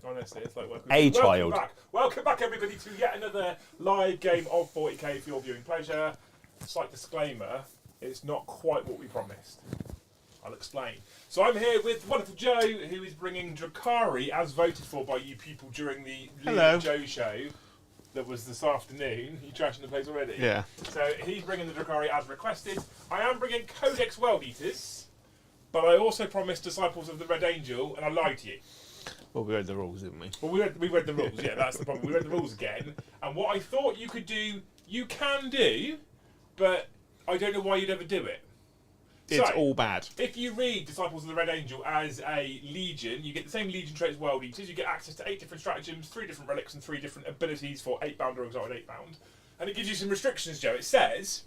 Honestly, it's like child. Welcome back, everybody, to yet another live game of 40k for your viewing pleasure. Slight disclaimer, it's not quite what we promised. I'll explain. So I'm here with wonderful Joe, who is bringing Drukhari, as voted for by you people during the Hello. Joe show that was this afternoon. You trashing the place already? Yeah. So he's bringing the Drukhari as requested. I am bringing CODEX World Eaters, but I also promised Disciples of the Red Angel, and I lied to you. Well, we read the rules, didn't we? Well, we read the rules, yeah, that's the problem. We read the rules again, and what I thought you could do, you can do, but I don't know why you'd ever do it. It's so, all bad. If you read Disciples of the Red Angel as a Legion, you get the same Legion trait as World Eaters, you get access to 8 different stratagems, 3 different relics, and 3 different abilities for 8-bound or exalted 8-bound. And it gives you some restrictions, Joe. It says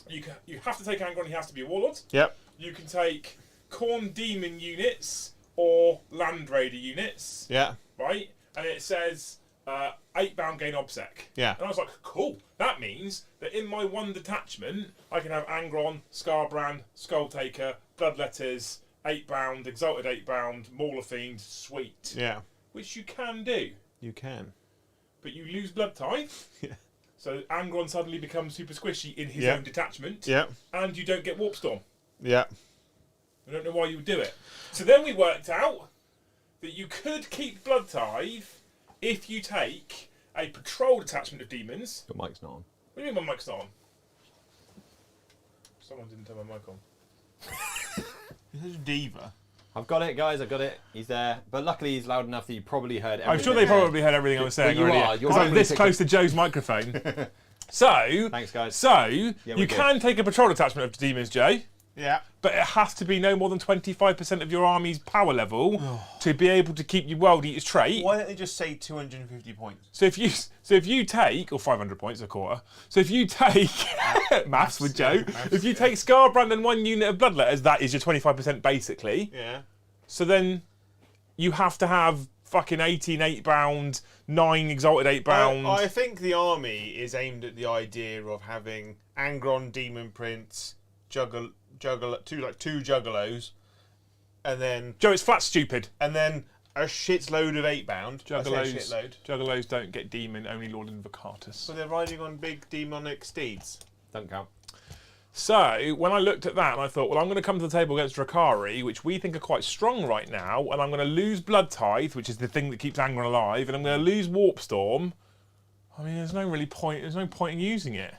you have to take Angron, he has to be a Warlord. Yep. You can take Khorne Demon units, or Land Raider units. Yeah. Right? And it says 8-bound gain obsec. Yeah. And I was like, cool. That means that in my one detachment, I can have Angron, Scarbrand, Skulltaker, Bloodletters, 8-bound, Exalted 8-bound, Mauler Fiend, sweet. Yeah. Which you can do. You can. But you lose Blood Tithe. Yeah. So Angron suddenly becomes super squishy in his Yep. own detachment. Yeah. And you don't get Warp Storm. Yeah. I don't know why you would do it. So then we worked out that you could keep Blood Tithe if you take a patrol detachment of demons. Your mic's not on. What do you mean my mic's not on? Someone didn't turn my mic on. This is Diva. I've got it, guys. I've got it. He's there. But luckily, he's loud enough that you probably heard everything. I'm sure they probably heard everything I was saying Well, you already. are. You're Because I'm this really close to Joe's microphone. So, Thanks, guys. So, Yeah, you can take a patrol detachment of demons, Joe. Yeah. But it has to be no more than 25% of your army's power level to be able to keep your World Eater's trait. Why don't they just say 250 points? So if you take, or 500 points a quarter. So if you take maths with Joe, if you take Scarbrand and 1 unit of Bloodletters, that is your 25% basically. Yeah. So then you have to have fucking 18 8-bound, 9 exalted 8-bound. I think the army is aimed at the idea of having Angron, Demon Prince, two Juggalos, and then Joe, it's flat stupid. and then a shitload of 8-bound. I say a shitload. Juggalos don't get demon, only Lord Invocatus. So they're riding on big demonic steeds. Don't count. So, when I looked at that, and I thought, well, I'm going to come to the table against Drukhari, which we think are quite strong right now, and I'm going to lose Blood Tithe, which is the thing that keeps Angron alive, and I'm going to lose Warp Storm. I mean, there's no point in using it.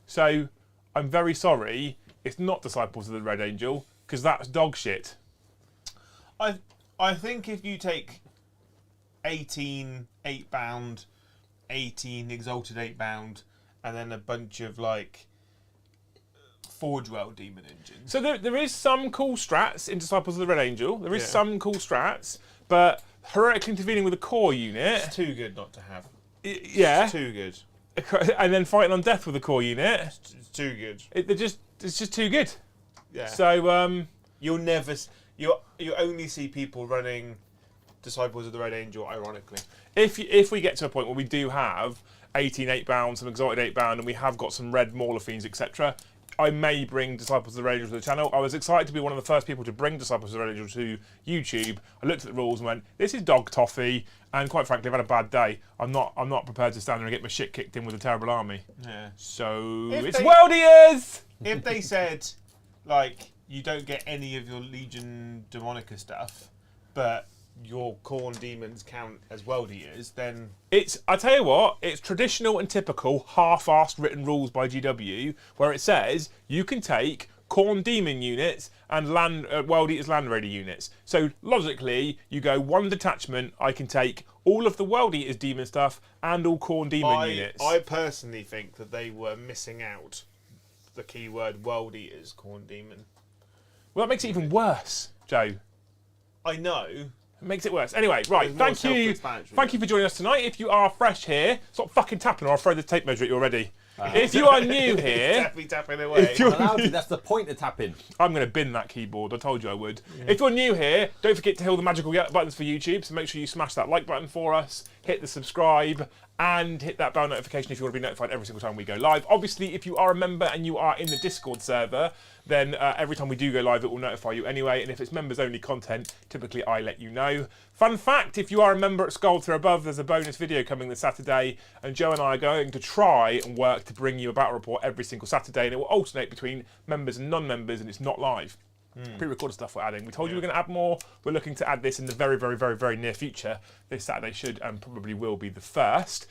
So, I'm very sorry, it's not Disciples of the Red Angel, because that's dog shit. I think if you take 18 8-bound, 18 exalted 8-bound, and then a bunch of like Forge World Demon engines. So there is some cool strats in Disciples of the Red Angel. There is Yeah. some cool strats, but heroically intervening with a core unit, It's too good not to have. yeah, It's too good. and then fighting on death with a core unit, It's too good. it's just too good. Yeah. So You'll never. You only see people running Disciples of the Red Angel. Ironically. if we get to a point where we do have 18 8-bound, some exalted 8-bound, and we have got some red Mauler Fiends, etc., I may bring Disciples of the Red Angel to the channel. I was excited to be one of the first people to bring Disciples of the Red Angel to YouTube. I looked at the rules and went, this is dog toffee, and quite frankly, I've had a bad day. I'm not prepared to stand there and get my shit kicked in with a terrible army. Yeah. So If it's they- World Eaters! If they said, like, you don't get any of your Legion Demonica stuff, but your Khorne demons count as World Eaters, then I tell you what, it's traditional and typical half-assed written rules by GW, where it says you can take Khorne demon units and World Eaters Land Raider units. So logically, you go one detachment, I can take all of the World Eaters demon stuff and all Khorne demon units. I personally think that they were missing out the keyword World Eaters Khorne demon. Well, that makes it even worse, Joe. I know. It makes it worse. Anyway, right, There's more thank you self-explanatory. for joining us tonight. If you are fresh here, stop fucking tapping or I'll throw the tape measure at you already. If you are new here, Tapping away. if you're Allowed to, that's the point of tapping. I'm going to bin that keyboard. I told you I would. If you're new here, don't forget to hit all the magical buttons for YouTube. So make sure you smash that like button for us, hit the subscribe, and hit that bell notification if you want to be notified every single time we go live. Obviously, if you are a member and you are in the Discord server, then every time we do go live, it will notify you anyway. And if it's members-only content, typically I let you know. Fun fact, if you are a member at Sculptor Above, there's a bonus video coming this Saturday, and Joe and I are going to try and work to bring you a battle report every single Saturday, and it will alternate between members and non-members, and it's not live. Pre-recorded stuff we're adding. We told you we're going to add more. We're looking to add this in the very, very, very, very near future. This Saturday should and probably will be the first.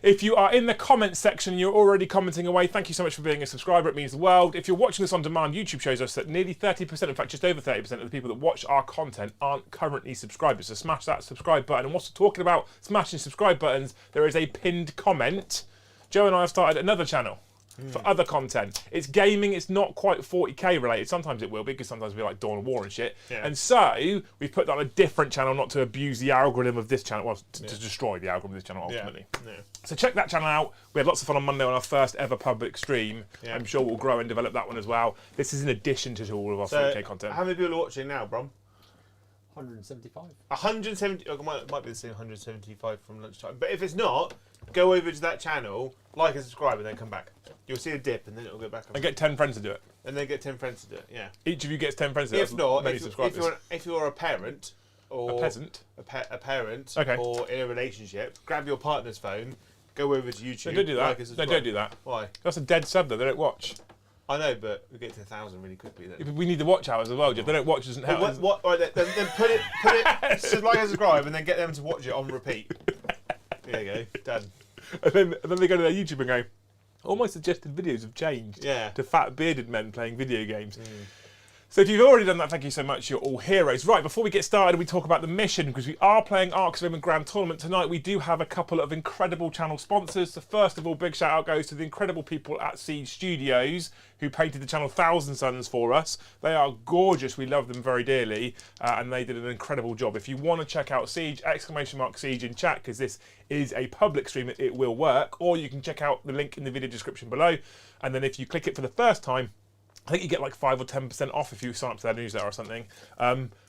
If you are in the comments section, you're already commenting away. Thank you so much for being a subscriber. It means the world. If you're watching this on demand, YouTube shows us that nearly 30%, in fact, just over 30% of the people that watch our content aren't currently subscribers. So smash that subscribe button. And whilst we're talking about smashing subscribe buttons, there is a pinned comment. Joe and I have started another channel for other content. It's gaming, it's not quite 40k related. Sometimes it will be, because sometimes we like Dawn of War and shit. Yeah. And so we've put that on a different channel, not to abuse the algorithm of this channel, well, to destroy the algorithm of this channel ultimately. Yeah. So check that channel out. We had lots of fun on Monday on our first ever public stream. Yeah. I'm sure we'll grow and develop that one as well. This is in addition to all of our 40k content. How many people are watching now, Brom? 175. 170. Oh, it might be the same 175 from lunchtime. But if it's not, go over to that channel, like and subscribe, and then come back. You'll see a dip, and then it'll go back up. And get 10 friends to do it. And then get 10 friends to do it. Yeah. Each of you gets 10 friends to do it. If not, many subscribers. if you're a parent or A peasant. a parent, Okay. or in a relationship, grab your partner's phone, go over to YouTube. No, don't do that. Like and No, subscribe. don't do that. Why? That's a dead sub though. They don't watch. I know, but we get to 1,000 really quickly then. We need the watch hours as well, Jeff. They don't watch, doesn't help. All right, then put it, so like and subscribe, and then get them to watch it on repeat. There you go, done. And then they go to their YouTube and go, all my suggested videos have changed to fat bearded men playing video games. So if you've already done that, thank you so much. You're all heroes. Right, before we get started, we talk about the mission, because we are playing Arks of Omen Grand Tournament tonight. We do have a couple of incredible channel sponsors. So first of all, big shout out goes to the incredible people at Siege Studios who painted the channel Thousand Suns for us. They are gorgeous. We love them very dearly, and they did an incredible job. If you want to check out Siege, !Siege in chat, because this is a public stream, it will work. Or you can check out the link in the video description below. And then if you click it for the first time, I think you get like 5 or 10% off if you sign up to their newsletter or something.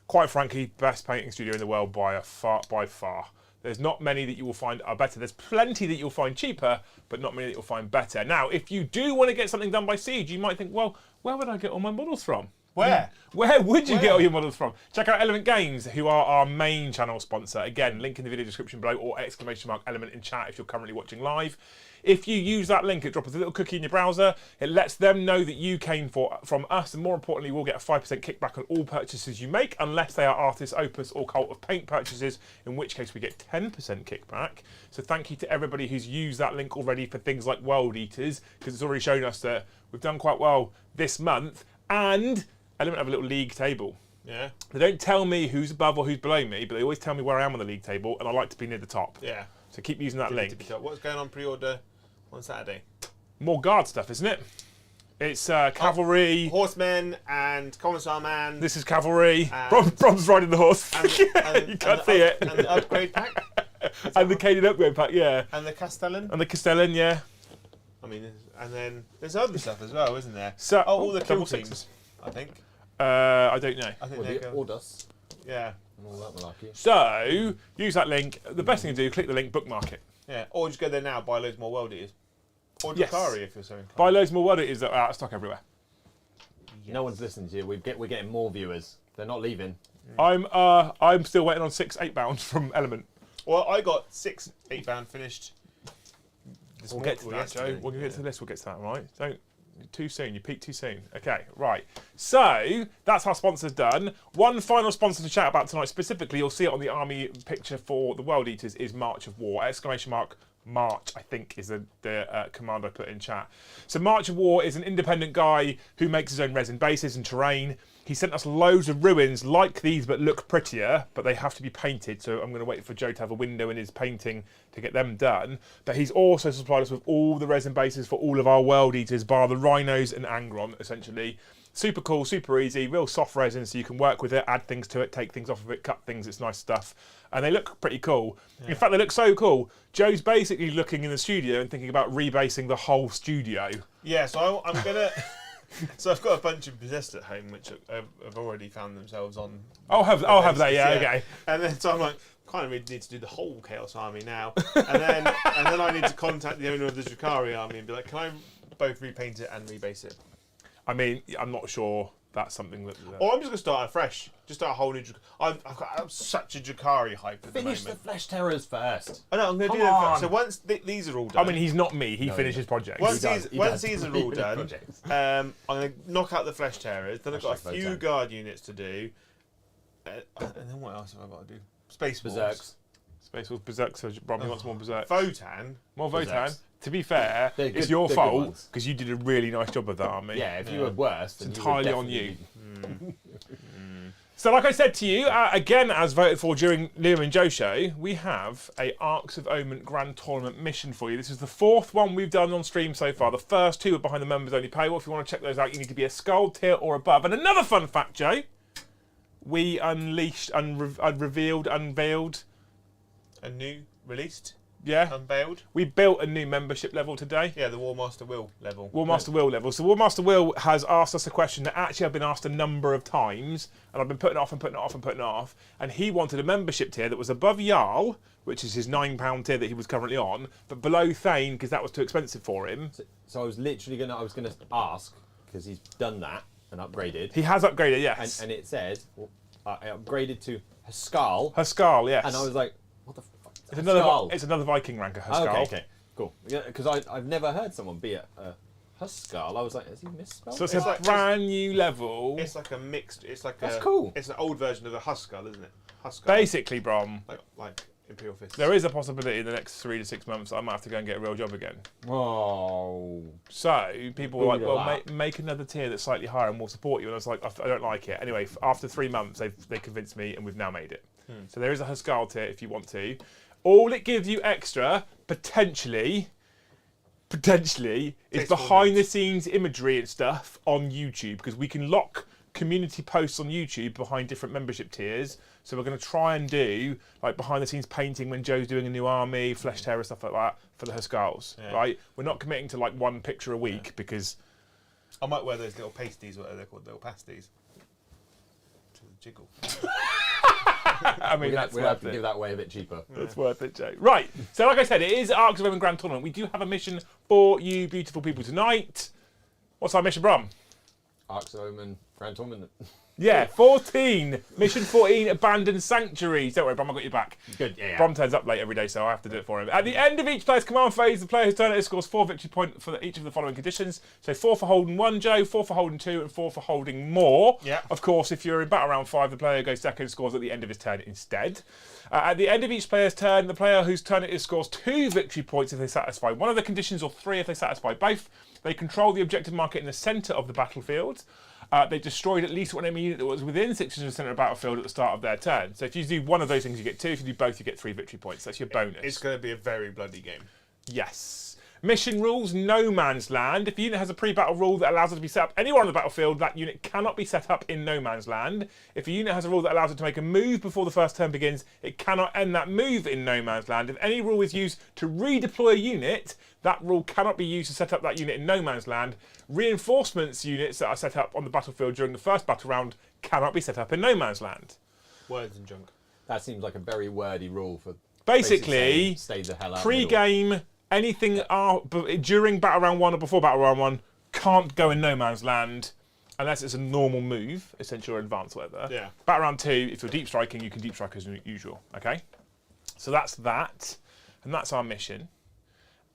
Quite frankly, best painting studio in the world by far. There's not many that you will find are better. There's plenty that you'll find cheaper, but not many that you'll find better. Now, if you do want to get something done by Siege, you might think, well, where would I get all my models from? Where? Where would you get all your models from? Check out Element Games, who are our main channel sponsor. Again, link in the video description below, or !Element in chat if you're currently watching live. If you use that link, it drops a little cookie in your browser. It lets them know that you came from us, and more importantly, we'll get a 5% kickback on all purchases you make, unless they are Artist, Opus, or Cult of Paint purchases, in which case we get 10% kickback. So thank you to everybody who's used that link already for things like World Eaters, because it's already shown us that we've done quite well this month, and Element have a little league table. Yeah. They don't tell me who's above or who's below me, but they always tell me where I am on the league table, and I like to be near the top. Yeah. So keep using that link. What's going on pre-order on Saturday? More guard stuff, isn't it? It's cavalry. Horsemen and Commissar Man. This is cavalry. And- Rob's riding the horse. And You can't see it. And the upgrade pack. And the Caden upgrade pack, yeah. And the Castellan. And the Castellan, yeah. I mean, and then there's other stuff as well, isn't there? So, all the double kill sixes. teams, I think. I don't know. I think Well, they the go. orders Yeah. and all that malarkey. So, use that link. The best thing to do, click the link, bookmark it. Yeah. Or just go there now, buy loads more world eaters. Or Yes. Drukhari if you're so inclined. Buy loads more World Eaters that are out of stock everywhere. No one's listening to you. We're getting more viewers. They're not leaving. I'm still waiting on 6 8-bound from Element. Well, I got 6 8-bound finished. We'll get to that, Joe. We'll get to the list. We'll get to that, right? Don't too soon. You peaked too soon. Okay, right. So that's our sponsors done. One final sponsor to chat about tonight specifically. You'll see it on the army picture for the World Eaters. Is March of War! March, I think, is the command I put in chat. So March of War is an independent guy who makes his own resin bases and terrain. He sent us loads of ruins like these, but look prettier, but they have to be painted. So I'm going to wait for Joe to have a window in his painting to get them done. But he's also supplied us with all the resin bases for all of our World Eaters, bar the Rhinos and Angron, essentially. Super cool, super easy, real soft resin, so you can work with it, add things to it, take things off of it, cut things. It's nice stuff. And they look pretty cool. Yeah. In fact, they look so cool. Joe's basically looking in the studio and thinking about rebasing the whole studio. Yeah, so I'm going to... So I've got a bunch of possessed at home, which have already found themselves on... Have they? Yeah, okay. And then so I'm like, kind of really need to do the whole Chaos Army now. And then I need to contact the owner of the Drukhari army and be like, can I both repaint it and rebase it? I mean, I'm not sure that's something that. Or I'm just gonna start afresh. Just start a whole new. I'm such a Drukhari hype at Finish the the moment. Flesh Terrors first. I know I'm gonna Come do that. on. So once these are all done. I mean, he's not me. He No, finishes projects. once does, these he once does. these are He all does done, projects. I'm gonna knock out the Flesh Terrors. Then I've got a Hashtag few vote guard units to do, and then what else have I got to do? Space Wolves. Berserks. Space Wolf Berserk, so Robbie wants more Berserk. Votan. More Votan. Berserks. To be fair, They're it's good- your they're good fault ones. because you did a really nice job of that army. Yeah, if you were worse, then It's you would entirely on definitely- So, like I said to you, again, as voted for during Liam and Joe show, we have a Arks of Omen Grand Tournament mission for you. This is the 4th one we've done on stream so far. The first 2 are behind the members only paywall. If you want to check those out, you need to be a Skull tier or above. And another fun fact, Joe, we unleashed, unveiled, A new released, yeah, unveiled. we built a new membership level today. Yeah, the Warmaster Will level. Warmaster Will level. So Warmaster Will has asked us a question that actually I've been asked a number of times, and I've been putting it off and putting it off and putting it off. And he wanted a membership tier that was above Jarl, which is his £9 tier that he was currently on, but below Thane because that was too expensive for him. So I was literally gonna ask because he's done that and upgraded, He has upgraded, yes. and it said I upgraded to Haskell, Haskell, yes. and I was like, what the fuck? it's another. Haskell. It's another Viking ranker. Oh, Haskell. okay, cool. Yeah, because I've never heard someone be a Haskell. I was like, has he misspelled? So it's It's a like- brand new level. It's like a mixed. It's like That's a. cool. It's an old version of a Huskell, isn't it? Huskell. Basically, Brom, Like Imperial Fist. there is a possibility in the next 3 to 6 months that I might have to go and get a real job again. Oh, So people were like, Ooh, well, that. make another tier that's slightly higher and we'll support you. And I was like, I don't like it. Anyway, after 3 months, they convinced me and we've now made it. So there is a Haskell tier if you want to. All it gives you extra, potentially, is Tasteful behind the news. scenes imagery and stuff on YouTube because we can lock community posts on YouTube behind different membership tiers. So we're going to try and do like behind the scenes painting when Joe's doing a new army, Flesh Terror, stuff like that for the Haskells, right? We're not committing to like 1 picture a week because I might wear those little pasties, what are they called? Little pasties. To the jiggle. I mean that's we'll have worth to it. give that away a bit cheaper. That's worth it, Joe. Right. So like I said, it is Arks of Omen Grand Tournament. We do have a mission for you beautiful people tonight. What's our mission, Brom? Arks of Omen, Grand Tournament. Yeah, 14. Mission 14, Abandoned Sanctuaries. Don't worry, Brom, I got your back. Good, yeah. Brom turns up late every day, so I have to do it for him. At the end of each player's command phase, the player whose turn it is scores 4 victory points for each of the following conditions. So 4 for holding 1, Joe, 4 for holding 2, and 4 for holding more. Yeah. Of course, if you're in battle round 5, the player who goes second scores at the end of his turn instead. At the end of each player's turn, the player whose turn it is scores 2 victory points if they satisfy one of the conditions, or 3 if they satisfy both. They control the objective marker in the centre of the battlefield. They destroyed at least one enemy unit that was within 6 inches of the centre of the battlefield at the start of their turn. So if you do one of those things, you get 2. If you do both, you get 3 victory points. That's your bonus. It's going to be a very bloody game. Yes. Mission rules, No Man's Land. If a unit has a pre-battle rule that allows it to be set up anywhere on the battlefield, that unit cannot be set up in No Man's Land. If a unit has a rule that allows it to make a move before the first turn begins, it cannot end that move in No Man's Land. If any rule is used to redeploy a unit, that rule cannot be used to set up that unit in No Man's Land. Reinforcements units that are set up on the battlefield during the first battle round cannot be set up in No Man's Land. Words and junk. That seems like a very wordy rule for Basically, saying, stay the hell out. pre-game, anything during battle round 1 or before battle round 1 can't go in No Man's Land unless it's a normal move, essentially, or advance, whatever. Yeah. Battle round 2, if you're deep striking, you can deep strike as usual. Okay. So that's that, and that's our mission.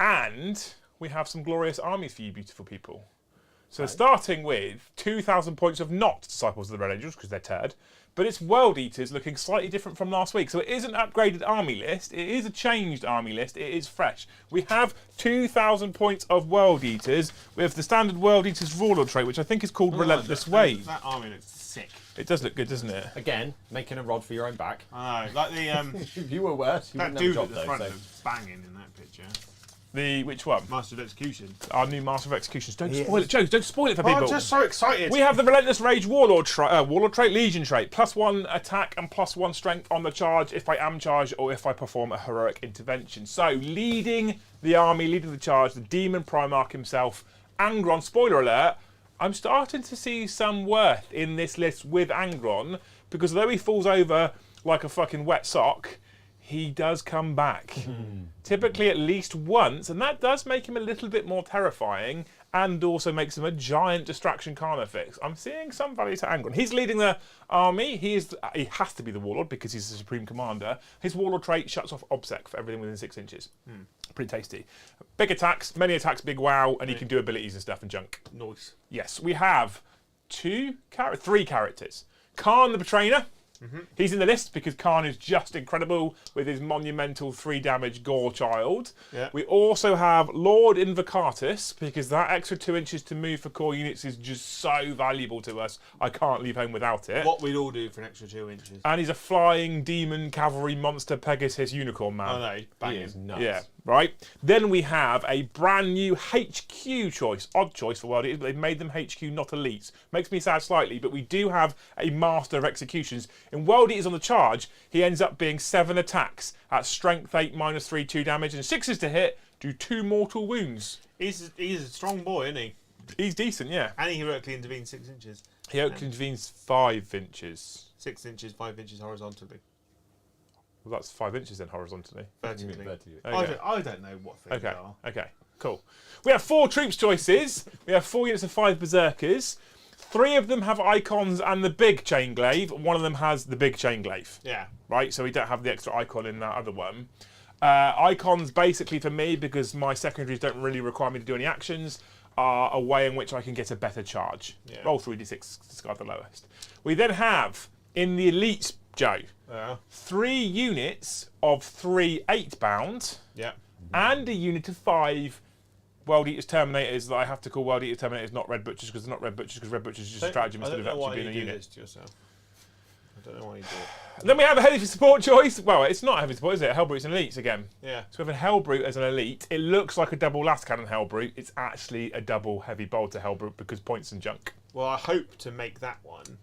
And we have some glorious armies for you, beautiful people. So starting with 2,000 points of not Disciples of the Red Angels, because they're turd, but it's World Eaters looking slightly different from last week. So it is an upgraded army list. It is a changed army list. It is fresh. We have 2,000 points of World Eaters with the standard World Eaters Warlord trait, which I think is called Relentless Wave. That army looks sick. It does look good, doesn't it? Again, making a rod for your own back. I know. Like the If you were worse, you that wouldn't have a dude job at the though. front So. looks banging in that picture. Which one? Master of Execution. Our new Master of Executions. Don't Yes. spoil it, Joe. Don't spoil it for people. I'm just so excited. We have the Relentless Rage Warlord trait, Legion trait. +1 attack and +1 strength on the charge if I am charged or if I perform a heroic intervention. So, leading the army, leading the charge, the Demon Primarch himself, Angron. Spoiler alert, I'm starting to see some worth in this list with Angron, because although he falls over like a fucking wet sock, he does come back. Typically at least once, and that does make him a little bit more terrifying and also makes him a giant distraction karma fix. I'm seeing some value to Angron. He's leading the army. He has to be the Warlord because he's the Supreme Commander. His Warlord trait shuts off Obsec for everything within 6 inches. Pretty tasty. Big attacks, many attacks, big wow, and he can do abilities and stuff and junk. Nice. Yes, we have 3 characters. Khorne the Betrayer. He's in the list because Khorne is just incredible with his monumental 3 damage Gore Child. Yeah. We also have Lord Invocatus because that extra 2 inches to move for core units is just so valuable to us. I can't leave home without it. What we'd all do for an extra 2 inches. And he's a flying demon cavalry monster Pegasus unicorn man. I know. Banging. He is nuts. Yeah, right. Then we have a brand new HQ choice, odd choice for World Eaters, but they've made them HQ, not elites. Makes me sad slightly, but we do have a Master of Executions. In World Eaters on the charge, he ends up being 7 attacks at strength 8, -3, 2 damage, and 6s to hit, do 2 mortal wounds. He's a strong boy, isn't he? He's decent, yeah. And he heroically intervenes 6 inches. He intervenes 5 inches. 6 inches, 5 inches horizontally. Well, that's 5 inches then horizontally. Vertically. Vertically. Okay. I don't know what things Okay. are. Okay. Cool. We have 4 troops choices. We have 4 units of 5 berserkers. 3 of them have icons and the big chain glaive. 1 of them has the big chain glaive. Yeah. Right, so we don't have the extra icon in that other one. Icons basically for me, because my secondaries don't really require me to do any actions, are a way in which I can get a better charge. Yeah. Roll 3d6, discard the lowest. We then have in the elites, Joe, Yeah. 3 units of 3 8-bound Yeah. and a unit of 5 World Eaters Terminators that I have to call World Eaters Terminators, not Red Butchers, because they're not Red Butchers, because Red Butchers is just a stratagem instead of actually being a unit. This to yourself. I don't know why you do it. Then we have a heavy support choice. Well, it's not a heavy support, is it? Hellbrute's an elites again. Yeah. So we have a Hellbrute as an elite. It looks like a double last cannon Hellbrute. It's actually a double heavy bolter Hellbrute because points and junk. Well, I hope to make that one,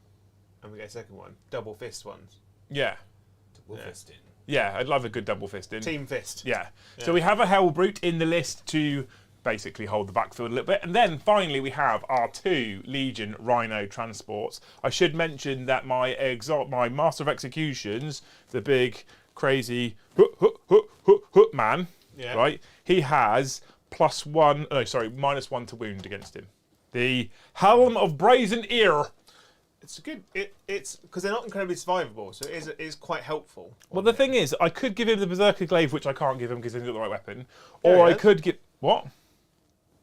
and we get a second one, double fist ones. Yeah. Double fisting. Yeah, I'd love a good double fisting. Team fist. Yeah. So we have a Hellbrute in the list to basically hold the backfield a little bit. And then finally we have our 2 Legion Rhino transports. I should mention that my Master of Executions, the big crazy man, Yeah. right? He has -1 to wound against him. The Helm of Brazen Ear. It's good. It's because they're not incredibly survivable, so it is quite helpful. Well, the thing is, I could give him the Berserker Glaive, which I can't give him because he's not the right weapon. Or I yes. could give... What?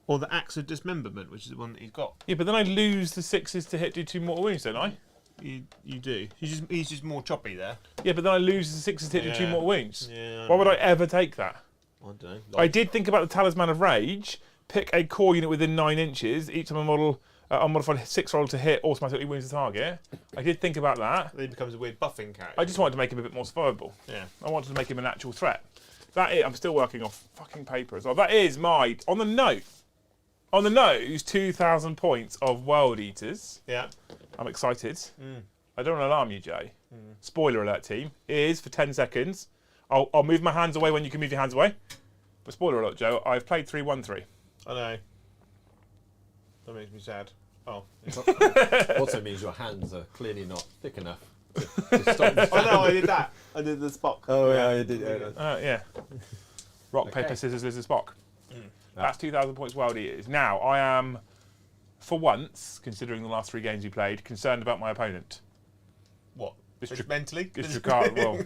Or the Axe of Dismemberment, which is the one that he's got. Yeah, but then I lose the 6s to hit, do 2 mortal wounds, don't I? You do. He's just more choppy there. Yeah, but then I lose the 6s to hit, do 2 Yeah. mortal wounds. Yeah. Why would I ever take that? I don't know. I did think about the Talisman of Rage. Pick a core unit within 9 inches. Each time a model, unmodified 6 roll to hit automatically wounds the target. I did think about that. Then he becomes a weird buffing character. I just wanted to make him a bit more survivable. Yeah. I wanted to make him an actual threat. That is, I'm still working off fucking paper as well. That is my, on the nose, 2,000 points of World Eaters. Yeah. I'm excited. I don't want to alarm you, Jay. Spoiler alert, team. It is for 10 seconds. I'll move my hands away when you can move your hands away. But spoiler alert, Joe, I've played 3-1-3. I know. That makes me sad. Oh. Also means your hands are clearly not thick enough to stop the Oh no, I did that. I did the Spock. Oh yeah, I did. Yeah. Rock, Okay. paper, scissors, lizard, Spock. That's 2,000 points World Eaters. Now, I am, for once, considering the last 3 games we played, concerned about my opponent. What? It's Just mentally? It's Drukhari. Well,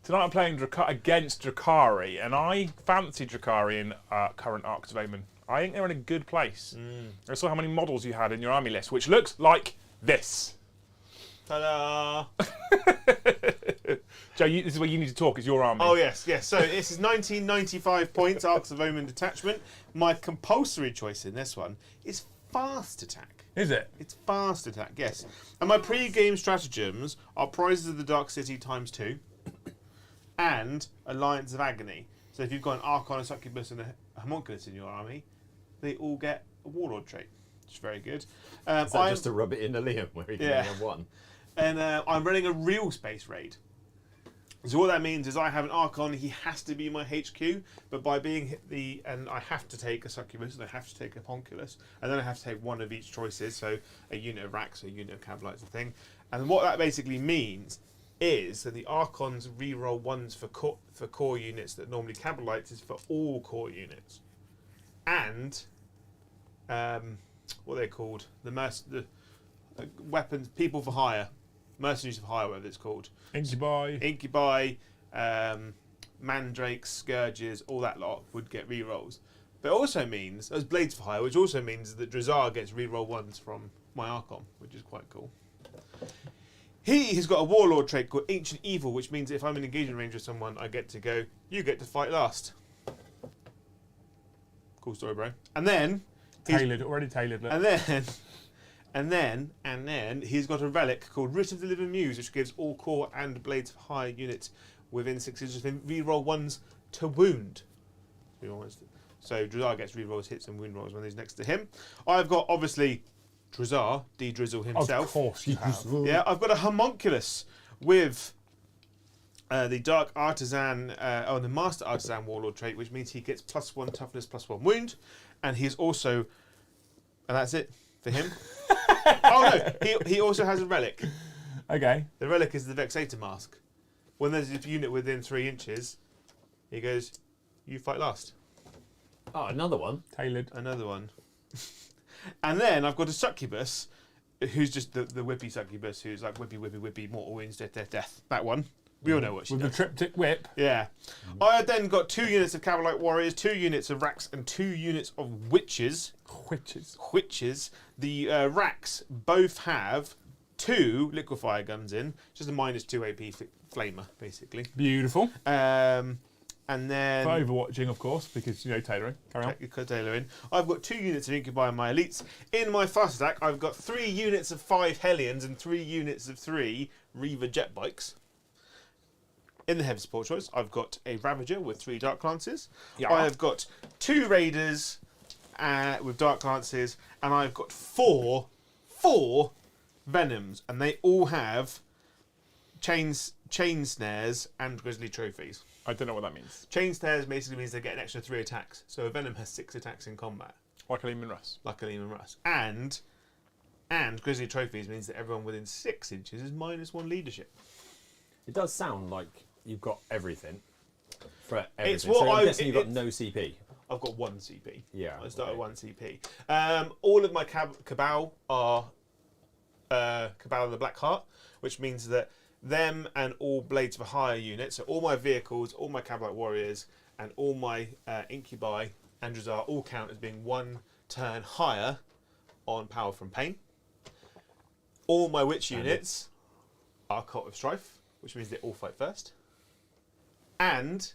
tonight I'm playing against Drukhari, and I fancy Drukhari in current Arks of Omen. I think they're in a good place. I saw how many models you had in your army list, which looks like this. Ta-da! Joe, this is where you need to talk. It's your army. Oh yes, yes. So this is 1995 points, Arks of Omen detachment. My compulsory choice in this one is fast attack. Is it? It's fast attack, yes. And my pre-game stratagems are Prizes of the Dark City ×2 and Alliance of Agony. So if you've got an Archon, a Succubus and a Homunculus in your army, they all get a Warlord trait, which is very good. Is that just to rub it in a Liam where he can only have 1? And I'm running a real space raid. So what that means is I have an Archon, he has to be my HQ, but by being and I have to take a Succubus, and I have to take a Homunculus, and then I have to take 1 of each choices, so a unit of Rax, a unit of Cavalites, a thing. And what that basically means is that the Archons reroll ones for core units that normally capitalize is for all core units, and what are they called? The weapons, people for hire, mercenaries for hire, whatever it's called. Incubi, mandrakes, scourges, all that lot would get rerolls. But it also means, as blades for hire, which also means that Drazar gets reroll ones from my Archon, which is quite cool. He has got a warlord trait called Ancient Evil, which means if I'm in engagement range with someone, I get to go, you get to fight last. Cool story, bro. And then... already tailored. Look. And then he's got a relic called Writ of the Living Muse, which gives all core and blades for hire units within 6 inches of him reroll ones to wound. So Drazar gets rerolls, hits, and wound rolls when he's next to him. I've got, obviously, Drazar, D-Drizzle himself. Of course you have. Yeah, I've got a homunculus with the Dark Artisan, the Master Artisan Warlord trait, which means he gets +1 toughness, +1 wound. And he's also... And that's it for him. Oh, no, he also has a relic. Okay. The relic is the Vexator Mask. When there's a unit within 3 inches, he goes, you fight last. Oh, another one. Tailored. Another one. And then I've got a succubus, who's just the whippy succubus, who's like whippy, mortal wounds, death. That one. We all know what she With does. the triptych whip. Yeah. I then got 2 units of Cavalite Warriors, 2 units of Raks, and 2 units of Witches. Witches. The Raks both have 2 liquefier guns in, just a -2 AP flamer, basically. Beautiful. And then... For overwatching, of course, because, tailoring. Carry on. Tailoring. I've got 2 units of Incubi in my elites. In my fast attack, I've got 3 units of 5 Hellions and 3 units of 3 Reaver jet bikes. In the heavy support choice, I've got a Ravager with 3 Dark Lances. Yeah. I have got 2 Raiders with Dark Lances, and I've got 4 Venoms, and they all have chain snares and Grizzly trophies. I don't know what that means. Chain snares basically means they get an extra 3 attacks. So a Venom has 6 attacks in combat. Like a Lehman Russ. Like a Lehman Russ. And Grizzly trophies means that everyone within 6 inches is -1 leadership. It does sound like you've got everything for everything. It's what so I'm I- guessing you've got no CP. I've got 1 CP. Yeah. I start okay. at 1 CP. All of my Cabal are Cabal of the Black Heart, which means that them and all Blades for Hire units, so all my vehicles, all my Cavalite Warriors, and all my Incubi and Drazar all count as being 1 turn higher on Power from Pain. All my Witch units are Cult of Strife, which means they all fight first. And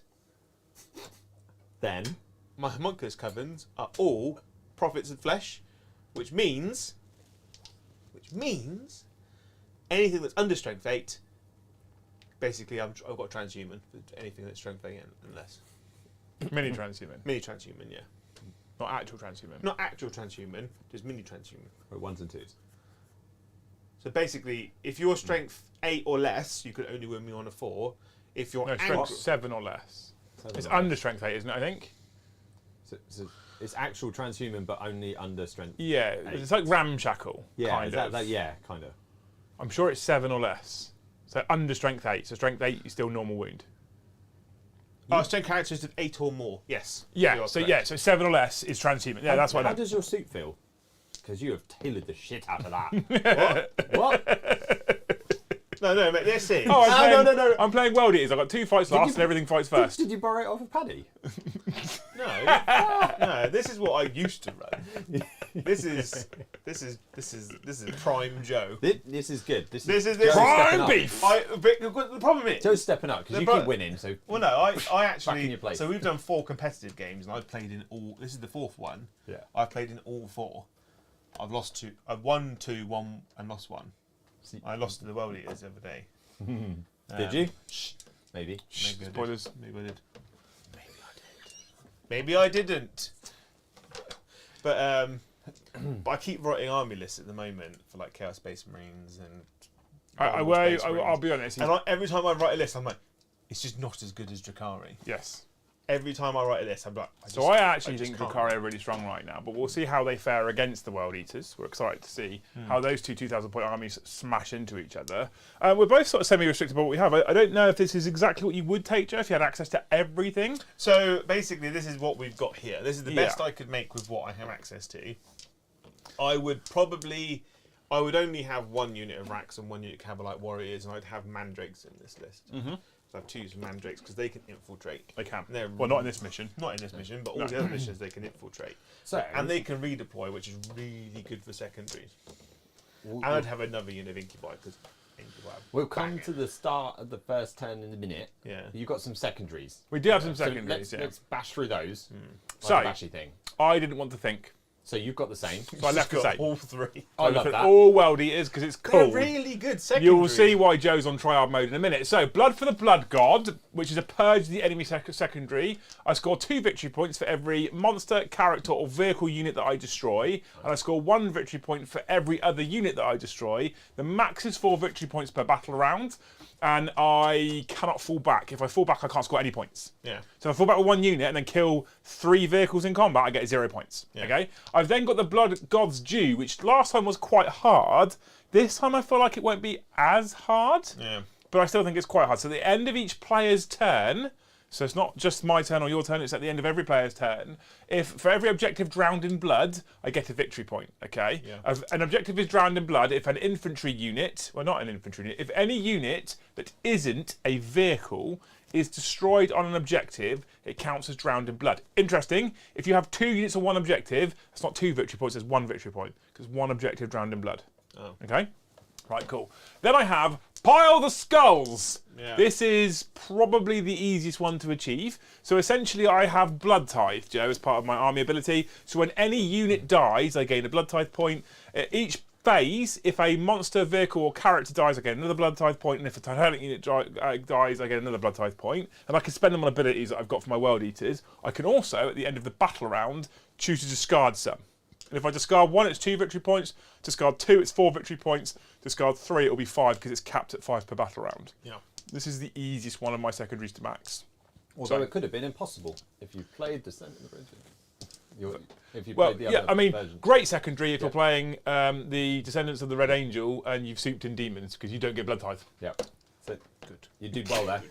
Then my Homunculus Covens are all Prophets of Flesh, which means anything that's under Strength 8, basically I've got Transhuman for anything that's Strength 8 and less. Mini transhuman. Mini Transhuman, yeah. Not actual transhuman. Not actual Transhuman, just Mini Transhuman. or 1s and 2s. So basically, if you're Strength 8 or less, you could only win me on a 4. If you're No, strength 7 or less. It's under strength 8, isn't it, I think? So it's actual transhuman, but only under strength. Yeah, it's like ramshackle, Yeah, kind of. yeah, kind of. I'm sure it's 7 or less. So under strength 8. So strength 8 is still normal wound. Oh, strength characters of 8 or more, yes. Yeah, so 7 or less is transhuman. Yeah, that's what I How know. does your suit feel? Because you have tailored the shit out of that. What? No, mate, let's see. Oh, No. I'm playing World Eaters. I've got 2 fights last and everything fights first. Did you borrow it off of Paddy? No, this is what I used to run. This is prime Joe. This is good. This is Joe's Prime stepping up. beef! But the problem is, Joe's stepping up because you keep winning. So well, no, I Back actually. in your place. So we've done 4 competitive games, and I've played in all. This is the 4th one. Yeah. I've played in all 4. I've lost 2. I've won 2, 1, and lost 1. I lost to the World Eaters the other day. did you? Maybe. Maybe Spoilers. Maybe I did. Maybe I didn't. But I keep writing army lists at the moment for like Chaos Space Marines and. I'll be honest. And every time I write a list, I'm like, it's just not as good as Drukhari. Yes. every time I write a list, I'm like, I actually think can't. Drukhari are really strong right now, but we'll see how they fare against the World Eaters. We're excited to see how those two 2,000-point armies smash into each other. We're both sort of semi-restricted by what we have. I don't know if this is exactly what you would take, Joe, if you had access to everything. So basically, this is what we've got here. This is the best I could make with what I have access to. I would only have one unit of Racks and one unit of Cavalite Warriors, and I'd have Mandrakes in this list. So I have 2 Mandrakes because they can infiltrate. They can. They're Well, not in this mission. Not in this mission, but all the other missions they can infiltrate. So, And they can redeploy, which is really good for secondaries. And I'd have another unit of Incubi because Incubi. we'll come to the start of the first turn in a minute. Yeah. You've got some secondaries. We do have some So secondaries, let's bash through those. So- Like a bashy thing. I didn't want to think, So you've got the same. so I left to Got say. all 3. I love that. All World Eaters because it's cool. They're really good secondaries. You will see why Joe's on triad mode in a minute. So, Blood for the Blood God, which is a purge the enemy secondary. I score 2 victory points for every monster, character, or vehicle unit that I destroy, and I score 1 victory point for every other unit that I destroy. The max is 4 victory points per battle round, and I cannot fall back. If I fall back, I can't score any points. Yeah. So if I fall back with 1 unit and then kill 3 vehicles in combat, I get 0 points. Yeah. Okay. I've then got the Blood God's Due, which last time was quite hard. This time I feel like it won't be as hard, Yeah. but I still think it's quite hard. So at the end of each player's turn, so it's not just my turn or your turn, it's at the end of every player's turn. If for every objective drowned in blood, I get a victory point, okay? Yeah. An objective is drowned in blood if an infantry unit, well not an infantry unit, if any unit that isn't a vehicle is destroyed on an objective, it counts as drowned in blood. Interesting, if you have 2 units on 1 objective, that's not 2 victory points, it's 1 victory point, because 1 objective drowned in blood. Oh. Okay? Right, cool. Then I have Pile the Skulls. Yeah. This is probably the easiest one to achieve. So essentially I have Blood Tithe, Joe, as part of my army ability. So when any unit dies, I gain a Blood Tithe point. Each phase, if a monster, vehicle, or character dies, I get another Blood Tithe point, and if a Titanic unit dies, I get another Blood Tithe point. And I can spend them on abilities that I've got for my World Eaters. I can also, at the end of the battle round, choose to discard some. And if I discard 1, it's 2 victory points. Discard 2, it's 4 victory points. Discard 3, it'll be 5 because it's capped at 5 per battle round. Yeah. This is the easiest one of my secondaries to max. Although So- it could have been impossible if you played Descent of the Virgin. If you Well, played the yeah, other I mean, version. great secondary if you're playing the Descendants of the Red Angel and you've souped in demons because you don't get Blood Tithe. Yeah. So Good. you do well there.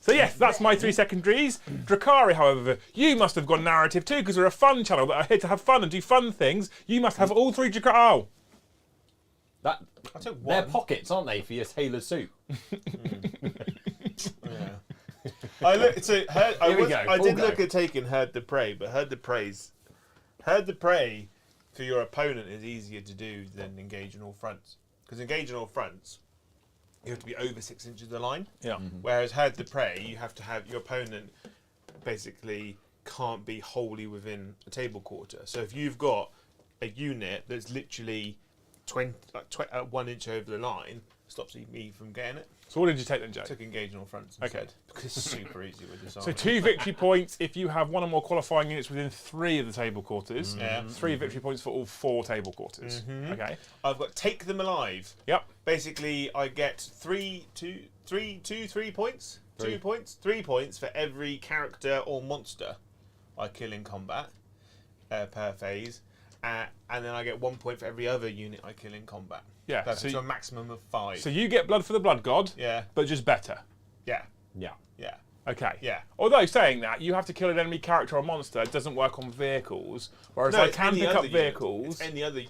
So yes, that's my 3 secondaries. Drukhari, however, you must have got narrative too because we're a fun channel that are here to have fun and do fun things. You must have all 3 Drukhari. Oh, That I took they're 1. pockets, aren't they, for your tailor suit? Yeah. I looked. So Here we go, I full did go. look at taking Herd the Prey, but Herd the Prey for your opponent is easier to do than Engage on all fronts. Because Engage on all fronts, you have to be over 6 inches of the line. yeah. Whereas Herd the Prey, you have to have your opponent basically can't be wholly within a table quarter. So if you've got a unit that's literally 1 inch over the line, stops me from getting it. So what did you take then, Joe? Took Engage on all fronts Okay. instead. Because it's super easy with this So army. 2 victory points if you have 1 or more qualifying units within 3 of the table quarters. Yeah. 3 victory points for all 4 table quarters. Okay. I've got Take Them Alive. Yep. Basically, I get 3 points. 3. 2 points. 3 points for every character or monster I kill in combat per phase. And then I get 1 point for every other unit I kill in combat. Yeah. That's So, to a maximum of 5. so you get Blood for the Blood God, Yeah. but just better. Yeah. Yeah. Yeah. Okay. Yeah. Although saying that, you have to kill an enemy character or monster. It doesn't work on vehicles. Whereas I it's can any pick other up unit. vehicles. It's any other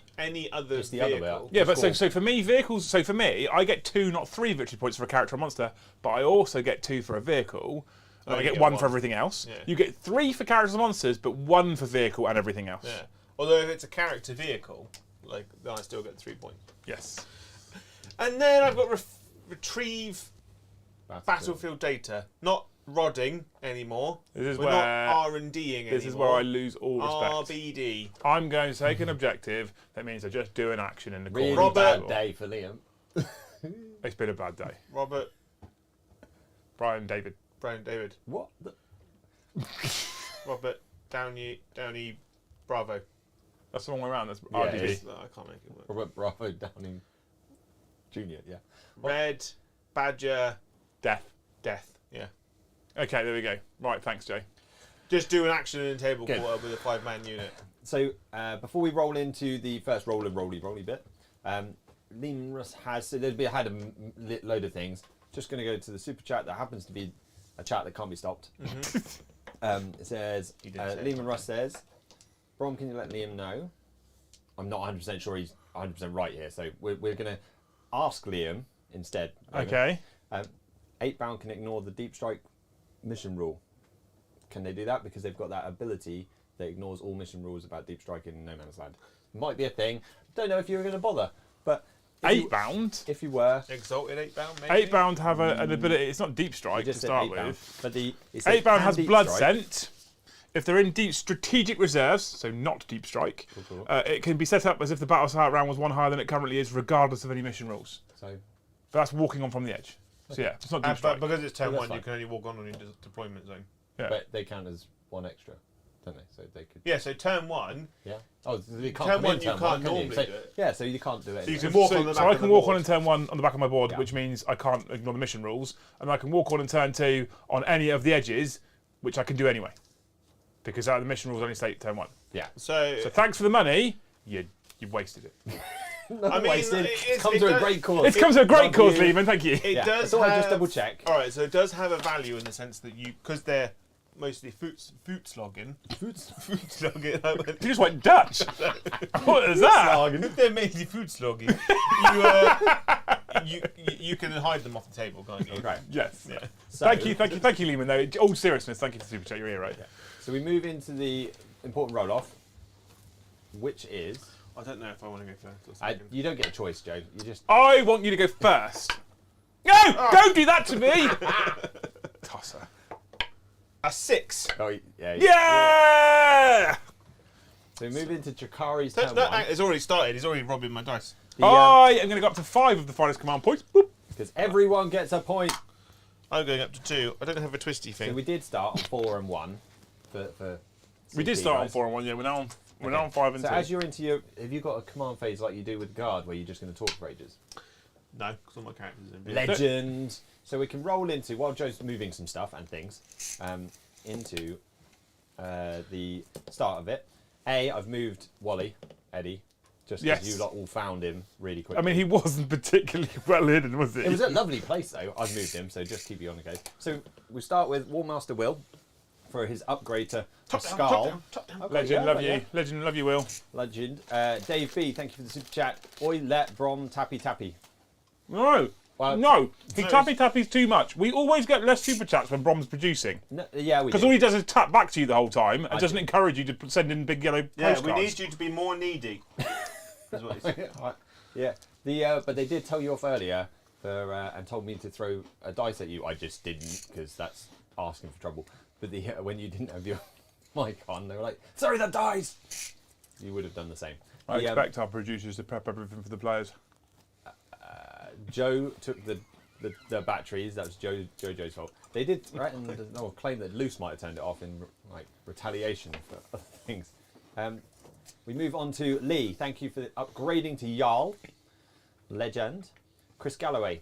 It's the other way vehicle. out. Yeah, but Score. so for me, vehicles. So for me, I get 2, not 3 victory points for a character or monster, but I also get 2 for a vehicle. And Oh, I you get get 1 for one. everything else. Yeah. You get 3 for characters and monsters, but 1 for vehicle and everything else. Yeah. Although if it's a character vehicle, then I still get 3 points. Yes. And then I've got retrieve battlefield data. Not rodding anymore. This is We're where not R&Ding anymore. this is where I lose all respect. RBD. I'm going to take an objective. That means I just do an action in the corner. Really of the bad table. day for Liam. It's been a bad day. Robert Brian, David. Brown David. What? The? Robert Downey Bravo. That's the wrong way around. That's Yeah, RDB. it is. I can't make it work. Robert Bravo Downing Jr. Yeah. Red Badger Death. Death. Yeah. Okay, there we go. Right, thanks, Jay. Just do an action in a table Good. quarter with a 5-man unit. So before we roll into the first roly bit, Liam Russ has so had a load of things. Just going to go to the super chat that happens to be a chat that can't be stopped. It says Liam Russ says, "Brom, can you let Liam know?" I'm not 100% sure he's 100% right here, so we're going to ask Liam instead. Okay. 8-bound can ignore the deep strike mission rule. Can they do that? Because they've got that ability that ignores all mission rules about deep strike in No Man's Land. Might be a thing. Don't know if you were going to bother, but 8-bound? If you were, Exalted 8-bound, maybe? 8-bound have an ability. It's not deep strike to just said start 8-bound, with. but it said 8-bound has deep blood strike. scent. If they're in deep strategic reserves, so not deep strike, Cool. it can be set up as if the battle start round was one higher than it currently is, regardless of any mission rules. So But that's walking on from the edge. So yeah, it's not deep But strike. because it's turn that's 1, you fine. can only walk on your deployment zone. Yeah. but they count as one extra, don't they? So they could. Yeah, so turn 1, Yeah. Oh, so you can't Turn come one, in you turn can't one, can you? normally So, do it. yeah, so you can't do it. So you anyway. can walk on the back I of can the walk board. on in turn 1 on the back of my board, Yeah. which means I can't ignore the mission rules, and I can walk on in turn 2 on any of the edges, which I can do anyway, because the mission rules only state turn 1. Yeah. So So thanks for the money. You wasted it. Not mean, wasted. it's- Come it to a does- great cause. It's come to a great Love cause, you. Lehman. Thank you. it Yeah, does so I have... just double check. Alright, so it does have a value in the sense that because they're mostly food slogging. Food slogging. You just went Dutch. What is that? If they're mainly food slogging, you can hide them off the table, can't you? Okay. Yes. Yeah. So, Thank you, Lehman. Though, all seriousness, thank you for the super chat. You're here, right? So we move into the important roll-off, which is I don't know if I want to go first or second. you don't get a choice, Joe. You just I want you to go first. No! Don't do that to me! Tosser. A 6. yeah. Yeah! So we move into Drukhari's So, turn no, one. it's already started. He's already robbing my dice. I am going to go up to 5 of the finest command points. Boop. Because everyone gets a point. I'm going up to 2. I don't have a twisty thing. So we did start on 4 and 1 for We did CP, start on guys. 4 and 1, yeah. We're now on 5 and So 2. as you're into your, have you got a command phase like you do with Guard, where you're just going to talk for ages? No, because all my characters are in Legend. So we can roll into, while Joe's moving some stuff and things, into the start of it. I've moved Eddie, just because Yes. you lot all found him really quickly. I mean, he wasn't particularly well hidden, was he? it was a lovely place though. I've moved him, so just keep you on the case. So we start with Warmaster Will for his upgrade to Skull. Okay, Legend, yeah, love but you. yeah. Legend, love you, Will. Legend. Dave B, thank you for the super chat. Oi, let Brom tappy tappy. No. Well, No. He No, tappy's too much. We always get less super chats when Brom's producing. No, yeah, we Because do. all he does is tap back to you the whole time and I doesn't do. encourage you to send in big yellow Yeah, postcards. we need you to be more needy. Is what he said. Yeah, but they did tell you off earlier and told me to throw a dice at you. I just didn't because that's asking for trouble. But when you didn't have your mic on, they were like, "Sorry, that dies." You would have done the same. I The, expect our producers to prep everything for the players. Joe took the batteries. That was Joe's fault. They did threaten or claim that Luce might have turned it off in like retaliation for other things. We move on to Lee. Thank you for upgrading to Jarl. Legend. Chris Galloway.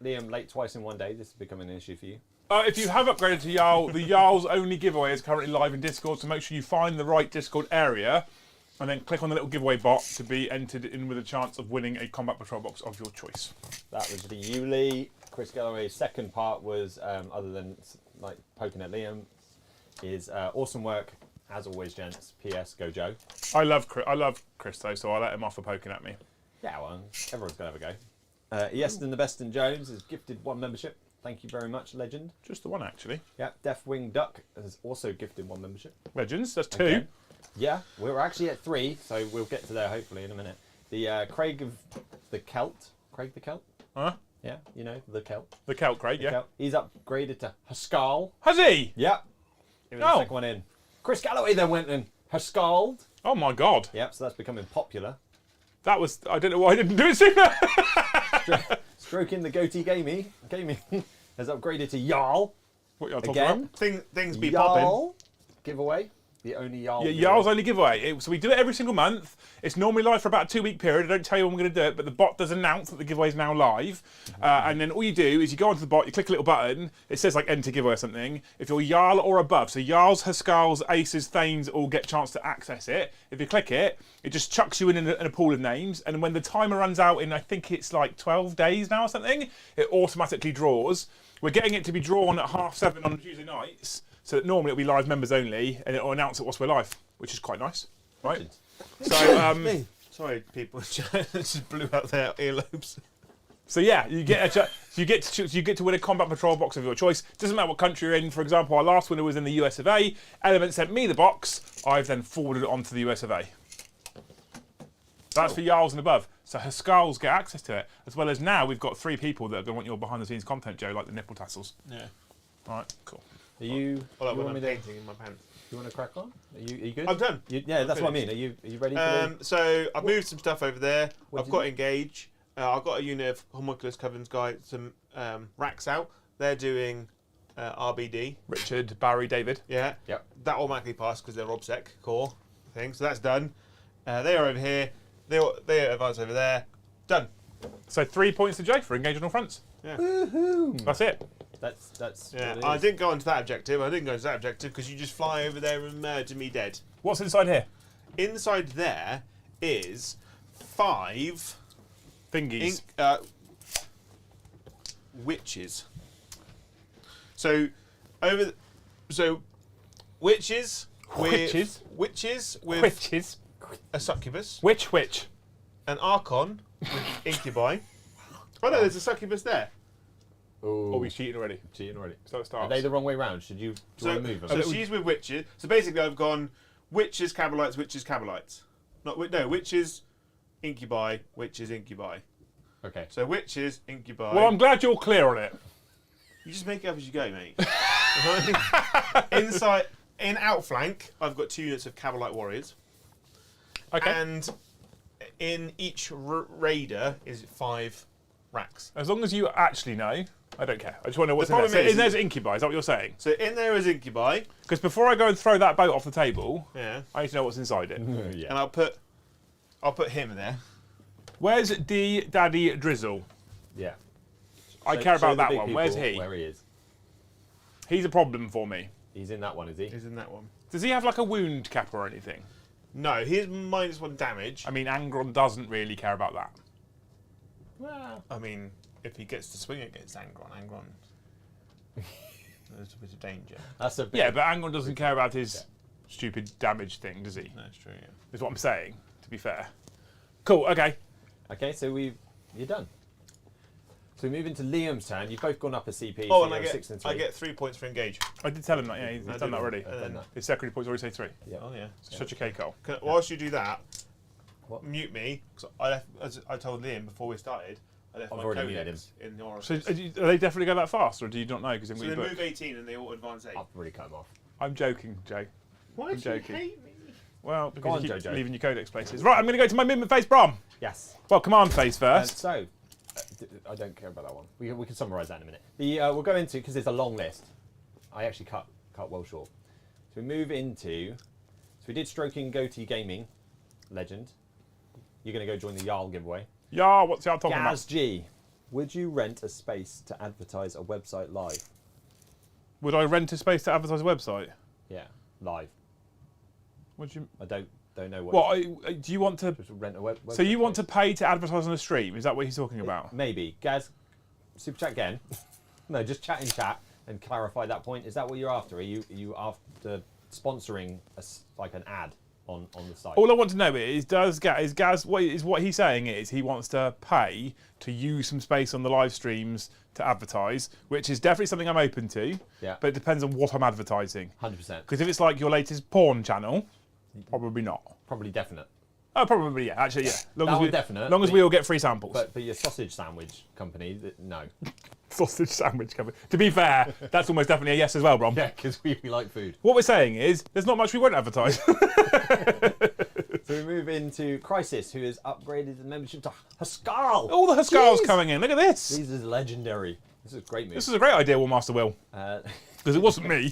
Liam, late twice in one day. This is becoming an issue for you. If you have upgraded to Jarl, the Jarl's only giveaway is currently live in Discord, so make sure you find the right Discord area and then click on the little giveaway bot to be entered in with a chance of winning a combat patrol box of your choice. That was for you, Lee. Chris Galloway's second part was, other than like poking at Liam, is awesome work. As always, gents. P.S. Go Joe. I love Chris though, so I let him off for poking at me. Yeah, well, everyone's going to have a go. Yeston the Best and Jones has gifted 1 membership. Thank you very much, Legend. Just the one, actually. Yeah, Deathwing Duck has also gifted 1 membership. Legends, that's 2. Okay. Yeah, we're actually at 3, so we'll get to there hopefully in a minute. The Craig of the Celt. Craig the Celt? Huh? Yeah, you know, the Celt. The Celt Craig, The yeah. Celt. He's upgraded to Haskell. Has he? Yep. He was Oh. the second one in. Chris Galloway then went in Haskell. Oh my god. Yep, so that's becoming popular. That was, I don't know why I didn't do it sooner. Stroking the goatee gaming has upgraded to Jarl. What are you talking about? Again. Things be popping. Jarl giveaway. The only Jarl. Yeah, Jarl's only giveaway. So we do it every single month. It's normally live for about a 2-week period. I don't tell you when we're going to do it, but the bot does announce that the giveaway is now live. And then all you do is you go onto the bot, you click a little button. It says like enter giveaway or something. If you're Jarl or above, so Jarls, Huskars, Aces, Thanes all get a chance to access it. If you click it, it just chucks you in a pool of names. And when the timer runs out in, I think it's like 12 days now or something, it automatically draws. We're getting it to be drawn at 7:30 on Tuesday nights. So that normally it'll be live members only, and it'll announce it whilst we're live, which is quite nice, right? So, sorry, people, just blew out their earlobes. so yeah, you get you get to win a combat patrol box of your choice. Doesn't matter what country you're in. For example, our last winner was in the US of A. Element sent me the box. I've then forwarded it on to the US of A. That's for Jarls and above. So Huskars get access to it, as well as now we've got 3 people that are going to want your behind-the-scenes content, Joe, like the nipple tassels. Yeah. All right, cool. Are you? Well, you when want I'm me to? painting in my pants. You want to crack on? Are you good? I'm done. Yeah, that's what I mean. Are you ready? For So I've moved some stuff over there. What I've did got you- Engage. I've got a unit of Homunculus Covenant's Guide, some racks out. They're doing RBD. Richard, Barry, David. Yeah. Yep. That automatically passed because they're OBSEC core thing. So that's done. They are over here. They are advanced over there. Done. So 3 points to Joe for engage on all fronts. Yeah. Woohoo! That's it. That's. Yeah. what it I is. didn't go into that objective. I didn't go into that objective because you just fly over there and murder me dead. What's inside here? Inside there is 5 Thingies. witches. So witches Witches? witches with Witches. a succubus, Which? an archon with incubi. Oh no, there's a succubus there. Ooh, Oh, we cheated already. cheating already. So it Are starts. they the wrong way round? Do you want to move them? So she's with witches. So basically, I've gone witches, Cabalites, witches, Cabalites. Witches, incubi, witches, incubi. Okay. So witches, incubi. Well, I'm glad you're clear on it. You just make it up as you go, mate. In outflank, I've got 2 units of Cabalite warriors, Okay. and in each raider is 5 racks. As long as you actually know, I don't care. I just want to know what's The in there. problem So is- in there's incubi, is that what you're saying? So in there is incubi, Because before I go and throw that boat off the table, yeah, I need to know what's inside it. yeah. and I'll put him there. Where's D Daddy Drizzle? Yeah. I Show- care show about the that big one. people Where's he? Where he is. He's a problem for me. He's in that one, is he? He's in that one. Does he have like a wound cap or anything? No, he's -1 damage. I mean, Angron doesn't really care about that. Well, I mean, if he gets to swing against Angron, there's a bit of danger. that's a bit. Yeah, but Angron doesn't care about his stupid damage thing, does he? That's true. Yeah. Is what I'm saying, to be fair. Cool, okay. Okay, so you're done. So we move into Liam's turn. You've both gone up a CP. Oh, so and you're 6 and 3. I get 3 points for engage. I did tell him that, yeah, he's I done did. that already. And then, that. His secondary points already say 3. Yeah. oh yeah. Such a cake-hole. Whilst you do that, What? mute me. Cause I left, as I told Liam before we started, I left I've my already muted codex in the Oral. So are they definitely go that fast, or do you not know because So in they your book? move 18 and they all advance 8. I've already cut him off. I'm joking, Jay. Why I'm do you joking. hate me? Well, because on, you keep Jojo. leaving your codex places. Right, I'm going to go to my movement phase, Brom. Yes. Well, command phase first. So, I don't care about that one. We can summarise that in a minute. We'll go into, because it's a long list. I actually cut well short. So we move into, so we did Stroking Goatee Gaming, legend. You're going to go join the Jarl giveaway. Yeah, what's y'all talking Gaz about? G, would you rent a space to advertise a website live? Would I rent a space to advertise a website? Yeah, live. Would you? I don't know what. What do you want to? Just rent a website. So you want to pay to advertise on a stream? Is that what he's talking about? Maybe. Gaz, super chat again. No, just chat in chat and clarify that point. Is that what you're after? Are you after sponsoring like an ad on the site? All I want to know is Gaz what he's saying is he wants to pay to use some space on the live streams to advertise, which is definitely something I'm open to. Yeah. But it depends on what I'm advertising. 100%. Because if it's like your latest porn channel, probably not. Probably definite. Oh, probably yeah. Actually, yeah. That one definite, Long as but- we all get free samples. But your sausage sandwich company, no. Sausage sandwich company. To be fair, that's almost definitely a yes as well, Brom. Yeah, because we like food. What we're saying is there's not much we won't advertise. So we move into Crisis, who has upgraded the membership to Huskar. All the Huskars Jeez. coming in. Look at this. This is legendary. This is a great move. This is a great idea, War Master Will. Uh, Because it wasn't me.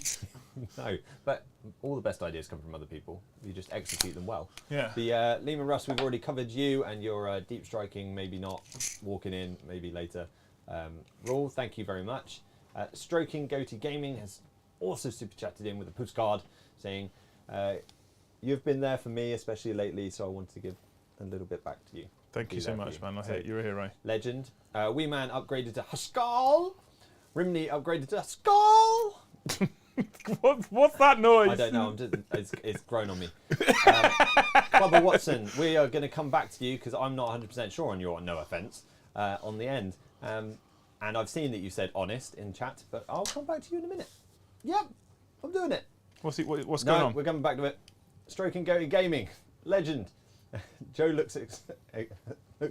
No, but all the best ideas come from other people. You just execute them well. Yeah. The Lehman Russ, we've already covered you and your deep striking, maybe not, walking in, maybe later. Rule, thank you very much. Stroking Goatee Gaming has also super chatted in with a postcard saying, you've been there for me, especially lately, so I wanted to give a little bit back to you. Thank you so much, man. You're a hero. Legend. Wee Man upgraded to Huskal. Rimney upgraded to Skull. What's that noise? I don't know. It's grown on me. Bubba Watson, we are going to come back to you because I'm not 100% sure on your no offence on the end. And I've seen that you said honest in chat, but I'll come back to you in a minute. Yep, I'm doing it. What's going on? We're coming back to it. Stroking Goatee Gaming, legend. Joe looks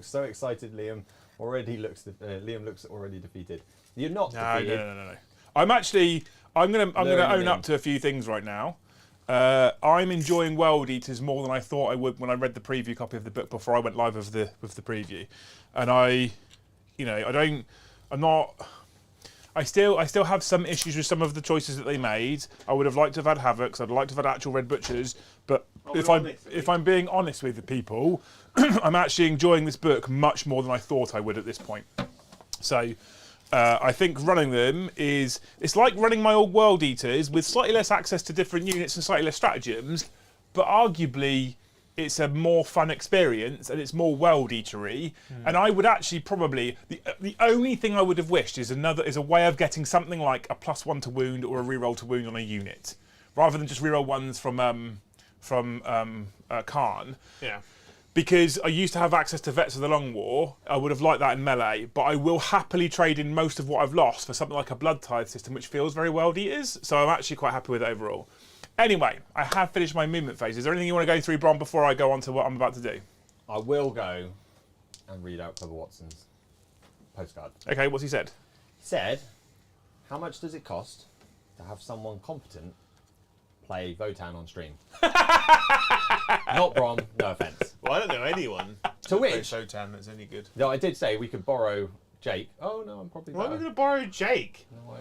so excited. Liam looks already defeated. You're not defeated. No. I'm gonna own up to a few things right now. I'm enjoying World Eaters more than I thought I would when I read the preview copy of the book before I went live with the preview, and I still have some issues with some of the choices that they made. I would have liked to have had Havocs. I'd like to have had actual Red Butchers. But if I'm being honest with the people, I'm actually enjoying this book much more than I thought I would at this point. So I think running them it's like running my old World Eaters with slightly less access to different units and slightly less stratagems, but arguably it's a more fun experience and it's more World Eatery. And I would actually probably the only thing I would have wished is a way of getting something like a +1 to wound or a reroll to wound on a unit, rather than just reroll ones from Khorne. Yeah. Because I used to have access to Vets of the Long War, I would have liked that in melee, but I will happily trade in most of what I've lost for something like a Blood Tithe system, which feels very World Eaters, so I'm actually quite happy with it overall. Anyway, I have finished my movement phase. Is there anything you want to go through, Bron, before I go on to what I'm about to do? I will go and read out Bubba Watson's postcard. Okay, what's he said? He said, how much does it cost to have someone competent play Votan on stream? Not Brom, no offence. Well, I don't know anyone To which? Shotan that's any good. No, I did say we could borrow Jake. Oh no, I'm probably Why are we better. going to borrow Jake? No,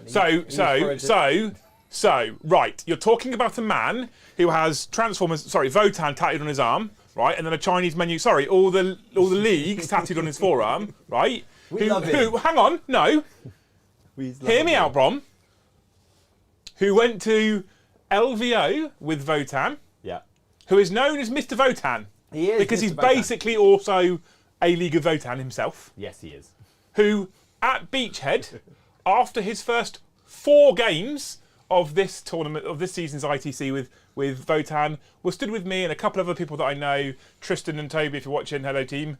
Right, you're talking about a man who has Votan tattooed on his arm, right, and then a Chinese menu. All the leagues tattooed on his forearm, right? Love him. Hang on, no. Hear me out, Brom. Who went to LVO with Votan, Yeah. who is known as Mr. Votan. He is. Because Mr. he's Votan. basically also a League of Votan himself. Yes, he is. Who, at Beachhead, after his first 4 games of this tournament, of this season's ITC with Votan, was stood with me and a couple of other people that I know, Tristan and Toby, if you're watching, hello team,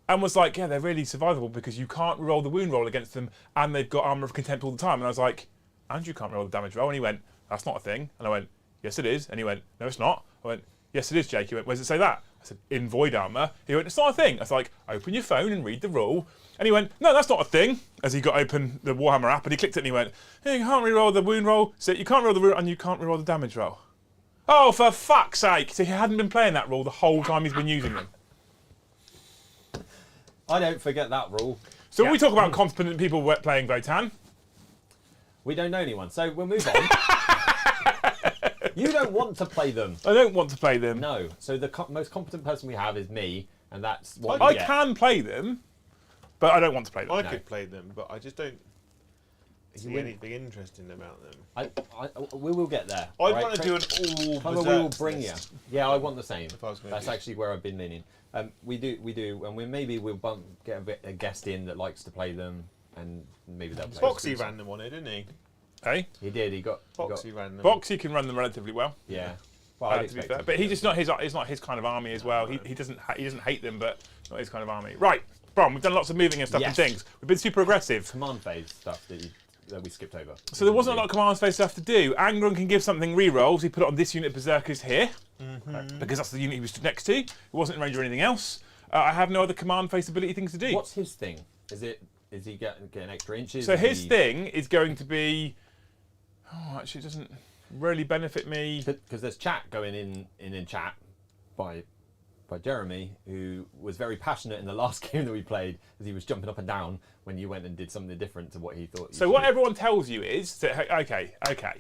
and was like, yeah, they're really survivable because you can't roll the wound roll against them and they've got Armour of Contempt all the time. And I was like, and you can't roll the damage roll? And he went, that's not a thing. And I went, yes, it is. And he went, no, it's not. I went, yes, it is, Jake. He went, where does it say that? I said, in Void Armour. He went, it's not a thing. I was like, open your phone and read the rule. And he went, no, that's not a thing. As he got open the Warhammer app and he clicked it and he went, hey, you can't reroll the wound roll. So you can't roll the wound and you can't reroll the damage roll. Oh, for fuck's sake. So he hadn't been playing that rule the whole time he's been using them. I don't forget that rule. So when we talk about competent people playing Votan, We don't know anyone, so we'll move on. You don't want to play them. I don't want to play them. No. So the most competent person we have is me, and that's what I you get. can play them, but I don't want to play them. I No. could play them, but I just don't see wouldn't- anything interesting about them. We will get there. I'd right? want to do an all Come on, we will berserk bring you. list. Yeah, I want the same. If I was gonna That's do- actually where I've been leaning. We do, and we'll get a guest in that likes to play them, and maybe they'll play. Foxy ran them on it, didn't he? Hey, He did. He got. Foxy ran them. Boxy can run them relatively well. Yeah. Well, I'd To be expect fair, him but to. he's just not his. It's not his kind of army as well. He doesn't hate them, but not his kind of army. Right, Bron, we've done lots of moving and stuff Yes. and things. We've been super aggressive. Command phase stuff that we skipped over. So there wasn't a lot of command space stuff to do. Angron can give something rerolls. He put it on this unit of Berserkers here, because that's the unit he was stood next to. It wasn't in range or anything else. I have no other command phase ability things to do. What's his thing? Is he getting extra inches? So Is his he- thing is going to be. Oh, actually, it doesn't really benefit me. Because there's chat going in chat by by Jeremy, who was very passionate in the last game that we played, as he was jumping up and down when you went and did something different to what he thought. So what everyone tells you is that okay.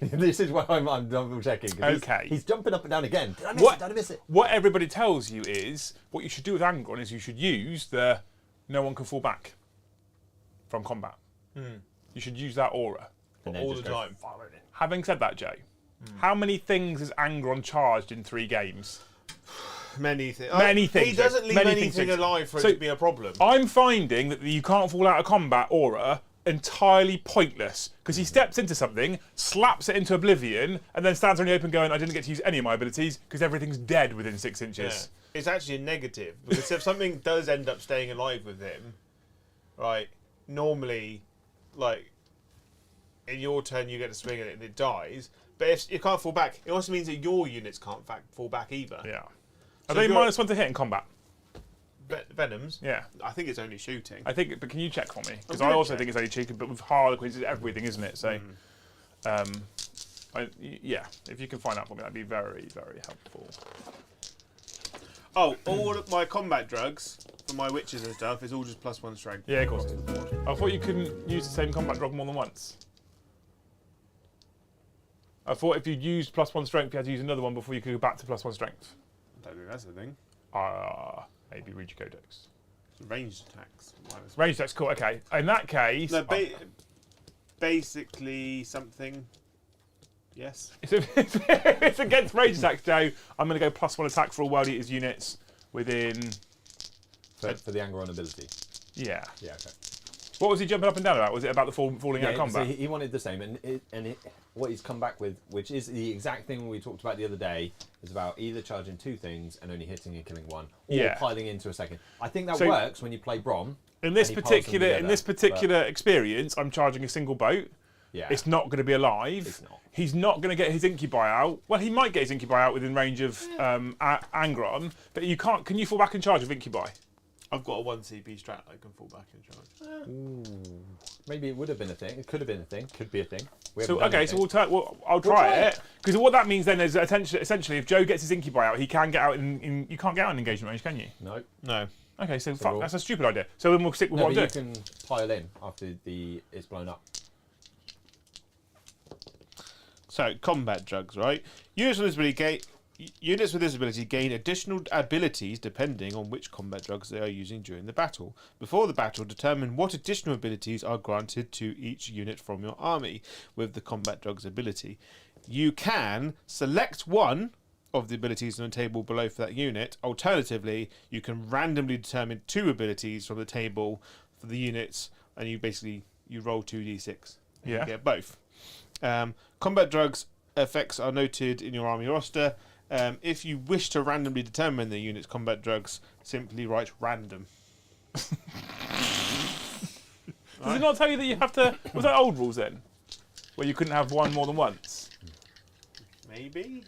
This is what I'm double checking. Okay. He's jumping up and down again. Did I miss it? Did I miss it? What everybody tells you is what you should do with Angron is you should use the no one can fall back from combat. You should use that aura And then all just the go time. fire it. Having said that, Joe, how many things has Angron charged in 3 games? Many things. Many things. He doesn't leave Many anything things. alive for So- it to be a problem. I'm finding that the you can't fall out of combat aura entirely pointless because he steps into something, slaps it into oblivion, and then stands on the open going, I didn't get to use any of my abilities because everything's dead within 6 Yeah. inches. It's actually a negative because if something does end up staying alive with him, right? Normally, like in your turn, you get to swing at it and it dies. But if you can't fall back, it also means that your units can't fall back either. Yeah. So Are they you're- -1 to hit in combat? Venoms. Yeah. I think it's only shooting. I think, but can you check for me? Because I'm I gonna also check. think it's only cheating, but with Harlequins, it's everything, isn't it? So, yeah, if you can find out for me, that'd be very, very helpful. Oh, all of my combat drugs for my witches and stuff is all just +1 strength. Yeah, of course. I thought you couldn't use the same combat drug more than once. I thought if you used +1 strength, you had to use another one before you could go back to +1 strength. I don't think that's the thing. Maybe read your codex. Ranged attacks. Range attack's cool. Okay, in that case, No, basically something. Yes. if it's against range attacks, Joe, I'm going to go +1 attack for all World Eaters units within. For the Angron ability. Yeah. Yeah, okay. What was he jumping up and down about? Was it about the falling out of Yeah, combat? so he wanted the same, and what he's come back with, which is the exact thing we talked about the other day, is about either charging 2 things and only hitting and killing 1, or Yeah. piling into a second. I think that So- works when you play Brom. In this and he piles them particular together, experience, I'm charging a single boat. Yeah. It's not going to be alive. It's not. He's not going to get his incubi out. Well, he might get his incubi out within range of Angron, but you can't. Can you fall back and charge with incubi? I've got a 1 CP strat I can fall back and charge. Maybe it would have been a thing. It could have been a thing. Could be a thing. We So haven't done okay, so anything. I'll try try it because what that means then is essentially if Joe gets his incubi out, he can get out in you can't get out in engagement range, can you? No. No. Okay, so we'll- that's a stupid idea. So then we'll stick with No, what I'm but doing. you can pile in after it's blown up. So, combat drugs, right? Units with this ability gain additional abilities depending on which combat drugs they are using during the battle. Before the battle, determine what additional abilities are granted to each unit from your army with the combat drugs ability. You can select one of the abilities on the table below for that unit. Alternatively, you can randomly determine 2 abilities from the table for the units, and you roll 2d6. And Yeah. You get both. Combat drugs effects are noted in your army roster. If you wish to randomly determine the unit's combat drugs, simply write random. Does it not tell you that you have to? Was that old rules then, where you couldn't have one more than once? Maybe.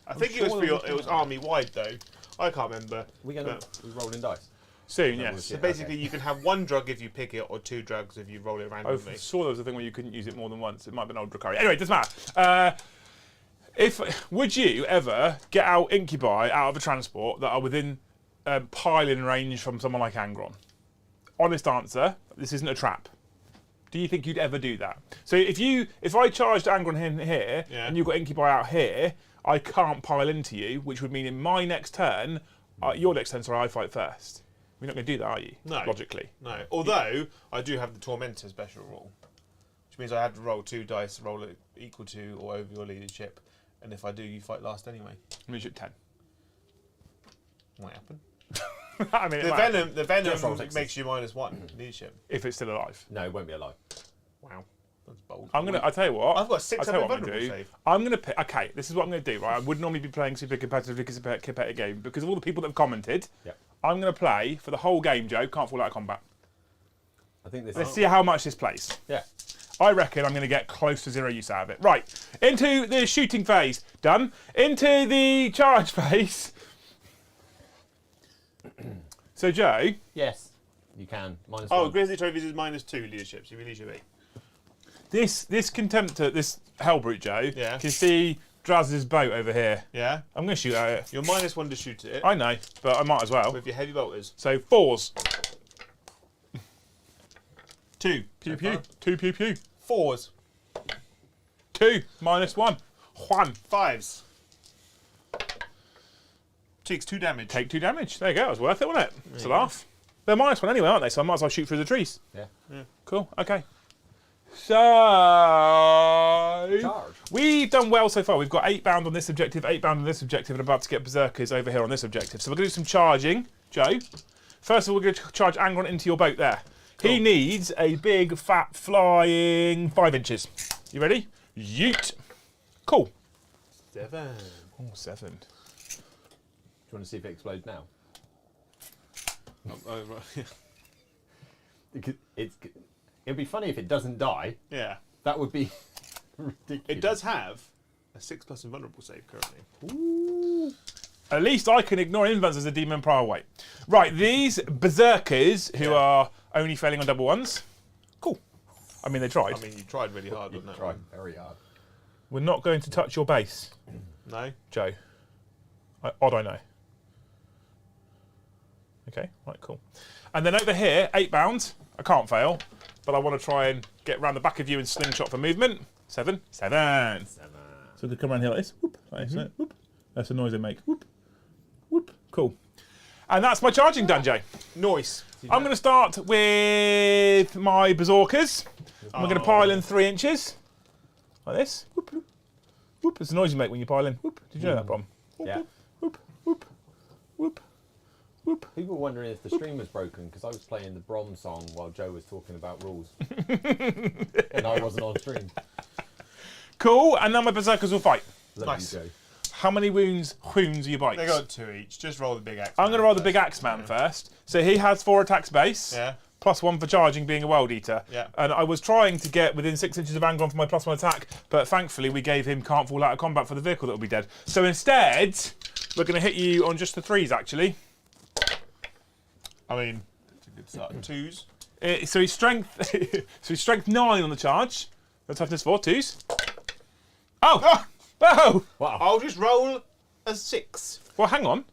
I think sure it was there was it was army wide though. I can't remember. We rolling dice. Soon, No, yes. we'll see. So basically, you can have 1 drug if you pick it, or 2 drugs if you roll it I randomly. saw there was a thing where you couldn't use it more than once. It might have been old Drukhari. Anyway, it doesn't matter. Would you ever get out incubi out of a transport that are within piling range from someone like Angron? Honest answer. This isn't a trap. Do you think you'd ever do that? So if I charged Angron in here Yeah. and you've got incubi out here, I can't pile into you, which would mean in my next turn, your next turn, sorry, I fight first. You're not going to do that, are you? No. Logically. No. Although, I do have the Tormentor special rule, which means I have to roll 2 dice, roll it equal to or over your leadership, and if I do, you fight last anyway. Leadership 10. Might happen. I mean, it The might- Venom Just roll 6s. makes you -1 leadership. if it's still alive. No, it won't be alive. Wow. That's bold. I'll tell you what. I've got 6 I'll tell you what I'm vulnerable going to do. save. I'm going to pick. Okay, this is what I'm going to do. Right, I would normally be playing super competitively because it's a competitive game because of all the people that have commented. Yep. I'm going to play for the whole game, Joe. Can't fall out of combat. I think this. Let's see how much this plays. Yeah. I reckon I'm going to get close to 0 use out of it. Right, into the shooting phase. Done. Into the charge phase. So, Joe, Yes. You can. -1. Oh, Grizzly Trophies is -2 leadership, so you leadership 8. this Contemptor, this Hellbrute, Joe, Yeah. can see Draz's boat over here. Yeah. I'm going to shoot at it. You're -1 to shoot at it. I know, but I might as well. With your heavy bolters. So 4s. 2. Pew pew. 2 pew pew. 4s. 2 -1. 1. 5s. Takes 2 damage. Take 2 damage. There you go. That was worth it, wasn't it? It's a laugh. They're -1 anyway, aren't they? So I might as well shoot through the trees. Yeah. Cool. Okay. So Charge. we've done well so far. We've got 8 bound on this objective, 8 bound on this objective, and about to get berserkers over here on this objective. So we're going to do some charging, Joe. First of all, we're going to charge Angron into your boat there. Cool. He needs a big, fat, flying 5 inches. You ready? Yeet. Cool. 7. Oh, 7. Do you want to see if it explodes now? Oh, right. It'd be funny if it doesn't die. Yeah. That would be ridiculous. It does have a 6+ invulnerable save currently. Ooh. At least I can ignore invulns as a demon prior weight. Right, these berserkers who are only failing on double 1s. Cool. I mean, they tried. I mean, you tried really hard, You didn't tried very hard. We're not going to touch your base, No? Joe. Odd, I know. Okay, right, cool. And then over here, 8 bound. I can't fail, but I want to try and get round the back of you and slingshot for movement. 7. 7. So they come around here like this. Whoop. Like this, whoop. That's the noise they make. Whoop. Whoop. Cool. And that's my charging done, Jay. Nice. I'm going to start with my berserkers. And we're going to pile in 3 inches. Like this. Whoop, whoop. Whoop. It's the noise you make when you pile in. Whoop. Did you know that, Brom? Whoop, Yeah. Whoop. Whoop. Whoop. Whoop. People were wondering if the stream was broken because I was playing the Brom song while Joe was talking about rules. And I wasn't on stream. Cool. And now my berserkers will fight. Love Nice. you, Joe. How many wounds are your bikes? They got 2 each. Just roll the big axe. I'm going to roll the big axe man first. So he has 4 attacks base. Yeah. +1 for charging, being a world eater. Yeah. And I was trying to get within 6 inches of Angron for my +1 attack, but thankfully we gave him can't fall out of combat for the vehicle that will be dead. So instead, we're going to hit you on just the 3s, actually. I mean, it's a good start. 2s. So he's strength 9 on the charge. No toughness 4, 2s. Oh! Oh! Wow. I'll just roll a 6. Well, hang on,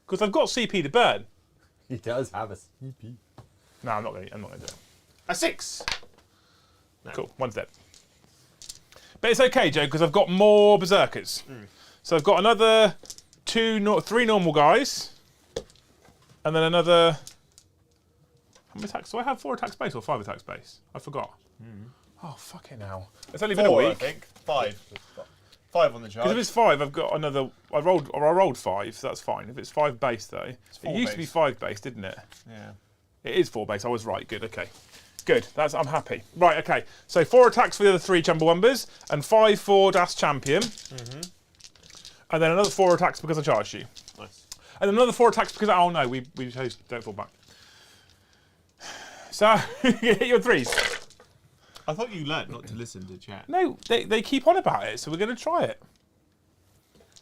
because I've got CP to burn. He does have a CP. No, I'm not going to do it. A 6. No. Cool, 1's dead. But it's okay, Joe, because I've got more berserkers. So I've got another 3 normal guys, and then another. How many attacks? Do I have 4 attacks base or 5 attacks base? I forgot. Oh, fucking hell. It's only been a 4, week. I think. 5. 5 on the charge. Because if it's 5, I've got another. I rolled 5, so that's fine. If it's 5 base though, it 4 used to be base. 5 base, didn't it? Yeah. It is 4 base. I was right. Good. Okay. Good. I'm happy. Right. Okay. So 4 attacks for the other 3 Chumbawambas and 5 for Das Champion, and then another 4 attacks because I charged you, Nice. and then another 4 attacks because we chose don't fall back. So hit your 3s. I thought you learnt not to listen to chat. No, they keep on about it, so we're going to try it.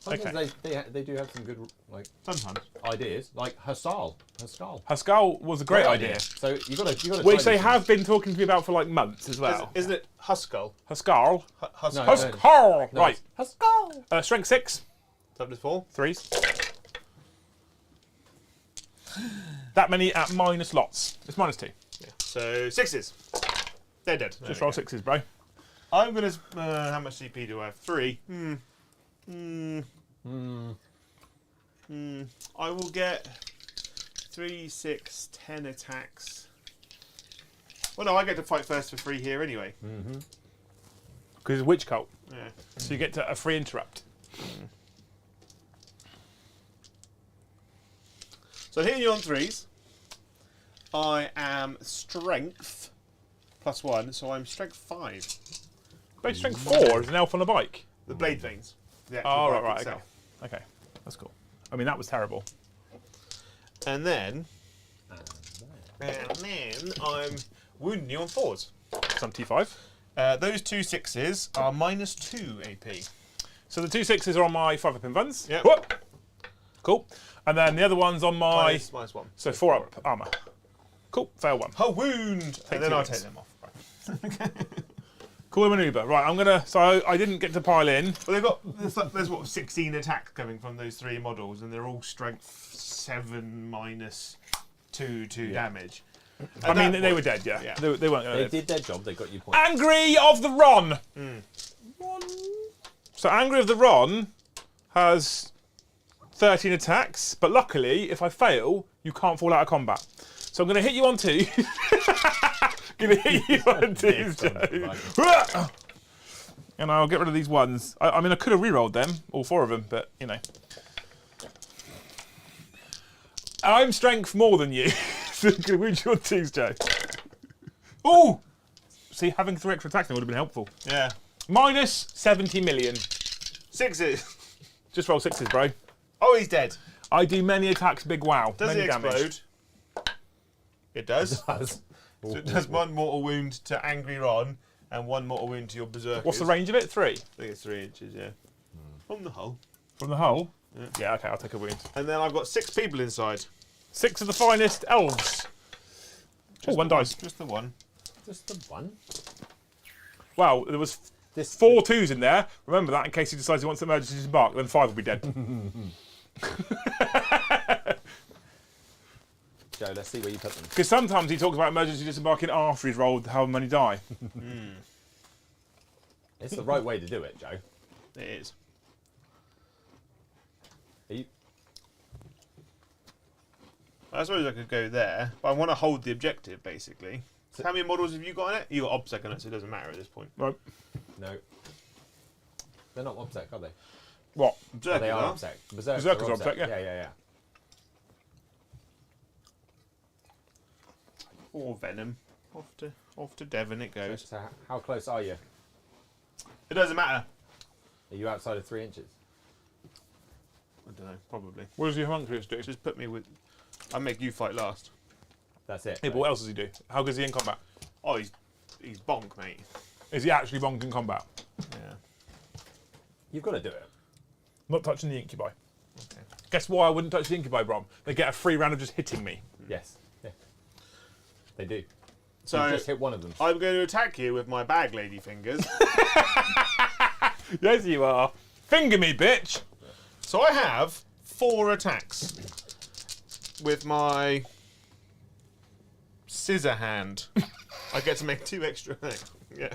Sometimes they do have some good Sometimes. ideas, like Haskell. Haskell was a great idea, So you got to. which they have been talking to me about for like months as well. Isn't it Haskell? Haskell. Haskell. No. Haskell. No, Right. Haskell. Strength 6. Toughness 4. 3s. That many at minus lots. It's -2. Yeah. So 6s. They're dead. Just roll 6s, bro. I'm gonna. How much CP do I have? 3. I will get 3, 6, 10 attacks. Well, no, I get to fight first for free here anyway. Because it's witch cult. Yeah. So you get to a free interrupt. So hitting you on 3s. I am strength +1, so I'm strength 5. Base strength 4 is an elf on a bike. The blade veins. The actual Oh, bike right, itself. okay. That's cool. I mean, that was terrible. And then I'm wounding you on 4s. Some T5. Those 2 6s are -2 AP. So the 2 6s are on my 5-up invulns. Yep. Whoop. Cool. And then the other one's on my... -1. So 4-up armour. Cool. Fail 1. A wound! And then two I'll wounds. take them off. Right. Cool maneuver. Right, I'm gonna. So I didn't get to pile in. Well, there's what 16 attacks coming from those 3 models, and they're all strength 7 minus 2 damage. I mean, they were dead. Yeah, Yeah. They weren't gonna They live. did their job. They got you points. Angry of the Ron. So Angry of the Ron has 13 attacks, but luckily, if I fail, you can't fall out of combat. So I'm going to hit you on 2. Going to hit you on 2, Joe. And I'll get rid of these ones. I mean, I could have re-rolled them, all 4 of them, but, you know. I'm strength more than you. So I'm going to wound you on 2s, Joe. Ooh! See, having 3 extra attacks now would have been helpful. Yeah. Minus 70 million. 6s. Just roll 6s, bro. Oh, he's dead. I do many attacks, big wow. Does many he explode? damage. It does. Does. So it does 1 mortal wound to Angry Ron and 1 mortal wound to your Berserkers. What's the range of it? 3? I think it's 3 inches, yeah. From the hull. From the hull? Yeah. Yeah, okay, I'll take a wound. And then I've got 6 people inside. 6 of the finest elves. Oh, 1 dice. Just the 1. Just the 1. Wow, there was 4 2s in there. Remember that in case he decides he wants to emergency disembark, then 5 will be dead. Joe, let's see where you put them. Because sometimes he talks about emergency disembarking after he's rolled however many die. It's the right way to do it, Joe. It is. Are you... I suppose I could go there, but I want to hold the objective, basically. So- How many models have you got in it? You got OBSEC on it, so it doesn't matter at this point. Right. No. They're not OBSEC, are they? What? Oh, Berserkers they are are. OBSEC. Berserkers are OBSEC, yeah. Yeah. Or Venom. Off to Devon it goes. So how close are you? It doesn't matter. Are you outside of 3 inches? I don't know, probably. What does your homunculus do? Just put me with... I'll make you fight last. That's it. Yeah, but what else does he do? How good is he in combat? Oh, he's bonk, mate. Is he actually bonked in combat? Yeah. You've got to do it. Not touching the incubi. Okay. Guess why I wouldn't touch the incubi, Brom? They get a free round of just hitting me. Yes. Yeah. They do. So You just hit one of them. I'm going to attack you with my bag lady fingers. Yes, you are. Finger me, bitch. So I have 4 attacks with my scissor hand. I get to make 2 extra things. Yeah.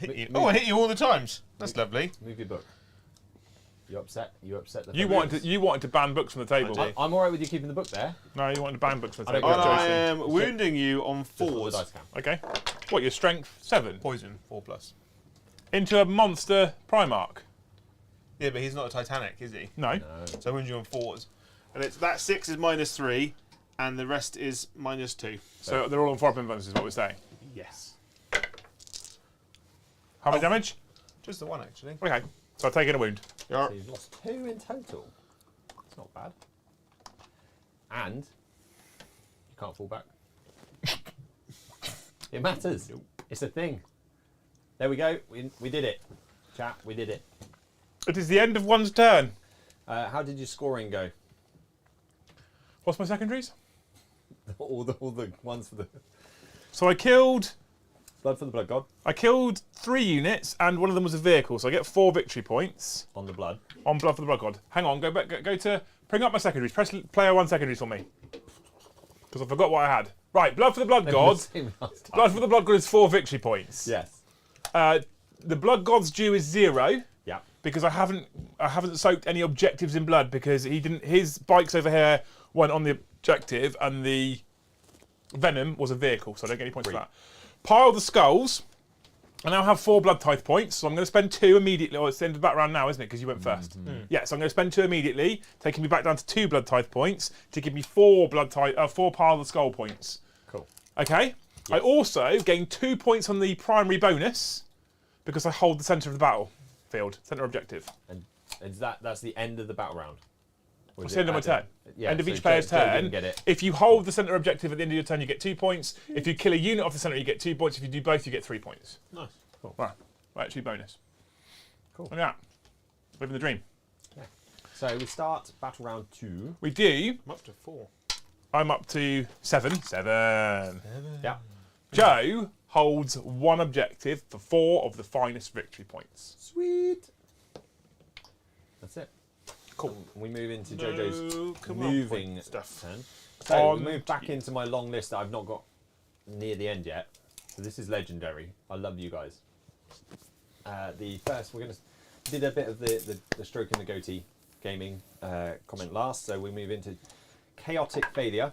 I hit you all the times. That's lovely. Move your book. You upset the You wanted to ban books from the table. I do. I'm alright with you keeping the book there. No, you wanted to ban books from the I don't table. And go I Jason. am wounding you on Just roll the 4s. dice cam. Okay. What, your strength? 7? Poison, 4+. Into a monster Primarch? Yeah, but he's not a Titanic, is he? No. No. So I wound you on 4s. And it's that 6 is -3, and the rest is -2. So they're all on 4 bonuses, is what we're saying. Yes. How much damage? Just the 1, actually. Okay. So I've taken a wound. You're- So you've lost 2 in total. It's not bad. And you can't fall back. It matters. It's a thing. There we go. We did it. Chat, we did it. It is the end of one's turn. How did your scoring go? What's my secondaries? all the ones for the So I killed blood for the blood god 3 units, and one of them was a vehicle. So I get 4 victory points on the blood. on Blood for the Blood God. Hang on, go back, go to bring up my secondaries. Press player 1 secondaries for me, because I forgot what I had. Right, Blood for the Blood God. Blood for the Blood God is 4 victory points. Yes. The Blood God's due is 0. Yeah. Because I haven't soaked any objectives in blood, because he didn't. His bikes over here went on the objective, and the venom was a vehicle, so I don't get any points for that. Pile the skulls. I now have 4 blood tithe points, so I'm going to spend 2 immediately. Oh, it's the end of the back round now, isn't it? Because you went first. Yeah, so I'm going to spend 2 immediately, taking me back down to 2 blood tithe points to give me 4 pile the skull points. Cool. Okay. I also gain 2 points on the primary bonus because I hold the centre of the battlefield, centre objective. And that's the end of the battle round. Or It's is the end it of my at turn. Yeah, End of so each player's Joe turn. didn't get it. If you hold the centre objective at the end of your turn, you get 2 points. If you kill a unit off the centre, you get 2 points. If you do both, you get 3 points. Nice. Cool. Right. Actually, bonus. Cool. Look at that. Living the dream. Yeah. So we start battle round 2. We do. I'm up to 4. I'm up to 7. 7. Yeah. Joe, holds one objective for 4 of the finest victory points. Sweet. That's it. Cool. We move into JoJo's come on, moving stuff. turn. So On we move back into my long list that I've not got near the end yet. So this is legendary. I love you guys. The first, did a bit of the stroke in the goatee gaming comment last. So we move into chaotic failure.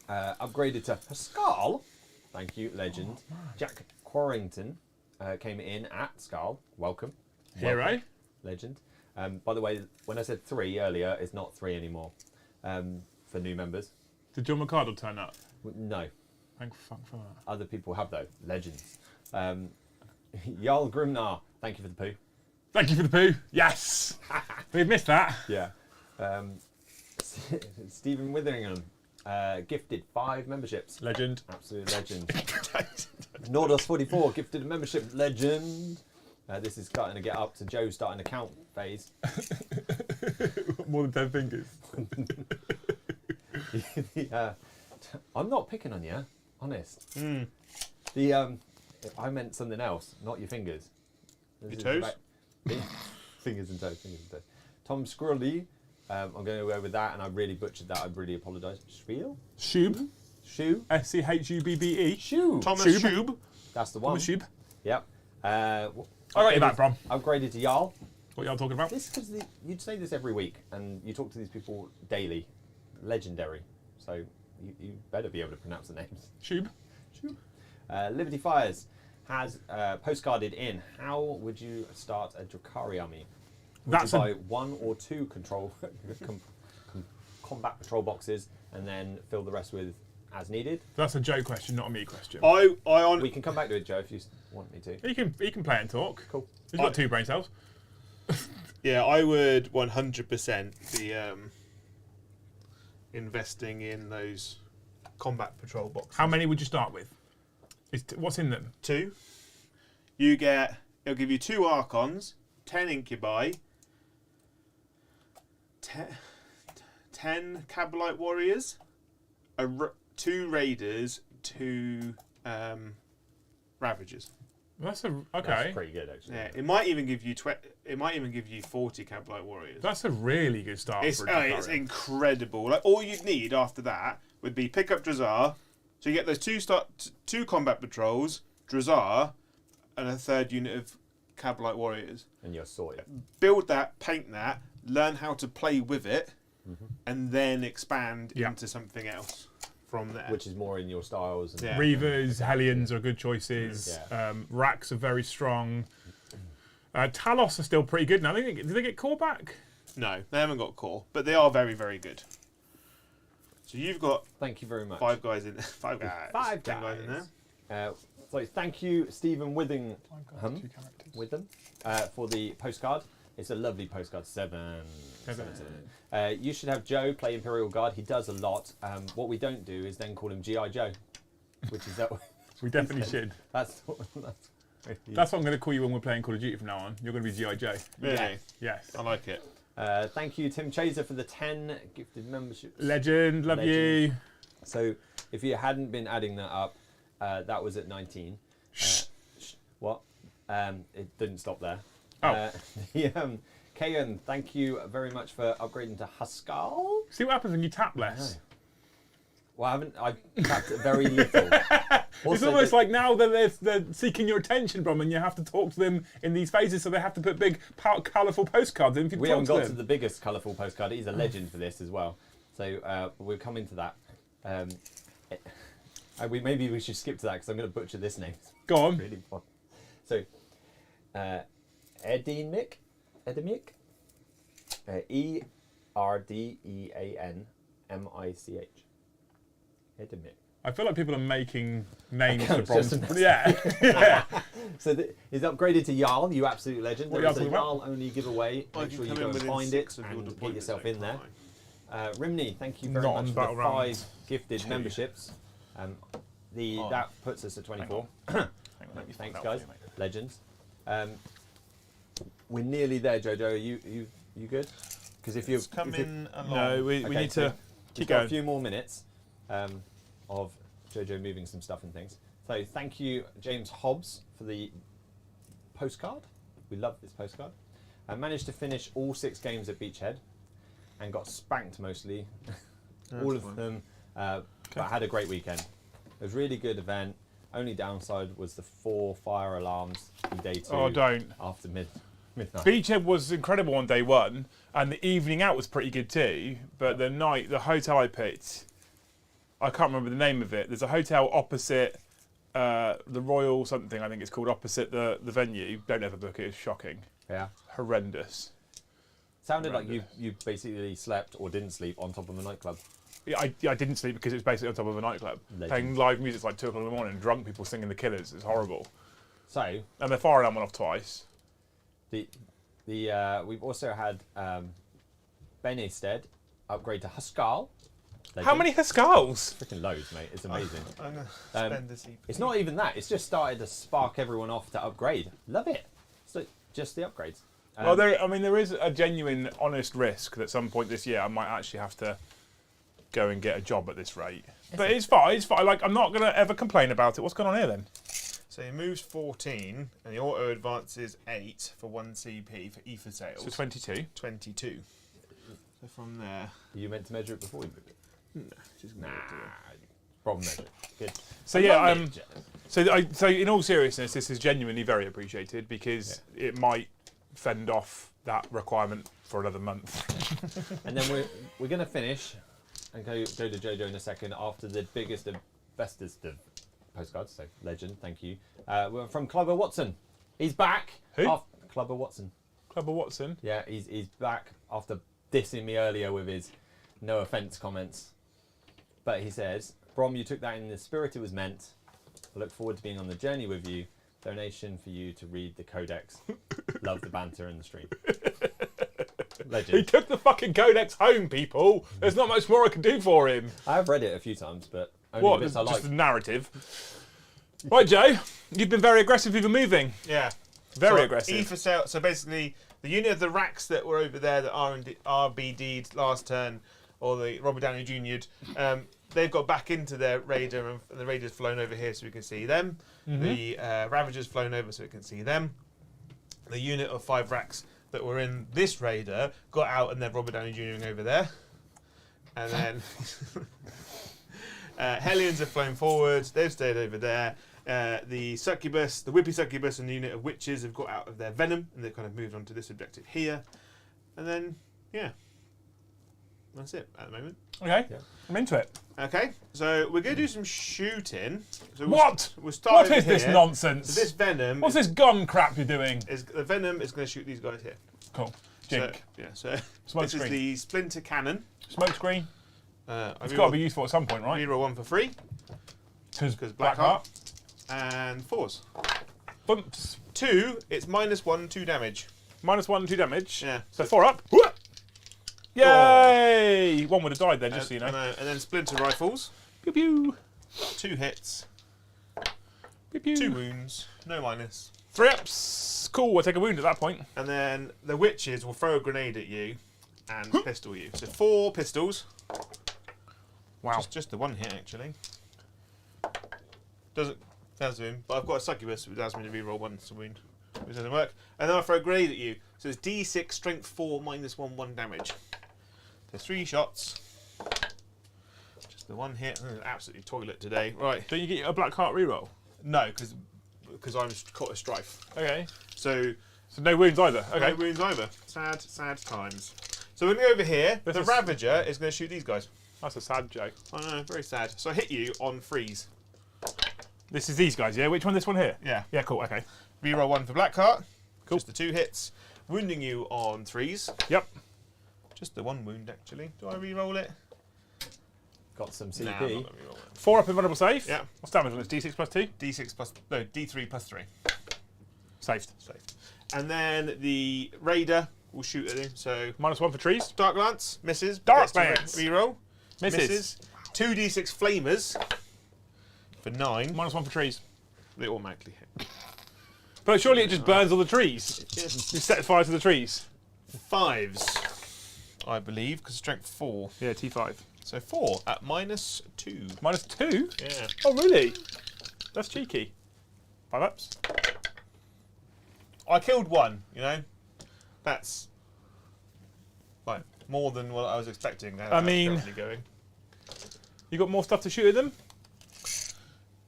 Upgraded to Pascal. Thank you, legend. Jack Quarrington came in at Skull. Welcome. Hero. Legend. By the way, when I said 3 earlier, it's not 3 anymore for new members. Did John Mercado turn up? No. Thank fuck for that. Other people have, though. Legends. Jarl Grimnar, thank you for the poo. Thank you for the poo. Yes. We've missed that. Yeah. Stephen Witheringham, gifted 5 memberships. Legend. Absolute legend. Nordos44, gifted a membership. Legend. This is starting to get up to Joe starting to count phase. More than 10 fingers. I'm not picking on you, honest. I meant something else, not your fingers. Your toes? Fingers and toes. Tom Squirrely, I'm going to go with that, and I really butchered that. I really apologise. Spiel? Shub. Shoe? SCHUBBE. Shoe. Thomas Shub. Shub. That's the one. Thomas Shub. Yep. I got you back, Brom. Upgraded to Jarl. What y'all talking about? This because you'd say this every week, and you talk to these people daily. Legendary. So you better be able to pronounce the names. Shub. Liberty Fires has postcarded in. How would you start a Drukhari army? Would That's you buy 1 or 2 combat patrol boxes and then fill the rest with as needed? That's a Joe question, not a me question. We can come back to it, Joe, if you want me to. He can play and talk. Cool. He's got 2 brain cells. Yeah, I would 100% be investing in those combat patrol boxes. How many would you start with? What's in them? 2. It'll give you 2 Archons, 10 Incubi, 10 Cabalite Warriors, 2 Raiders, 2 Ravagers. That's okay. That's pretty good, actually. Yeah, it might even give you 40 Cabalite Warriors. That's a really good start. It's for a it's Drukhari. incredible. Like all you'd need after that would be pick up Drazar. So you get those 2 combat patrols, Drazar, and a 3rd unit of Cabalite Warriors. And you're sorted. Build that, paint that, learn how to play with it, and then expand into something else from there. Which is more in your styles. And Yeah. Reavers, Hellions are good choices. Yeah. Racks are very strong. Talos are still pretty good now. Did they get core back? No, they haven't got core, but they are very, very good. So you've got Thank you very much. 5 guys in there. 5 guys. 5 10 guys in there. So thank you, Stephen Withing, 2 characters. with them for the postcard. It's a lovely postcard. 7. You should have Joe play Imperial Guard. He does a lot. What we don't do is then call him G.I. Joe, which is that. We definitely should. That's That's what I'm going to call you when we're playing Call of Duty from now on. You're going to be G.I. Joe. Really? Yes. I like it. Thank you, Tim Chaser, for the 10 gifted memberships. Legend, love you. So if you hadn't been adding that up, that was at 19. What? It didn't stop there. Oh. Kayan, thank you very much for upgrading to Haskell. See what happens when you tap less. Well, I tapped very little. It's Also, almost like now that they're seeking your attention, Brom, and you have to talk to them in these phases, so they have to put big, colourful postcards in for you to we talk haven't to got them. to the biggest colourful postcard. He's a legend for this as well. So we'll come into that. Maybe we should skip to that because I'm going to butcher this name. Go on. Really fun. So, Edemic, Erdeanmich, Edemic. I feel like people are making names for Accounts Brom's. just- Yeah. So he's upgraded to Jarl, you absolute legend. What There are is you a talking Jarl only giveaway. I Make can sure you come go in and within find 6 it of your and get deployments yourself in there. next Rimney, thank you very Not much on for the Battle Round. 5 gifted 2. memberships. That puts us at 24. Thanks, guys. Legends. We're nearly there, Jojo. Are you good? Because if you It's coming along. No, we need to we've keep got a going. few more minutes of Jojo moving some stuff and things. So thank you, James Hobbs, for the postcard. We love this postcard. I managed to finish all 6 games at Beachhead and got spanked mostly. All of them, but had a great weekend. It was a really good event. Only downside was the 4 fire alarms in day 2. Oh, don't. After midnight. Beachhead was incredible on day 1, and the evening out was pretty good too. But the hotel I picked, I can't remember the name of it. There's a hotel opposite the Royal something, I think it's called, opposite the venue. Don't ever book it. It's shocking. Yeah. Horrendous. Sounded like you basically slept or didn't sleep on top of a nightclub. Yeah, I didn't sleep because it was basically on top of a nightclub. Legend. Playing live music like 2 o'clock in the morning, drunk people singing the Killers. It's horrible. So, And their fire alarm went off twice. we've also had Benestead upgrade to Huskal. How many Huskals? Freaking loads, mate. It's amazing. I'm going to spend this evening. It's not even that. It's just started to spark everyone off to upgrade. Love it. So just the upgrades. Well, there is a genuine, honest risk that at some point this year I might actually have to go and get a job at this rate. But it's fine. It's fine. Like, I'm not going to ever complain about it. What's going on here then? So he moves 14, and the auto advances 8 for 1 CP for ether sales. So 22. 22. So from there, You meant to measure it before we moved it? no, just gonna do it. Problem measure. Good. So yeah, so in all seriousness, this is genuinely very appreciated because it might fend off that requirement for another month. And then we're going to finish and go to Jojo in a second after the biggest of bestest of postcards. So legend, thank you. We're from Clubber Watson. He's back. Who? Clubber Watson. Clubber Watson. Yeah, he's back after dissing me earlier with his no offence comments. But he says, Brom, you took that in the spirit it was meant. I look forward to being on the journey with you. Donation for you to read the Codex. Love the banter in the stream. Legend. He took the fucking Codex home, people. There's not much more I can do for him. I have read it a few times, but only What? bits I like. Just the narrative. Right, Joe. You've been very aggressive with your moving. Yeah. Very So aggressive. ether sale. So basically, the unit of the racks that were over there that RBD'd last turn, or the Robert Downey Jr.'d, they've got back into their Raider, and the Raider's flown over here so we can see them. The Ravager's flown over so we can see them. The unit of 5 racks that were in this Raider got out and then Robert Downey Jr. over there. And then Hellions have flown forward, they've stayed over there. The Succubus, the Whippy Succubus and the unit of Witches have got out of their Venom and they've kind of moved on to this objective here. And then, yeah. That's it at the moment. Okay. Yeah. I'm into it. Okay, so we're going to do some shooting. So What? We'll start What over is this here. nonsense? So this Venom What's this gun crap you're doing? the Venom is going to shoot these guys here. Cool. So, Jink. yeah, so Smoke this screen. is the Splinter Cannon. Smoke screen. I It's got to be useful at some point, right? reroll 1 for free Because because Blackheart and 4s. Bumps. 2, it's -1, 2 damage. -1, 2 damage. Yeah. So 4 up. Yay! One would have died then, just so you know. And then Splinter Rifles. Pew pew. 2 hits, Pew pew. 2 wounds, no minus. 3 ups. Cool, we'll take a wound at that point. And then the Witches will throw a grenade at you and pistol you. So 4 pistols. Wow. Just the 1 hit actually. Doesn't him, but I've got a Succubus which allows me to reroll 1 wound, which doesn't work. And then I'll throw a grenade at you. So it's D6 strength 4 -1 1 damage. So 3 shots. Just the 1 hit. Absolutely toilet today. Right. Don't you get a Blackheart reroll? No, because I'm caught a strife. Okay. So So no wounds either. Okay. no wounds over. Sad times. So we're going to go over here. This the is- Ravager is going to shoot these guys. That's a sad joke. I know, very sad. So I hit you on freeze. This is these guys, yeah? Which one? This one here? Yeah. Yeah, cool. Okay. Reroll 1 for Blackheart. Cool. Just the 2 hits. Wounding you on 3s. Yep. Just the 1 wound, actually. Do I reroll it? Got some Nah, CP. I'm not going to reroll it. 4 up invulnerable save. Yeah. What's damage on this? D6 plus 2? D3 plus 3. Saved. Safe. And then the Raider will shoot at him. So -1 for trees. Dark Lance misses. Dark Gets to Lance. reroll. Misses. 2d6 Flamers for 9. -1 for trees. They automatically hit. But surely it just burns all the trees. Yes. You set fire to the trees. 5s, I believe, because strength 4. Yeah, T5. So 4 at -2. -2? Yeah. Oh, really? That's cheeky. 5 ups. I killed one, you know? That's like more than what I was expecting. I mean, going. You got more stuff to shoot at them?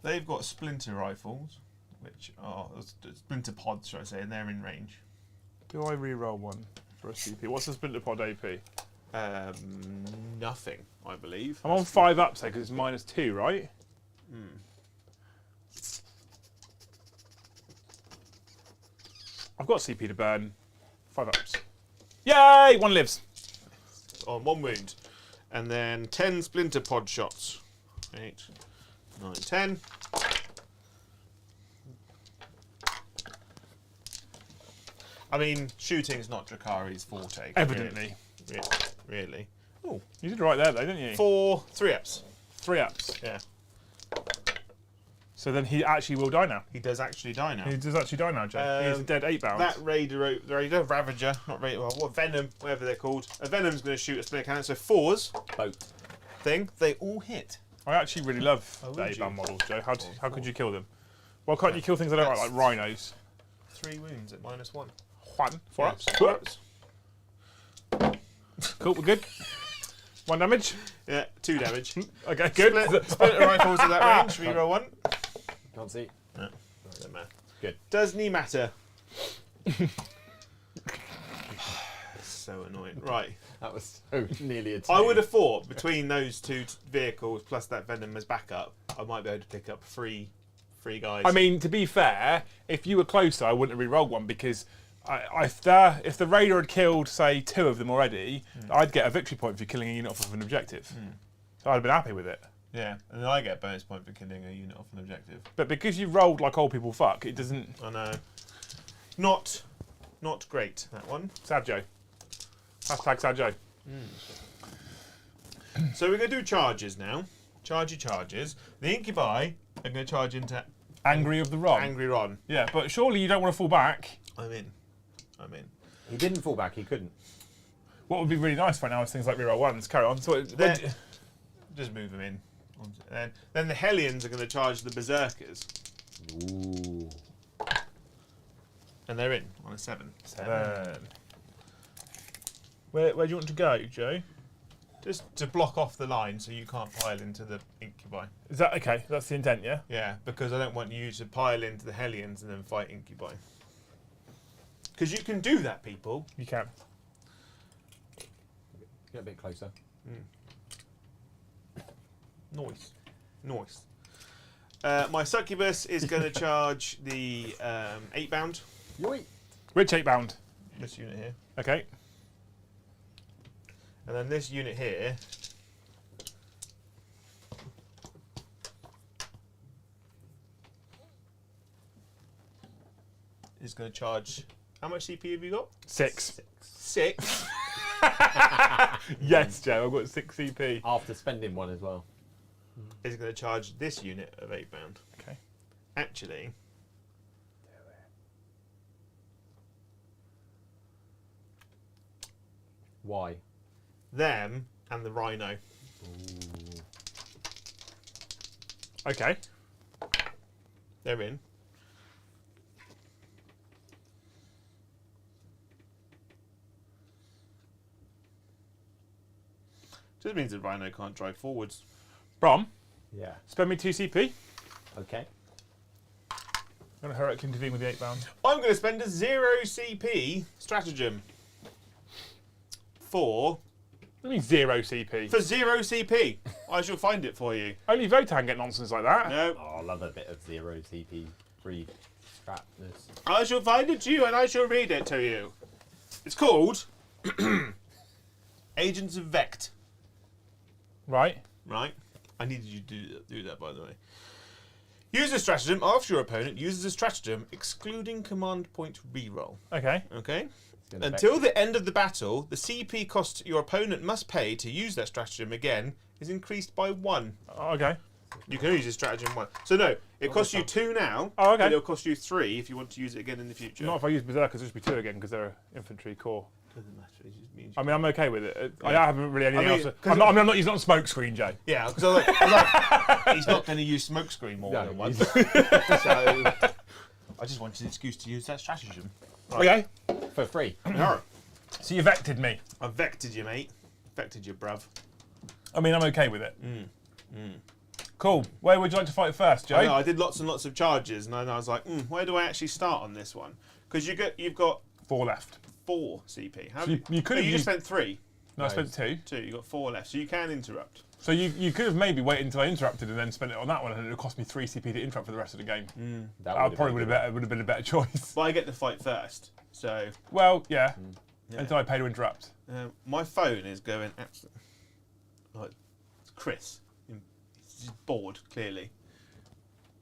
They've got splinter rifles, which are splinter pods, should I say, and they're in range. Do I re-roll one for a CP? What's the splinter pod AP? Nothing, I believe. I'm on 5 ups there because it's -2, right? I've got CP to burn. 5 ups. Yay! 1 lives. On 1 wound. And then 10 splinter pod shots. 8, 9, 10. I mean, shooting's not Drukhari's forte. Evidently. Really. Oh, you did right there though, didn't you? 3 ups. 3 ups. Yeah. So then he actually will die now. He does actually die now. He does actually die now, Joe. He is a dead 8 bound. That Ravager, not Raider, well, what Venom, whatever they're called. A Venom's going to shoot a splinter cannon. So 4s Boat. thing, they all hit. I actually really love Oh, the would 8 bound you? models, Joe. How could you kill them? Why can't you kill things I don't like rhinos? 3 wounds at -1. 1. 4 ups. 4 ups. Cool, we're good. 1 damage. Yeah, 2 damage. Okay, good. Splinter rifles at that range. Reroll 1. Can't see. No, doesn't matter. Good. Doesn't he matter? So annoying. Right. That was so nearly a 2. I would have thought between those 2 vehicles plus that Venom as backup, I might be able to pick up 3 guys. I mean, to be fair, if you were closer, I wouldn't have re-rolled one because if the Raider had killed, say, 2 of them already, I'd get a victory point for killing a unit off of an objective. So I'd have been happy with it. Yeah, and then I get a bonus point for killing a unit off an objective. But because you rolled like old people fuck, it doesn't... I know. Not great, that one. Sad Joe. Hashtag Sad Joe. So we're going to do charges now. Charges. The Incubi are going to charge into Angry of the Ron. Angry Ron. Yeah, but surely you don't want to fall back. I'm in. He didn't fall back, he couldn't. What would be really nice right now is things like reroll 1s. Carry on. So Just move them in. And then the Hellions are going to charge the Berserkers. Ooh. And they're in on a 7. 7. Where do you want to go, Joe? Just to block off the line so you can't pile into the Incubi. Is that okay? That's the intent, yeah? Yeah, because I don't want you to pile into the Hellions and then fight Incubi. Because you can do that, people. You can. Get a bit closer. Nice. My Succubus is going to charge the 8 bound. Yoink. Which 8 bound? This unit here. Okay. And then this unit here is going to charge... How much CP have you got? 6. 6? Yes, Joe, I've got 6 CP. After spending 1 as well. Is going to charge this unit of 8 bound. Okay. Actually... Why? Them and the Rhino. Ooh. Okay. They're in. Just means the Rhino can't drive forwards. Brom, Yeah. spend me 2 CP. Okay. I'm going to heroic intervene with the 8 bound. I'm going to spend a 0 CP stratagem for What do you mean 0 CP? 0 CP. I shall find it for you. Only Votan get nonsense like that. No, Oh, I love a bit of 0 CP free strapness. I shall find it to you and I shall read it to you. It's called Agents of Vect. Right. Right? I needed you to do that, by the way. Use a stratagem after your opponent uses a stratagem, excluding command point reroll. Okay. Okay? Gonna Until the end of the battle, the CP cost your opponent must pay to use that stratagem again is increased by 1. Okay. You can only use this stratagem 1. So no, it costs you 2 now, Oh, okay. but it'll cost you 3 if you want to use it again in the future. Not if I use Berserkers, it'll just be 2 again because they're infantry core. Doesn't matter. It just means I mean, I'm okay with it. I Yeah. haven't really anything I mean, else. 'cause I'm not using it on smoke screen, Jay. yeah, because I was like, he's not going to use smokescreen more No, than once. he's- So I just wanted an excuse to use that stratagem. Okay. For free. No. So you vected me. I vected you, mate. Vected you, bruv. I mean, I'm okay with it. Cool. Where would you like to fight first, Jay? I know, I did lots and lots of charges, and then I was like, where do I actually start on this one? Because you've got 4 left. 4 CP. How So you could have you just used- spent 3. No, I spent 2. 2. You got 4 left, so you can interrupt. So you could have maybe waited until I interrupted and then spent it on that one, and it would cost me 3 CP to interrupt for the rest of the game. That probably would have been a better choice. But I get to fight first, so Well, yeah. yeah. Until I pay to interrupt. My phone is going absolutely like Chris. He's just bored, clearly.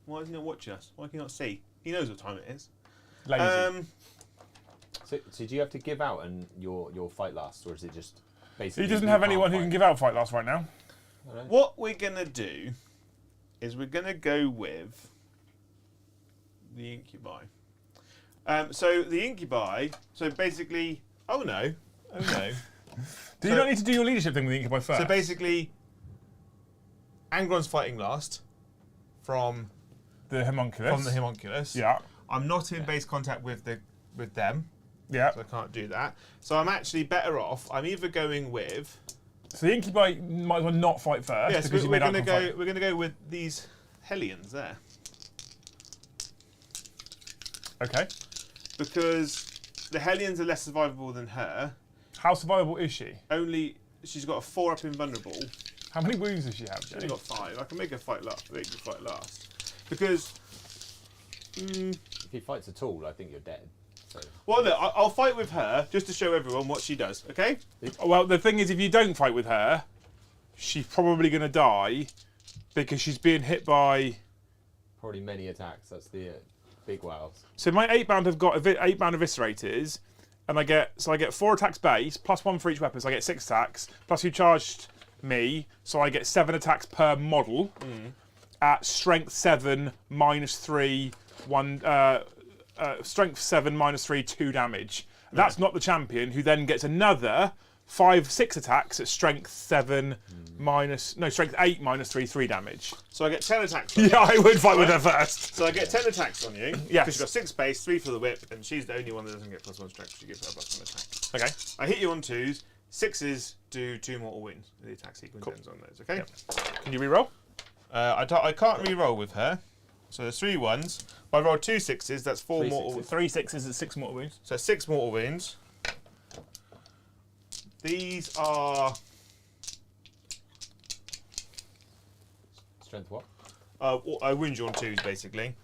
Why isn't he not watching us? Why can he not see? He knows what time it is. Lazy. So do you have to give out your fight last, or is it just basically? He doesn't you have can't anyone who fight? can give out fight last right now. What we're gonna do is we're gonna go with the incubi. So the incubi. So basically, oh no. Do you not need to do your leadership thing with the incubi first? So basically, Angron's fighting last from the homunculus. the homunculus. Yeah. I'm not in base contact with them, Yeah. so I can't do that. So I'm actually better off. I'm either going with So the incubi might as well not fight first yes, because you we're made gonna Icon go. fight. We're gonna go with these Hellions there Okay. because the Hellions are less survivable than her. How survivable is she? Only she's got a 4 up invulnerable. How many wounds does she have, She's Jay? only got 5. I can make her fight last. Because. If he fights at all, I think you're dead. So. Well, look, I'll fight with her just to show everyone what she does. Okay? Well, the thing is, if you don't fight with her, she's probably going to die because she's being hit by... Probably many attacks. That's the big wows. So my 8-bound have got 8-bound eviscerators, and I get 4 attacks base, plus 1 for each weapon, so I get 6 attacks, plus you charged me, so I get 7 attacks per model, at strength 7, -3, 1... strength 7, -3, 2 damage. That's not the champion, who then gets another 6 attacks at strength 7 strength 8 -3, 3 damage. So I get 10 attacks on you. Yeah, I would fight with her first. So I get 10 attacks on you. Yes. Because she's got 6 base, 3 for the whip, and she's the only one that doesn't get +1 strength. She gets her +1 attack. Okay. I hit you on 2s. 6s do 2 mortal wounds. The attack sequence ends on those, okay? Yep. Can you reroll? I can't re-roll with her. So there's 3 1s. If I roll 2 6s, that's 4 3 mortal. 3 6s at 6 mortal wounds. So 6 mortal wounds. These are Strength what? I wound you on 2s basically.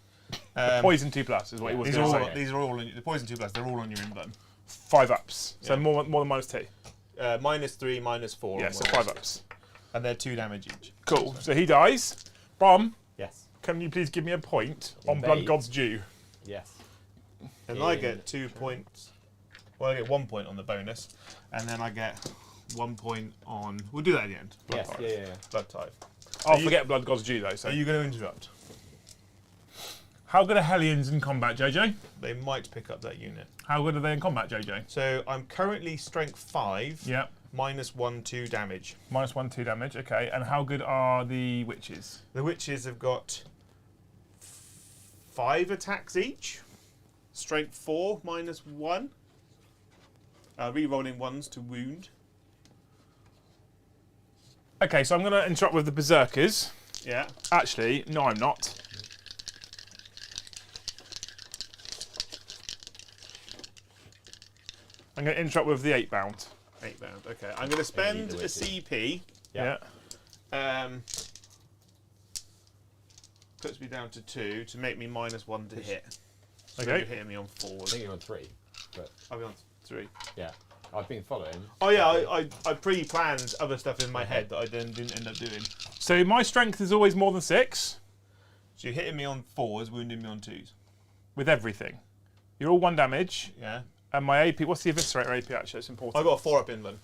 Poison 2+ is what he was These going are to all say. these are all in, the poison 2+. They're all on your invuln. 5 ups. So Yeah. more than -2. -3, -4. Yeah, and so -6. 5 ups. And they're 2 damage each. Cool. So he dies. Brom, Yes. can you please give me a point on Invade. Blood God's Due? Yes. And I get 2 points. Well, I get 1 point on the bonus, and then I get 1 point on. We'll do that at the end. Blood Yes. tithe. Yeah. Blood tithe. I'll you- forget Blood God's Due though. So Are you going to interrupt? how good are Hellions in combat, JJ? They might pick up that unit. How good are they in combat, JJ? So I'm currently strength 5, Yeah. -1, 2 damage. -1, 2 damage. Okay. And how good are the witches? The witches have got 5 attacks each. Strength 4, -1. Re-rolling 1s to wound. Okay, so I'm going to interrupt with the Berserkers. Yeah. Actually, no, I'm not. I'm going to interrupt with the 8-bound. 8-bound. Okay. I'm going to spend the a witches. CP. Yeah. Puts me down to 2 to make me -1 to hit. So Okay. you're hitting me on 4. I think you're on 3, but I'll be on 3. yeah, I've been following. Oh yeah, I pre-planned other stuff in my head that I then didn't end up doing. So my strength is always more than 6 So you're hitting me on 4s, wounding me on 2s. with everything. You're all 1 damage, Yeah. and my AP. What's the Eviscerator AP actually? It's important. I got a 4 up in them.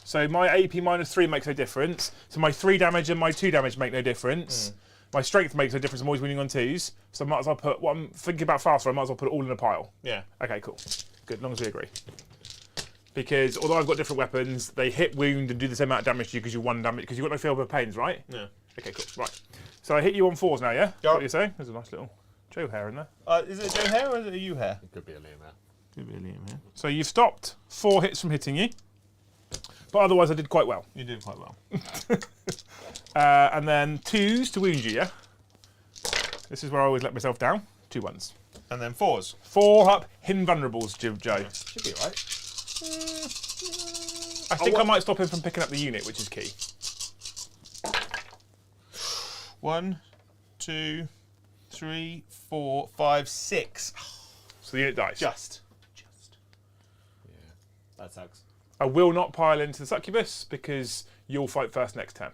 So my AP -3 makes no difference. So my 3 damage and my 2 damage make no difference. My strength makes no difference. I'm always winning on 2s. So I might as well put what I'm thinking about faster. I might as well put it all in a pile. Yeah. Okay, cool. Good, as long as we agree. Because although I've got different weapons, they hit, wound, and do the same amount of damage to you because you 1 damage, because you've got no feel for pains, right? Yeah. Okay, cool. Right. So I hit you on 4s now, yeah? Is that Yep. what you're saying? There's a nice little Joe hair in there. Is it a Joe hair or is it a you hair? It could be a Liam there. Could be a Liam hair. So you've stopped 4 hits from hitting you. But otherwise I did quite well. You did quite well. And then 2s to wound you, yeah? This is where I always let myself down. 2 1s. And then 4s. 4 up, hidden vulnerables, Joe. Should be right. I think I might stop him from picking up the unit, which is key. 1, 2, 3, 4, 5, 6. So the unit dies. Just. Yeah, that sucks. I will not pile into the succubus because you'll fight first next turn.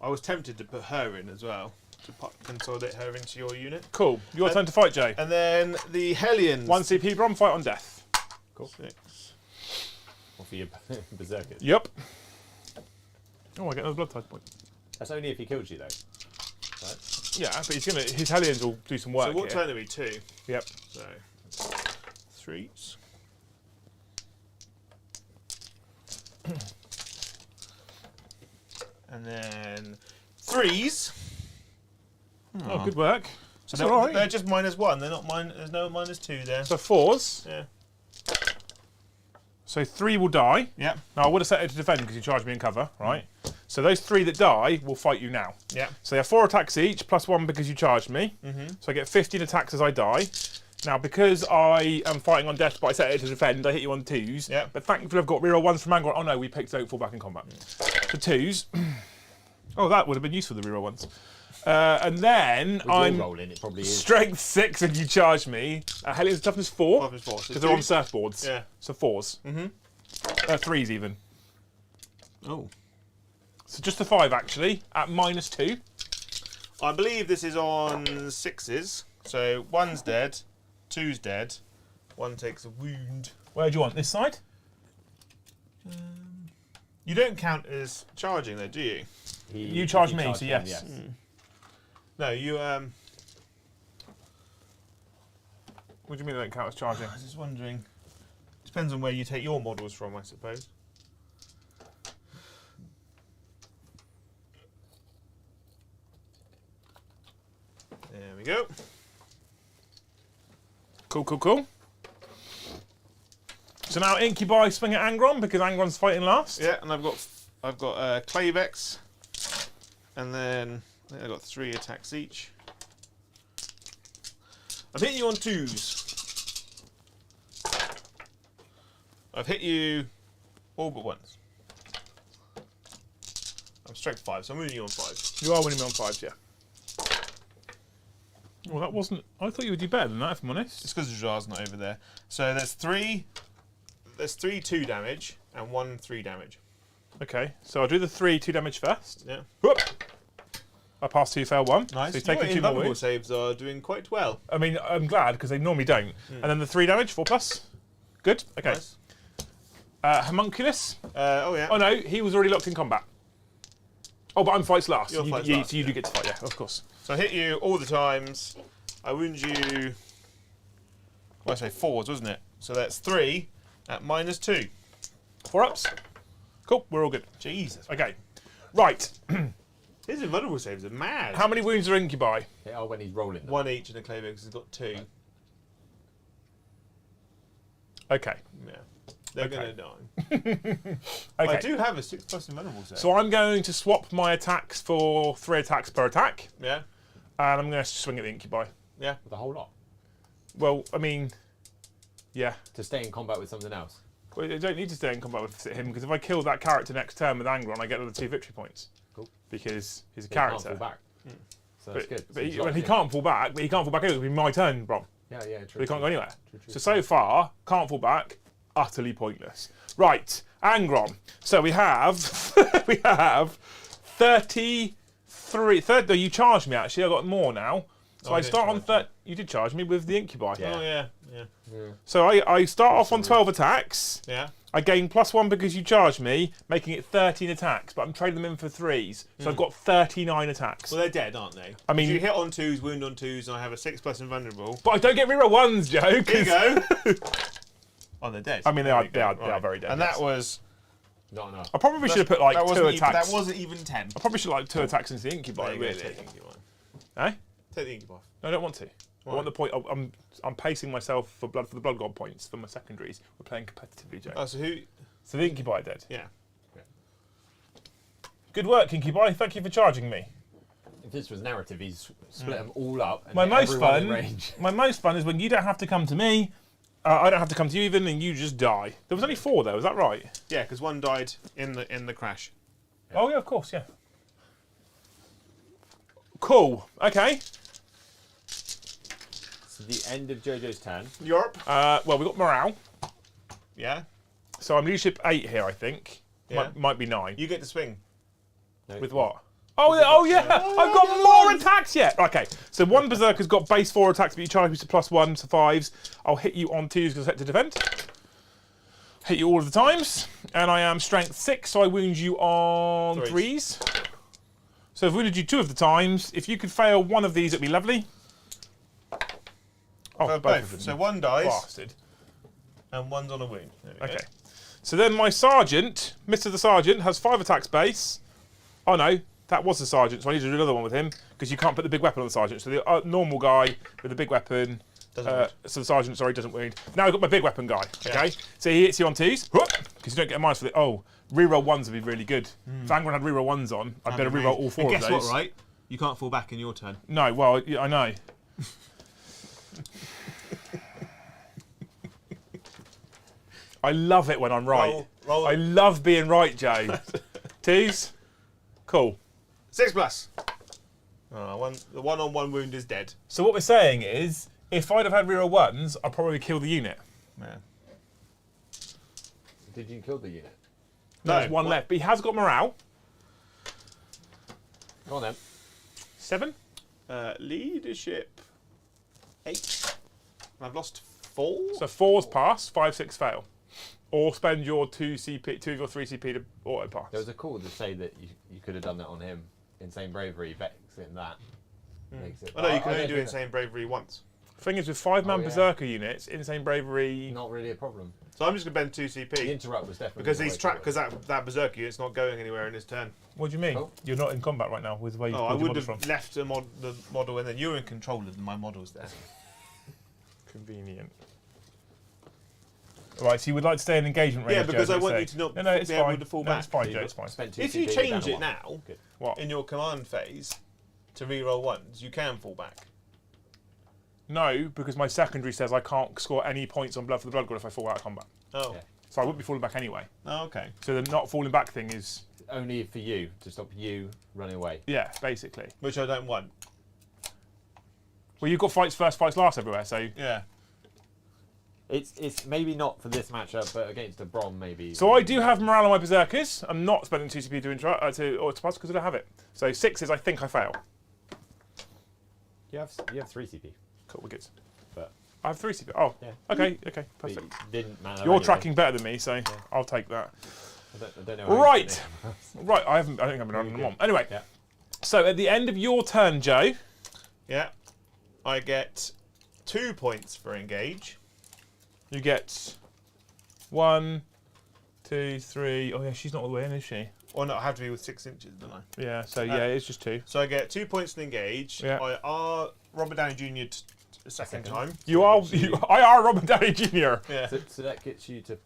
I was tempted to put her in as well, to consolidate her into your unit. Cool. Your turn to fight, Jay. And then the Hellions. 1 CP Brom, fight on death. Cool. 6. Or for your berserkers. Yep. Oh, I get another blood type point. That's only if he kills you, though. Right? Yeah, but his Hellions will do some work So what here. turn are we? 2. Yep. So 3s. And then 3s. Oh, good work. So That's they're, all right. they're just -1. They're not there's no -2 there. So 4s. Yeah. So 3 will die. Yeah. Now I would have set it to defend because you charged me in cover, right? So those 3 that die will fight you now. Yeah. So they have 4 attacks each, +1 because you charged me. So I get 15 attacks as I die. Now, because I am fighting on death, but I set it to defend, I hit you on 2s. Yeah. But thankfully I've got reroll 1s from Angron. Oh no, we picked don't fall back in combat. For 2s. Oh, that would have been useful, the reroll 1s. And then With I'm your rolling, it probably is. strength 6 and you charge me. Hellions toughness 4. Toughness 4. So Because they're on 2s. surfboards. Yeah. So 4s. 3s even. Oh. So just the 5 actually, at -2. I believe this is on 6s. So 1's dead, 2's dead, 1 takes a wound. Where do you want? This side? You don't count as charging though, do you? You charge me, so him, yes. No, you What do you mean they don't count as charging? I was just wondering. Depends on where you take your models from, I suppose. There we go. Cool. So now Incubi swing at Angron because Angron's fighting last. Yeah, and I've got Clavex, and then I think I've got 3 attacks each. I've hit you on 2s. I've hit you all but once. I'm strength 5, so I'm winning you on 5s. You are winning me on 5s, yeah. Well, that wasn't... I thought you would do better than that, if I'm honest. It's because the jar's not over there. So there's 3 2 damage and 1 3 damage. Okay, so I'll do the 3 2 damage first. Yeah. Whoop! I passed 2, fail 1. Nice. So he's taking 2 more invulnerable wounds. saves are doing quite well. I mean, I'm glad because they normally don't. And then the 3 damage, 4+. Good. Okay. Nice. Homunculus. Oh yeah. Oh no, he was already locked in combat. Oh, but I'm fights last. Your You- fights you- last, so you do yeah. get to fight, yeah, of course. So I hit you all the times. I wound you. Well, I say 4s, wasn't it? So that's 3 at -2. 4 ups. Cool, we're all good. Jesus. Okay. Right. His invulnerable saves are mad. How many wounds are Incubi? Oh, when he's rolling them. 1 each, and the Clavex has got 2. Okay. Yeah. They're Okay. gonna die. Okay. I do have a 6+ invulnerable save. So I'm going to swap my attacks for 3 attacks per attack, Yeah. and I'm going to swing at the Incubi. Yeah. The whole lot. Well, I mean, yeah. To stay in combat with something else. Well, I don't need to stay in combat with him because if I kill that character next turn with Angron, I get another 2 victory points. Cool. Because he's a He can't character. fall back. So that's good. But he can't fall back. But he can't fall back. It'll be my turn, Brom. Yeah, true. But he can't go anywhere. True. So far, can't fall back. Utterly pointless. Right, Angron. So we have 33. No, you charged me actually. I got more now. So Oh, I I did start on charge 30. You did charge me with the Incubi. Yeah. Oh yeah. Yeah. So I start off on 12 attacks. Yeah. I gain +1 because you charged me, making it 13 attacks. But I'm trading them in for 3s, so I've got 39 attacks. Well, they're dead, aren't they? I mean- If you hit on 2s, wound on 2s, and I have a 6+ invulnerable. But I don't get reroll 1s, Joe. Here you go. Oh, they're dead. I mean, they are Right. very dead. And yes. that was. Not enough. I probably should have put like that 2 wasn't even, attacks. that wasn't even 10. I probably should have like 2 attacks into the incubi. There you go, Really? take the incubi. Eh? Take the incubi. No, I don't want to. Why? I want the point. I'm pacing myself for the blood god points for my secondaries. We're playing competitively, Joe. Oh, so who? So the incubi are dead. Yeah. Good work, incubi. Thank you for charging me. If this was narrative, he's split them all up. And My hit most everyone in fun. range. My most fun is when you don't have to come to me. I don't have to come to you even, and you just die. There was only 4 though. Is that right? Yeah, because one died in the crash. Oh yeah, of course, yeah. Cool. Okay. So the end of Jojo's turn. Europe. Well, we got morale. Yeah. So I'm leadership 8 here, I think. Yeah. Might be 9. You get to swing. No, With what? Oh yeah! I've got more attacks yet! Okay, so one Berserker's got base 4 attacks, but you charge me to +1 to 5s. I'll hit you on 2s because I set to defend. Hit you all of the times. And I am strength 6, so I wound you on 3s. So I've wounded you 2 of the times. If you could fail one of these, it'd be lovely. Oh, both of them. So one dies, Bastard. and one's on a wound. There we Okay. go. So then my sergeant, Mr. the Sergeant, has 5 attacks base. Oh no, that was the sergeant, so I need to do another one with him because you can't put the big weapon on the sergeant. So the normal guy with the big weapon, Doesn't so the sergeant, sorry, doesn't wound. Now I've got my big weapon guy. Okay, Yeah. so he hits you on 2s because you don't get a minus for the. Oh, reroll 1s would be really good. If Angron had reroll 1s on, I'd better reroll all 4 and of guess those. what, right? You can't fall back in your turn. No, well, yeah, I know. I love it when I'm right. Roll. I love being right, Joe. 2s? Cool. 6+. The one on one wound is dead. So what we're saying is, if I'd have had reroll 1s, I'd probably kill the unit. Yeah. Did you kill the unit? There's one left, but he has got morale. Go on then. 7. Leadership 8. I've lost 4. So 4's pass, 5, 6 fail. Or spend your 2 of your 3 CP to auto pass. There was a call to say that you could have done that on him. Insane bravery, vexing that. Makes it. Oh no, you can I only don't do think insane bravery once. Thing is, with 5-man Oh, yeah. berserker units, insane bravery. Not really a problem. So I'm just gonna bend 2 The CP interrupt was definitely because the he's way trapped. forward. Because that berserker unit's not going anywhere in his turn. What do you mean? Oh. You're not in combat right now with where you Oh, I pulled your would models have from. left the model, and then you're in control of my models there. Convenient. Right, so you would like to stay in engagement range. Yeah, because Joe, I want say. you to not No, it's be fine. able to fall No, back. it's fine, So Joe. you've It's fine. spent 2 If CP you down change to it 1. now Good. What? in your command phase to reroll 1s, you can fall back. No, because my secondary says I can't score any points on Blood for the Blood God if I fall out of combat. Oh. Yeah. So I wouldn't be falling back anyway. Oh, okay. So the not falling back thing is, Only for you, to stop you running away. yeah, basically. Which I don't want. Well, you've got fights first, fights last everywhere, so... Yeah. It's maybe not for this matchup, but against a Brom maybe. So I do have morale on my berserkers. I'm not spending 2 CP to auto pass because I don't have it. So 6s, I think I fail. You have 3 CP. Cool, we're good. But I have 3 CP. Oh, Yeah. okay, but perfect. you didn't matter. You're anyway. tracking better than me, so I'll take that. I don't know. how you Right. did it. Right, I think I've been running them on. Anyway, Yeah. so at the end of your turn, Joe, Yeah. I get 2 points for engage. you get 1, 2, 3. Oh yeah, she's not all the way in, is she? Or not, I have to be with 6 inches, don't I? Yeah, so yeah, it's just 2. So I get 2 points to engage. Yeah. I are Robert Downey Jr. A second time. I are Robert Downey Jr. Yeah. So that gets you to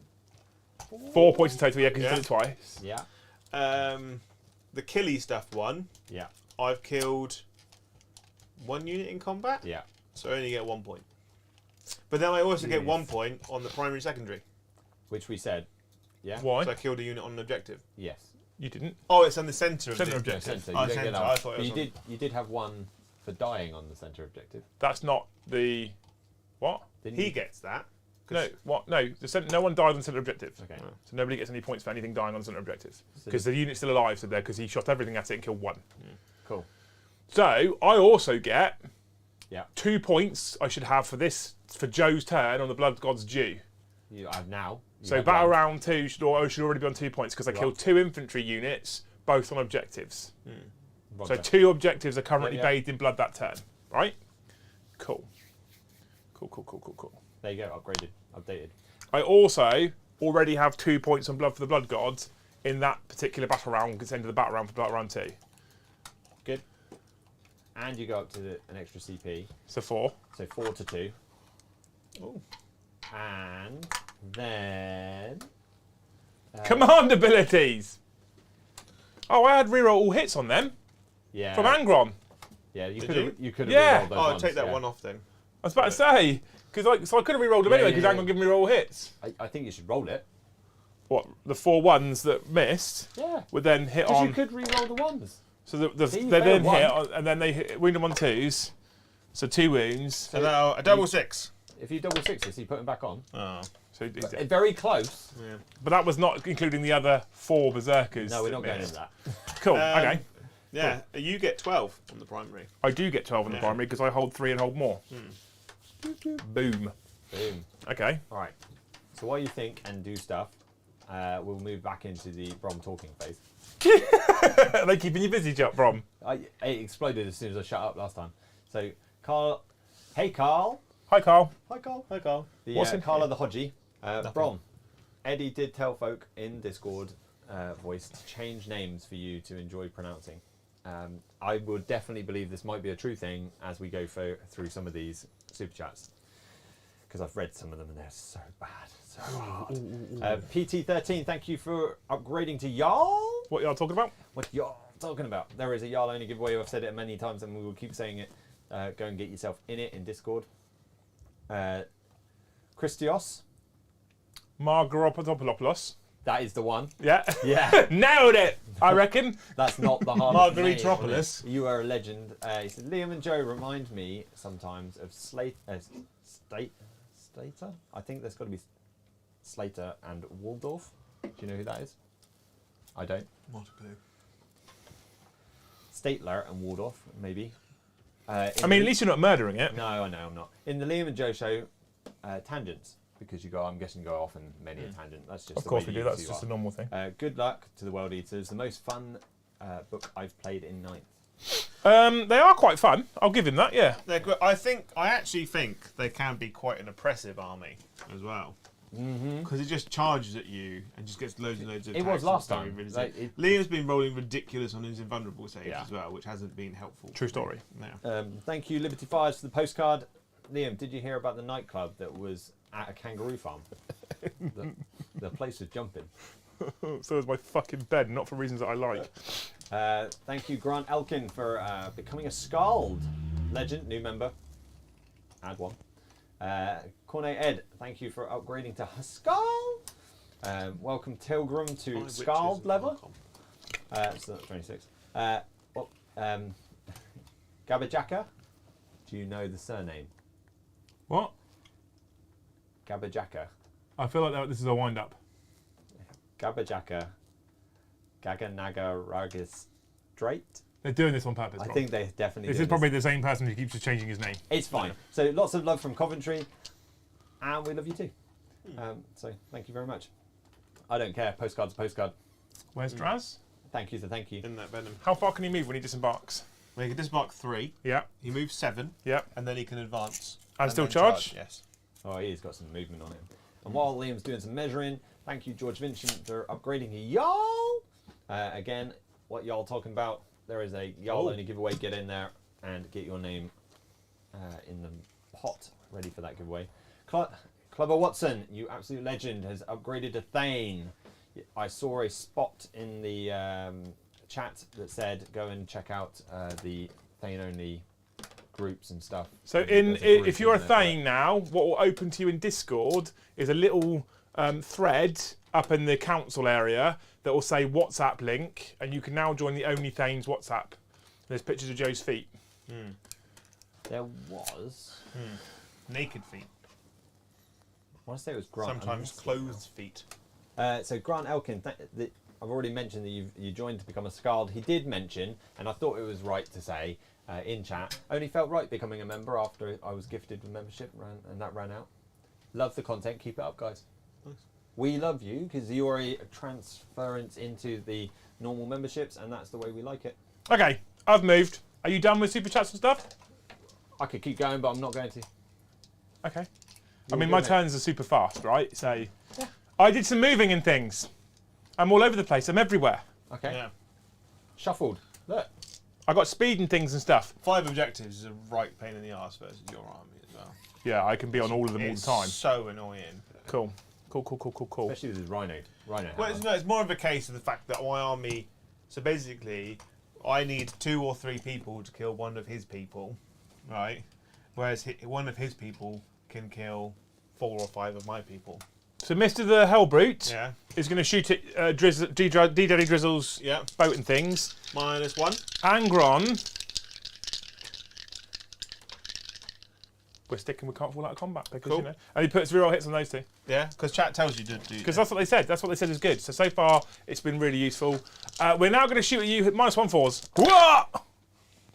4 points in total, yeah, because Yeah. you did it twice. yeah. The killy stuff one. Yeah. I've killed 1 unit in combat, Yeah. so I only get 1 point. But then I also get 1 point on the primary secondary. Which we said. Yeah. Why? So I killed a unit on an objective. Yes. You didn't. Oh, it's on the centre of Centre the objective. Centre. You Oh, don't get centre. that. I thought it But was you did have one for dying on the centre objective. That's not the... What? Didn't He you? gets that. No, what? No, no one died on centre objective. Okay. So nobody gets any points for anything dying on centre objectives. So Because the unit's still alive, so there, because he shot everything at it and killed 1. Cool. So I also get Yeah. 2 points I should have for this, for Joe's turn on the Blood God's due. You have now. You So have battle one. round 2 should already be on 2 points because I killed 2 infantry units, both on objectives. So Roger. 2 objectives are currently Yeah, yeah. bathed in blood that turn, right? Cool. Cool. There you go. Upgraded. Updated. I also already have 2 points on Blood for the Blood Gods in that particular battle round, gets into the battle round for battle round 2. Good. And you go up to an extra CP. So 4. So 4 to 2. Oh. And then... Command abilities! Oh, I had reroll all hits on them Yeah. from Angron. Yeah, you Did could have. you? You could have. Yeah. re-rolled those Oh, I'll ones, take that yeah. one off then. I was about to say, because so I could have rerolled them Yeah, anyway because yeah, Angron gave me roll hits. I think you should roll it. What, the 4 ones that missed Yeah. would then hit Because on. you could re-roll the ones. So they you then failed one. hit, and then they wound them on 2s. So 2 wounds. So now a double 6. If you double sixes, you put them back on. Oh. So Very close. Yeah. but that was not including the other 4 berserkers. No, we're that not going missed. into that. Cool. Okay. Yeah, you get 12 on the primary. I do get 12 on the Yeah. primary because I hold 3 and hold more. Boom. Boom. Okay. All right. So while you think and do stuff, we'll move back into the Brom talking phase. Are they keeping you busy, Brom? It exploded as soon as I shut up last time. So, Carl. Hey, Carl. Hi, Carl. Hi, Carl. Hi, Carl. What's in Carla here? the Hodgie. Brom. Eddie did tell folk in Discord voice to change names for you to enjoy pronouncing. I would definitely believe this might be a true thing as we go through some of these super chats. Because I've read some of them and they're so bad. So hard. PT13, thank you for upgrading to Jarl. What y'all talking about? What y'all talking about? There is a Jarl only giveaway. I've said it many times and we will keep saying it. Go and get yourself in it in Discord. Christios. Margaropoulos. That is the one. Yeah. Yeah. Nailed it, I reckon. That's not the hardest name. Margaritopolis. You are a legend. He said, Liam and Joe remind me sometimes of Slater. I think there's got to be Slater and Waldorf. Do you know who that is? I don't. Not a clue. Statler and Waldorf, maybe. I mean, at least you're not murdering it. No, I know I'm not. In the Liam and Joe show, tangents. Because I'm guessing you go off in many a tangent. That's just Of the course way we you do. That's two just are. a normal thing. Good luck to the World Eaters. The most fun book I've played in 9th. They are quite fun. I'll give him that. Yeah. They're good. I actually think they can be quite an oppressive army as well. Because it just charges at you and just gets loads and loads of It attacks. was last and stuff. time. Really Like, Liam's been rolling ridiculous on his invulnerable stage Yeah. as well, which hasn't been helpful. True story. No. Thank you, Liberty Fires, for the postcard. Liam, did you hear about the nightclub that was at a kangaroo farm? the place was jumping. So is my fucking bed, not for reasons that I like. Thank you, Grant Elkin, for becoming a Scald. Legend, new member. Add one. Khorne Ed, thank you for upgrading to Huskal. Welcome, Tilgrim, to Scald level. So that's 26. Gabajaka, do you know the surname? What? Gabajaka. I feel like this is a wind-up. Gabajaka. Gaganaga Ragas Straight. They're doing this on purpose. I Rob. think they definitely This do is probably the same person who keeps just changing his name. It's fine. So lots of love from Coventry, and we love you too. So thank you very much. I don't care. Postcard's a postcard. Where's Draz? Thank you. So thank you. In that venom. How far can he move when he disembarks? Well, he can disembark 3. Yeah. He moves 7. Yeah. And then he can advance. And still then charge? Yes. Oh, he's got some movement on him. And while Liam's doing some measuring, thank you, George Vincent, for upgrading a Jarl. Again, what y'all talking about? There is a Jarl only giveaway. Get in there and get your name in the pot, ready for that giveaway. Clever Watson, you absolute legend, has upgraded to Thane. I saw a spot in the chat that said go and check out the Thane only groups and stuff. So if you're a Thane now, what will open to you in Discord is a little thread up in the council area that will say WhatsApp link, and you can now join the Only Thanes WhatsApp. There's pictures of Joe's feet. There was. Naked feet. I want to say it was Grant. Sometimes clothed feet. So Grant Elkin, I've already mentioned that you joined to become a Scald. He did mention, and I thought it was right to say in chat, only felt right becoming a member after I was gifted with membership and that ran out. Love the content, keep it up, guys. Nice. We love you because you're a transference into the normal memberships, and that's the way we like it. Okay, I've moved. Are you done with super chats and stuff? I could keep going, but I'm not going to. Okay. I mean, my turns are super fast, right? So I did some moving and things. I'm all over the place. I'm everywhere. Okay. Yeah. Shuffled. Look. I got speed and things and stuff. 5 objectives is a right pain in the arse versus your army as well. Yeah, I can be on all of them all the time. So annoying. Cool. Cool. Especially with his rhino. Well, it's more of a case of the fact that my army. So basically, I need 2 or 3 people to kill one of his people, right? Whereas one of his people can kill 4 or 5 of my people. So Mr. the Hellbrute Yeah. is going to shoot at D-Daddy Drizzle's Yeah. boat and things. -1. Angron. We're sticking with can't fall out of combat because, Cool. you know. And he puts reroll hits on those two. Yeah, because chat tells you to do. Because that's what they said. That's what they said is good. So far, it's been really useful. We're now going to shoot at you at -1 fours. Whoa!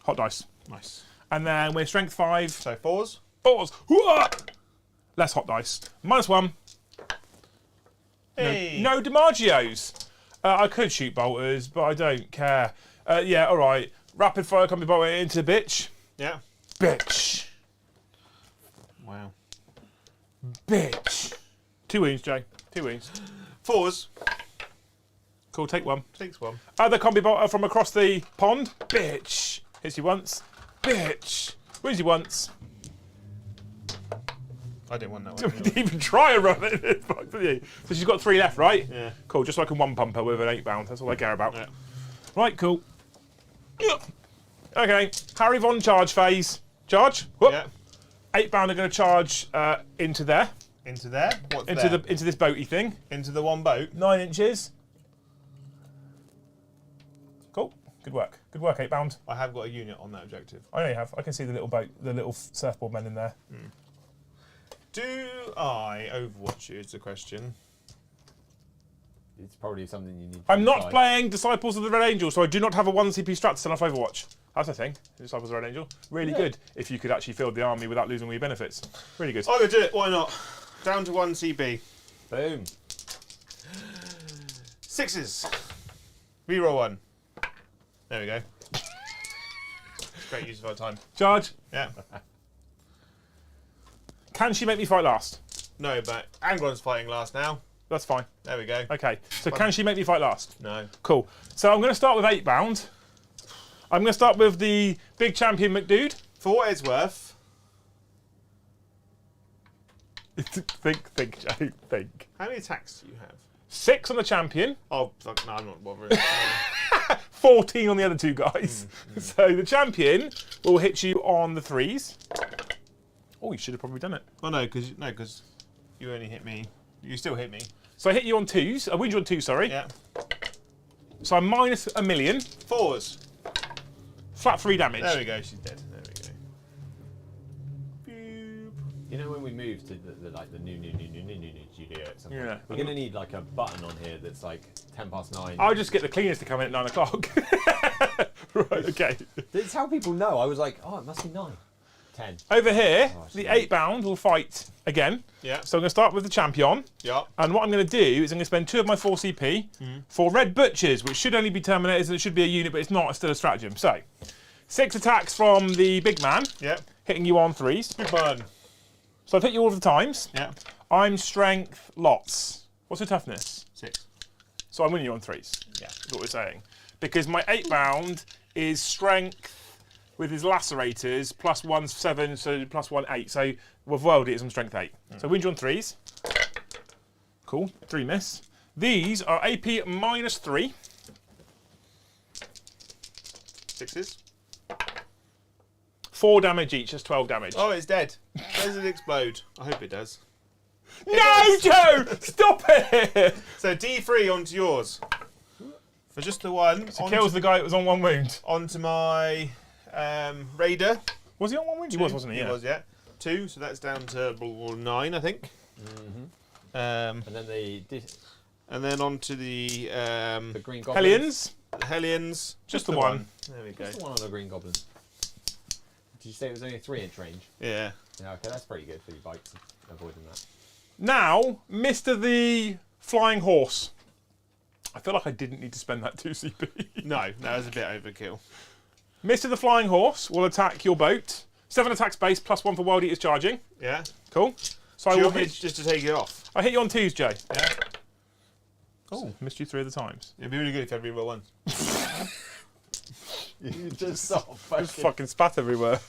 Hot dice. Nice. And then we're strength 5. So 4s. Fours. Whoa! Less hot dice. -1. Hey. No DiMaggios. I could shoot bolters, but I don't care. Yeah, all right. Rapid fire combi bolter into the bitch. Yeah. Bitch. Wow. Bitch. 2 wounds, Jay. 2 wounds. 4s. Cool, take 1. 6-1. Other combi bolter from across the pond. Bitch. Hits you once. Bitch. Wounds you once. I didn't want that one. Didn't even try and run it. Fuck for you. So she's got 3 left, right? Yeah. Cool, just so I can one pump her with an 8 bound. That's all I care about. Yeah. Right, cool. Okay, Harry Von charge phase. Charge. Whoop. Yeah. 8 bound are going to charge into there. Into there. What's Into there? into this boaty thing. Into the one boat. 9 inches. Cool. Good work. Good work, 8 bound. I have got a unit on that objective. I know you have. I can see the little boat, the little surfboard men in there. Do I Overwatch you? Is the question. It's probably something you need to I'm not decide. playing Disciples of the Red Angel, so I do not have a 1 CP strat to send off Overwatch. That's the thing. Disciples of the Red Angel. Really good if you could actually field the army without losing all your benefits. Really good. I'm gonna do it. Why not? Down to 1 CB. Boom. 6s. Reroll 1. There we go. Great use of our time. Charge. Yeah. Can she make me fight last? No, but Angron's fighting last now. That's fine. There we go. Okay. So can she make me fight last? No. Cool. So I'm going to start with 8 bound. I'm going to start with the big champion McDude. For what it's worth, think, Joe. Think. how many attacks do you have? 6 on the champion. Oh, fuck, no, I'm not bothering. 14 on the other 2 guys. So the champion will hit you on the 3s. Oh, you should have probably done it. Well, no, because you only hit me. You still hit me. So I hit you on 2s. I wound you on 2, sorry. Yeah. So I'm minus a million. 4s. Flat 3 damage. There we go. She's dead. There we go. Boop. You know when we move to the new studio at some point, Yeah. we're gonna need like a button on here that's like 9:10. I'll just get the cleaners to come in at 9 o'clock. Right, okay. It's how people know. I was like, oh, it must be 9. 10. Over here, Oh, the shit. 8 bound will fight again. Yeah. So I'm going to start with the champion. Yeah. And what I'm going to do is I'm going to spend 2 of my 4 CP for red butchers, which should only be terminators and it should be a unit, but it's not. It's still a stratagem. So 6 attacks from the big man, Yeah. hitting you on 3s. Good burn. So I've hit you all of the times. Yeah. I'm strength lots. What's your toughness? 6. So I'm winning you on 3s. Yeah. That's what we're saying. Because my 8 bound is strength with his lacerators, +1 7, so +1 8. So with world it is on strength 8. So win you on 3s. Cool. 3 miss. These are AP -3. 6s. 4 damage each, that's 12 damage. Oh, it's dead. Does it explode? I hope it does. No, Joe! Stop it! So D3 onto yours. For just the one. So kills the guy that was on 1 wound. Onto my raider. Was he on 1 wound? He was, wasn't he? He Yeah. was, yeah. 2, so that's down to 9, I think. And then And then onto the the green goblin. Hellions. Hellions. Just the one. There we go. Just the one on the green goblin. Did you say it was only a 3-inch range? Yeah. Yeah, okay, that's pretty good for your bites. Avoiding that. Now, Mr. the Flying Horse. I feel like I didn't need to spend that 2 CP. No, that was a bit overkill. Mr. the Flying Horse will attack your boat. 7 attacks base, +1 for Wild Eaters charging. Yeah. Cool. So I Do you will want me hit. just to take it off? I hit you on 2s, Jay. Yeah. Oh, missed you 3 of the times. It'd be really good if you had reroll ones. You just sort of Just fucking spat everywhere.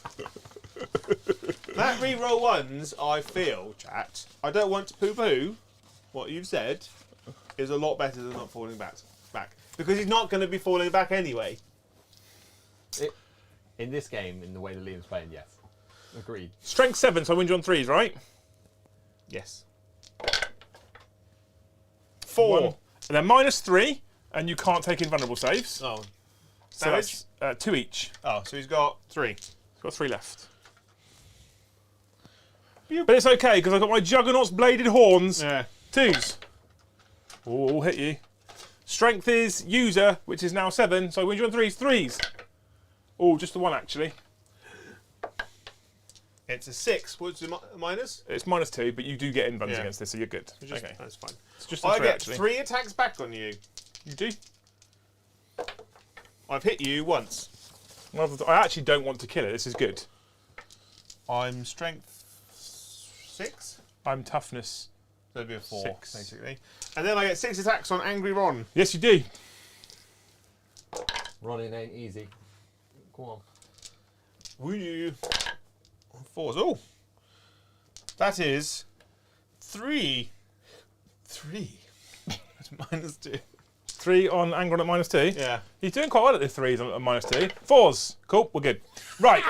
That reroll ones, I feel, chat. I don't want to poo-poo what you've said. Is a lot better than not falling back. Because he's not going to be falling back anyway. In this game, in the way that Liam's playing, yes. Agreed. Strength 7, so I win you on 3s, right? Yes. 4. And then -3, and you can't take invulnerable saves. Oh. So Damage? that's 2 each. Oh, so he's got 3. He's got 3 left. But it's okay, because I've got my Juggernaut's bladed horns. Yeah. 2s. Oh, I'll hit you. Strength is user, which is now 7, so I win you on 3s. 3s. Oh, just the 1 actually. It's a 6. What's the minus? It's -2, but you do get invuns Yeah. against this, so you're good. Just, okay. That's fine. It's just a I 3 get actually. 3 attacks back on you. You do? I've hit you once. Well, I actually don't want to kill it. This is good. I'm strength 6. I'm toughness. So it'd be a 4, 6. basically. And then I get 6 attacks on Angry Ron. Yes, you do. Running ain't easy. Go on. Will you? 4s. Oh! That is 3. 3. That's -2. 3 on Angron at -2. Yeah. He's doing quite well at the 3s on -2. 4s. Cool, we're good. Right.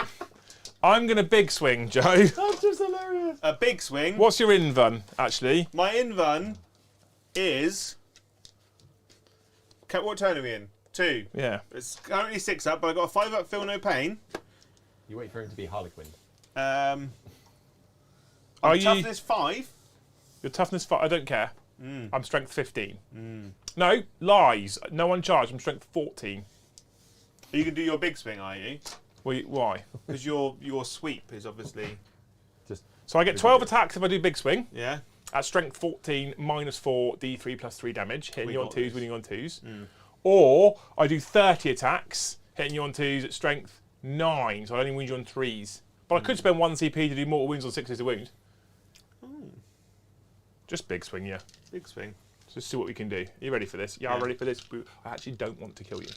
I'm going to big swing, Joe. That's just hilarious. A big swing. What's your invun, actually? My invun is. What turn are we in? 2. Yeah. It's currently 6 up, but I got a 5 up. Feel no pain. You wait for him to be Harlequin. Are I'm you... toughness 5. Your toughness 5, I don't care. I'm strength 15. No, lies. No one charged. I'm strength 14. You can do your big swing, are you? Why? Because your sweep is obviously. Just So I get 12 attacks if I do big swing. Yeah. At strength 14, -4, D3 plus 3 damage. Hitting you on 2s, this. winning on 2s. Or I do 30 attacks, hitting you on 2s at strength 9, so I only win you on 3s. But I could spend 1 CP to do mortal wounds on 6s to wound. Just big swing, yeah. Big swing. Just see what we can do. Are you ready for this? Yeah, I'm Yeah. ready for this. I actually don't want to kill you.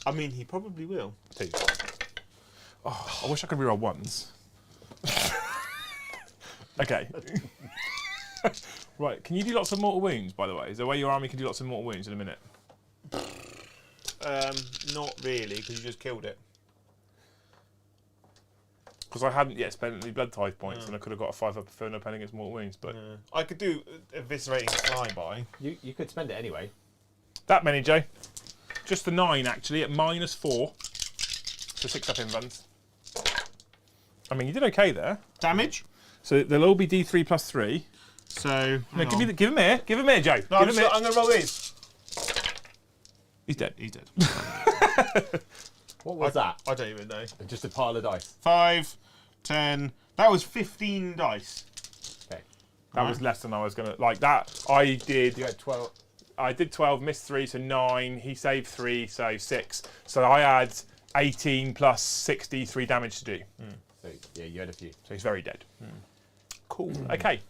I mean, he probably will. 2. Oh, I wish I could reroll 1s. Okay. Right, can you do lots of mortal wounds, by the way? Is there a way your army can do lots of mortal wounds in a minute? Not really, because you just killed it. Because I hadn't yet spent any blood tithe points, and I could have got a 5 up for no pain against mortal wounds. But I could do eviscerating flyby. you could spend it anyway. that many, Joe. Just the 9 actually at -4 for 6 up invuns. I mean, you did okay there. Damage. So they'll all be D3 plus 3. So. No, give him here. Give him here, Joe. No, give him here. I'm going to roll these. He's dead. He's dead. What was that? I don't even know. Just a pile of dice. 5, 10. That was 15 dice. Okay. That was less than I was gonna like. That I did. You had 12. I did 12, missed 3, so 9. He saved 3, so 6. So I had 18 plus 63 damage to do. So yeah, you had a few. So he's very dead. Cool. Okay.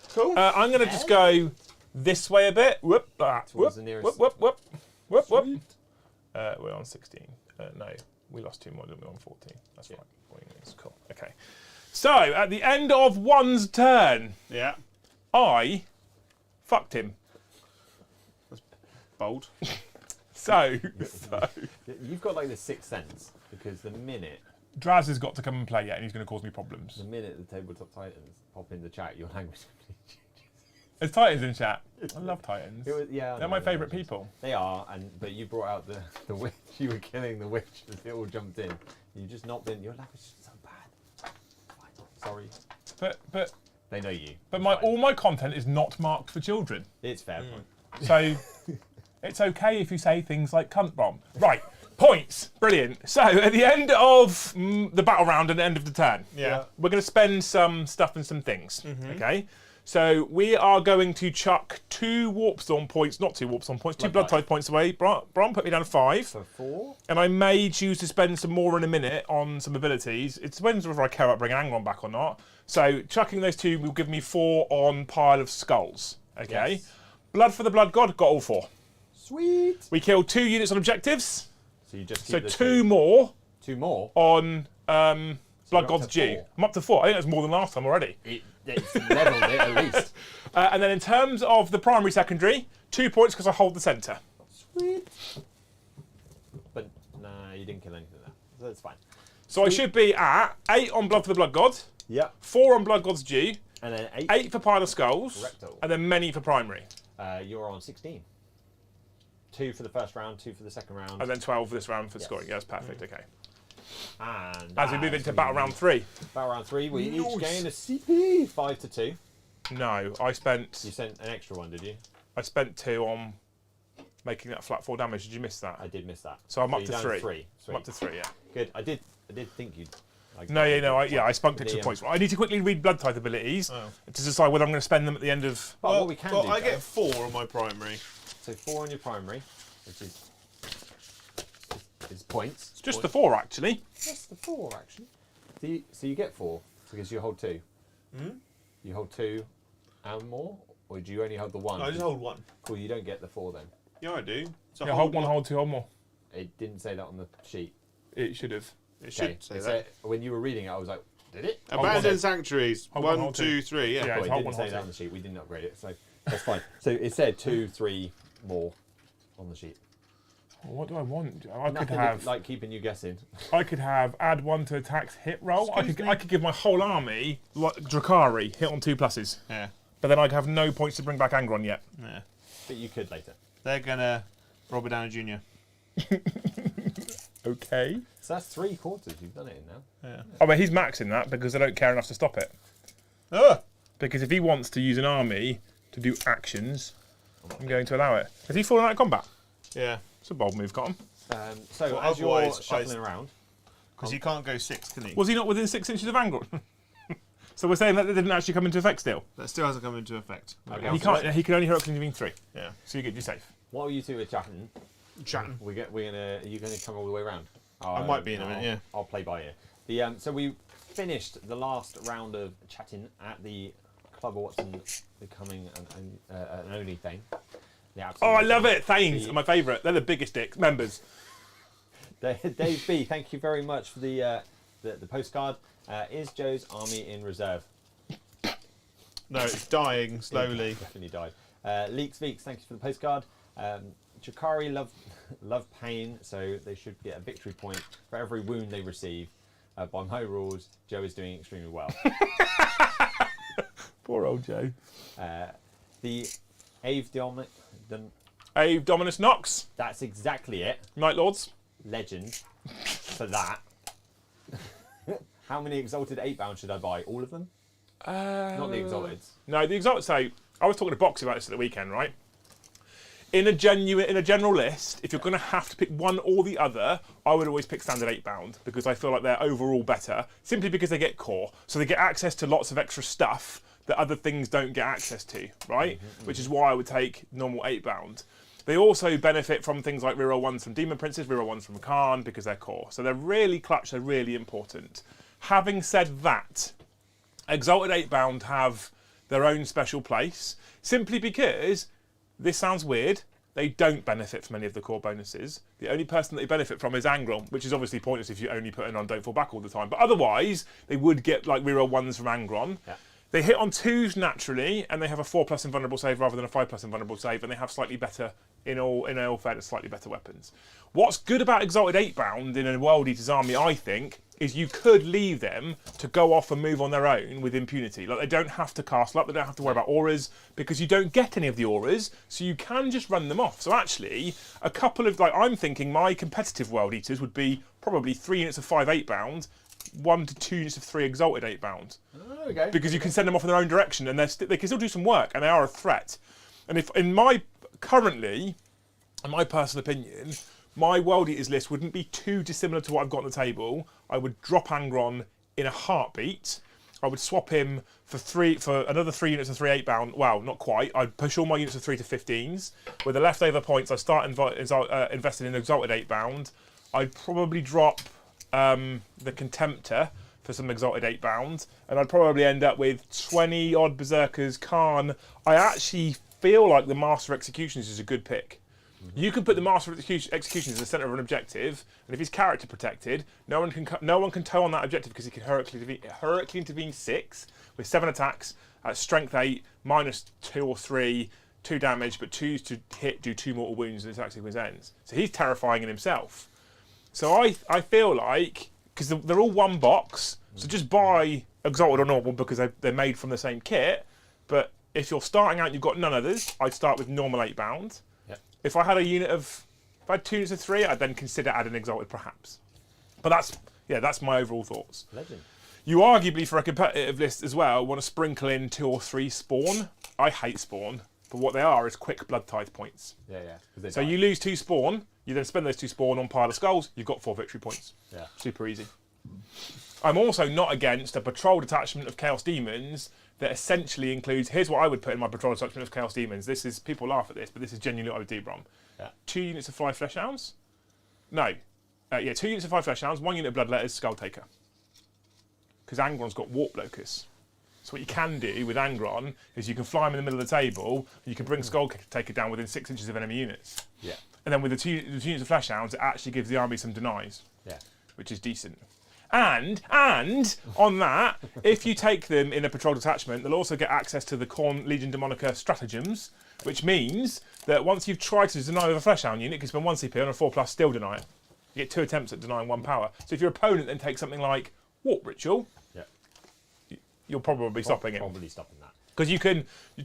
Cool. I'm going to just go this way a bit. Whoop. Whoop. Towards the nearest- Whoop. Whoop. Whoop. Whoop. Whoop. We're on 16. No, we lost 2 more, didn't we? On 14. That's fine. That's cool. Okay. So at the end of one's turn, Yeah. I fucked him. Bold. So You've got like the sixth sense because the minute Draz has got to come and play yet, and he's going to cause me problems. the tabletop titans pop in the chat, your language completely changes. There's Titans in chat. I love Titans. Yeah, I They're know, my I know. favourite people. They are, but you brought out the witch. You were killing the witch as it all jumped in. You just not been. Your language is so bad. Sorry. But They know you. But It's my fine. all my content is not marked for children. It's fair point. So it's okay if you say things like cunt bomb. Right. Points. Brilliant. So at the end of the battle round and the end of the turn, Yeah. we're going to spend some stuff and some things. Okay. So we are going to chuck 2 Warpstorm points, not 2 Warpstorm points, 2 Blood Tithe points away. Bron put me down to 5. For 4. And I may choose to spend some more in a minute on some abilities. It depends whether I care about bringing Angron back or not. So chucking those 2 will give me 4 on Pile of Skulls. Okay. Yes. Blood for the Blood God, got all 4. Sweet. We killed 2 units on objectives. So you just keep So the 2 more 2 more. on Blood you're up God's to due. 4. I'm up to 4. I think that's more than last time already. It's leveled it at least. And then in terms of the primary secondary, 2 points because I hold the centre. Sweet. But nah, you didn't kill anything there, so that's fine. So I should be at 8 on Blood for the Blood God, Yep. 4 on Blood God's due, And then 8 for Pile of Skulls, Rectal. and then many for primary. You're on 16. 2 for the first round, 2 for the second round. And then 12 for this round for Yes. scoring. Yeah, that's perfect, okay. And As we move into battle round 3. battle round 3, we each Nice. gain a CP 5 to 2. No, I You spent sent an extra one, did you? 2 on making that flat 4 damage. Did you miss that? I did miss that. So I'm up you're to down 3. 3. I'm up to 3, yeah. Good. I did think you'd. Like, No, yeah, no, I spunked extra The, points. I need to quickly read Blood Tithe abilities Oh. to decide whether I'm going to spend them at the end of. But what we can do. I Gav, get 4 on my primary. so 4 on your primary, which is points. It's just the 4, actually. That's the 4 actually. So you get 4 because you hold 2. You hold 2 and more, or do you only hold the 1? No, I just hold 1. Cool. You don't get the 4 then. Yeah, I do. So Yeah, hold 1, hold 2, hold more. It didn't say that on the sheet. It should have. It Okay. should say It that. said, when you were reading it, I was like, did it? Hold on. Abandoned sanctuaries. Hold on, 1, hold 2, 3. Yeah. Yeah. Oh, it's it hold didn't one, say hold that two. on the sheet. We didn't upgrade it, so that's fine. So it said 2, 3 more on the sheet. What do I want? I could Nothing have. like keeping you guessing. I could have add 1 to attack's hit roll. Excuse me. I could give my whole army like Drukhari hit on 2 pluses, Yeah. but then I'd have no points to bring back Angron yet. Yeah. But you could later. They're gonna Robert Downey Jr. Okay. So that's 3 quarters. You've done it in now. Yeah. Oh, but he's maxing that because they don't care enough to stop it. Oh! Because if he wants to use an army to do actions, I'm going to allow it. Has he fallen out of combat? Yeah. It's a bold move, got him. So Well, as you're otherwise, shuffling around, Because he can't go 6, can he? Was he not within 6 inches of Angron? So we're saying that they didn't actually come into effect still. That still hasn't come into effect. Okay. He can't. He can only hit up to within 3. Yeah. So you get you safe. while you two are chatting, Chatting. are you gonna come all the way around? I might be in a minute, yeah. I'll play by ear. The so we finished the last round of chatting at the Club of Watson becoming an only thing. The Oh, absolute I love it. Thanes The- are my favourite. They're the biggest dicks members. Dave B, thank you very much for the postcard. Is Joe's army in reserve? No, it's dying slowly. Definitely died. Leeks Veeks, thank you for the postcard. Drukhari love pain, so they should get a victory point for every wound they receive. By my rules, Joe is doing extremely well. Poor old Joe. The Ave Dominus, Ave Dominus Nox. that's exactly it. Night Lords. Legend for that. How many Exalted 8-bound should I buy? All of them? Not the Exalted. No, the Exalted. So I was talking to Boxy about this at the weekend, right? In a general list, if you're going to have to pick one or the other, I would always pick standard 8-bound because I feel like they're overall better, simply because they get core, so they get access to lots of extra stuff that other things don't get access to, right? Which is why I would take normal 8-bound. They also benefit from things like reroll 1s from Demon Princes, reroll 1s from Khorne because they're core. So they're really clutch, they're really important. Having said that, Exalted 8-bound have their own special place, simply because, this sounds weird, they don't benefit from any of the core bonuses. The only person that they benefit from is Angron, which is obviously pointless if you only put in on Don't Fall Back all the time. But otherwise, they would get like reroll 1s from Angron. Yeah. They hit on 2s naturally, and they have a 4+ invulnerable save rather than a 5+ invulnerable save, and they have slightly better, in all fairness, slightly better weapons. What's good about Exalted 8-bound in a World Eater's army, I think, is you could leave them to go off and move on their own with impunity. Like, they don't have to castle up, they don't have to worry about auras, because you don't get any of the auras, so you can just run them off. So actually, a couple of, like, I'm thinking my competitive World Eaters would be probably 3 units of 5 8-bound, 1 to 2 units of 3 Exalted 8-bound. Oh, okay. Because you can send them off in their own direction, and they can still do some work, and they are a threat. And if currently, in my personal opinion, my World Eaters list wouldn't be too dissimilar to what I've got on the table. I would drop Angron in a heartbeat. I would swap him for another 3 units of 3 8-bound. Well, not quite. I'd push all my units of 3 to 15s. With the leftover points, I start investing in Exalted 8-bound. I'd probably drop the Contemptor for some Exalted 8-bound, and I'd probably end up with 20 odd Berserkers. Khorne. I actually feel like the Master of Executions is a good pick. You can put the Master of Executions in the centre of an objective, and if he's character protected, no one can toe on that objective because he can heroically intervene 6 with 7 attacks at strength 8, -2 or 3, 2 damage, but 2s to hit, do 2 mortal wounds, and attack sequence ends. So he's terrifying in himself. So I feel like, because they're all one box, so just buy Exalted or Normal because they're made from the same kit. But if you're starting out and you've got none others, I'd start with normal 8-bound. If I had a unit if I had 2 units of 3, I'd then consider adding Exalted perhaps. But that's my overall thoughts. Legend. You arguably, for a competitive list as well, want to sprinkle in 2 or 3 spawn. I hate spawn, but what they are is quick blood tithe points. Yeah. So you lose 2 spawn, you then spend those 2 spawn on pile of skulls, you've got 4 victory points. Yeah. Super easy. I'm also not against a patrol detachment of Chaos Demons that essentially includes, here's what I would put in my patrol detachment of Chaos Demons. This is, people laugh at this, but this is genuinely what I would do, Brom. Yeah. 2 units of 5 Flesh Hounds? No. 2 units of 5 Flesh Hounds, 1 unit of Bloodletters, Skull Taker. Because Angron's got Warp Locus. So what you can do with Angron is you can fly him in the middle of the table, and you can bring Skull Taker down within 6 inches of enemy units. Yeah. And then with the 2 units of Flesh Hounds, it actually gives the army some denies. Yeah. Which is decent. And on that, if you take them in a patrol detachment, they'll also get access to the Khorne Legion Demonica stratagems, which means that once you've tried to deny with a Flesh Hound unit, you can spend 1 CP on a 4+, still deny it. You get 2 attempts at denying 1 power. So if your opponent then takes something like Warp Ritual, you're probably stopping it. Probably stopping that. Because you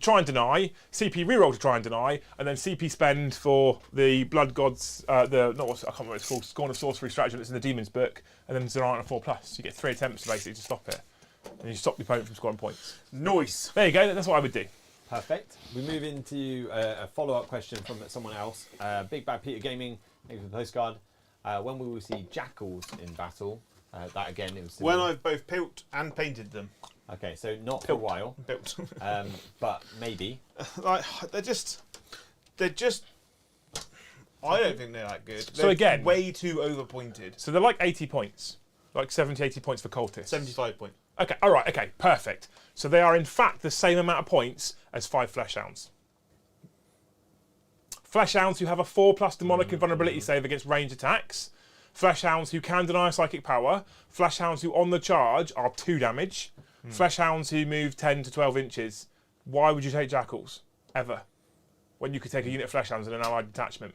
try and deny, CP reroll to try and deny, and then CP spend for the Blood Gods, I can't remember what it's called, Scorn of Sorcery stratagem that's in the Demon's book, and then deny on a 4+. You get 3 attempts basically to stop it. And you stop the opponent from scoring points. Nice. There you go, that's what I would do. Perfect. We move into a follow-up question from someone else. Big Bad Peter Gaming, thank you for the postcard. When will we see jackals in battle? That again, it was... When I've both built and painted them. Okay, so not for a while. Built. But maybe. Like, they're just... I don't think they're that good. So They're again... way too overpointed. So they're like 80 points. Like 70, 80 points for cultists. 75 points. Okay, alright, okay, perfect. So they are in fact the same amount of points as 5 Flesh Hounds. Flesh Hounds who have a 4+ demonic invulnerability save against range attacks. Flesh Hounds who can deny psychic power. Flesh Hounds who on the charge are 2 damage. Flesh Hounds who move 10 to 12 inches. Why would you take Jackals? Ever. When you could take a unit of Flesh Hounds and an allied detachment.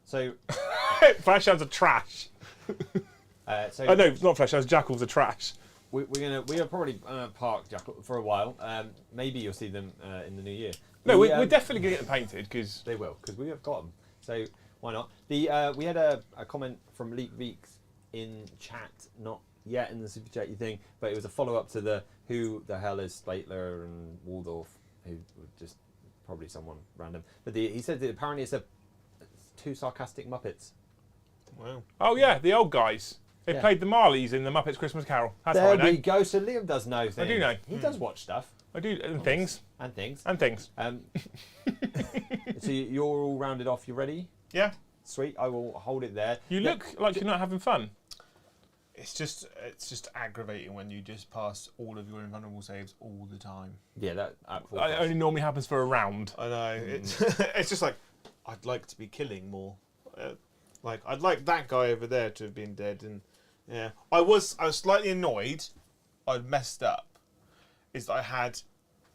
So... Flesh Hounds are trash. No, it's not Flesh Hounds, Jackals are trash. We are probably park Jackal for a while. Maybe you'll see them in the new year. No, we're definitely going to get them painted, because... They will, because we have got them. So why not? We had a comment from Leek Veeks in chat, not yet in the super chatty thing, but it was a follow-up to the who the hell is Splatler and Waldorf, who were just probably someone random. But he said that apparently it's 2 sarcastic Muppets. Wow. Oh yeah, the old guys. They played the Marleys in the Muppets Christmas Carol. That's how I know. There we go. So Liam does know things. I do know. He does watch stuff. I do, and things. And things. And things. So you're all rounded off. You ready? Yeah. Sweet. I will hold it there. You look like you're not having fun. It's just aggravating when you just pass all of your invulnerable saves all the time. Yeah, that It only normally happens for a round. I know. It's just like, I'd like to be killing more. Like, I'd like that guy over there to have been dead. And yeah, I was slightly annoyed. I'd messed up. Is that I had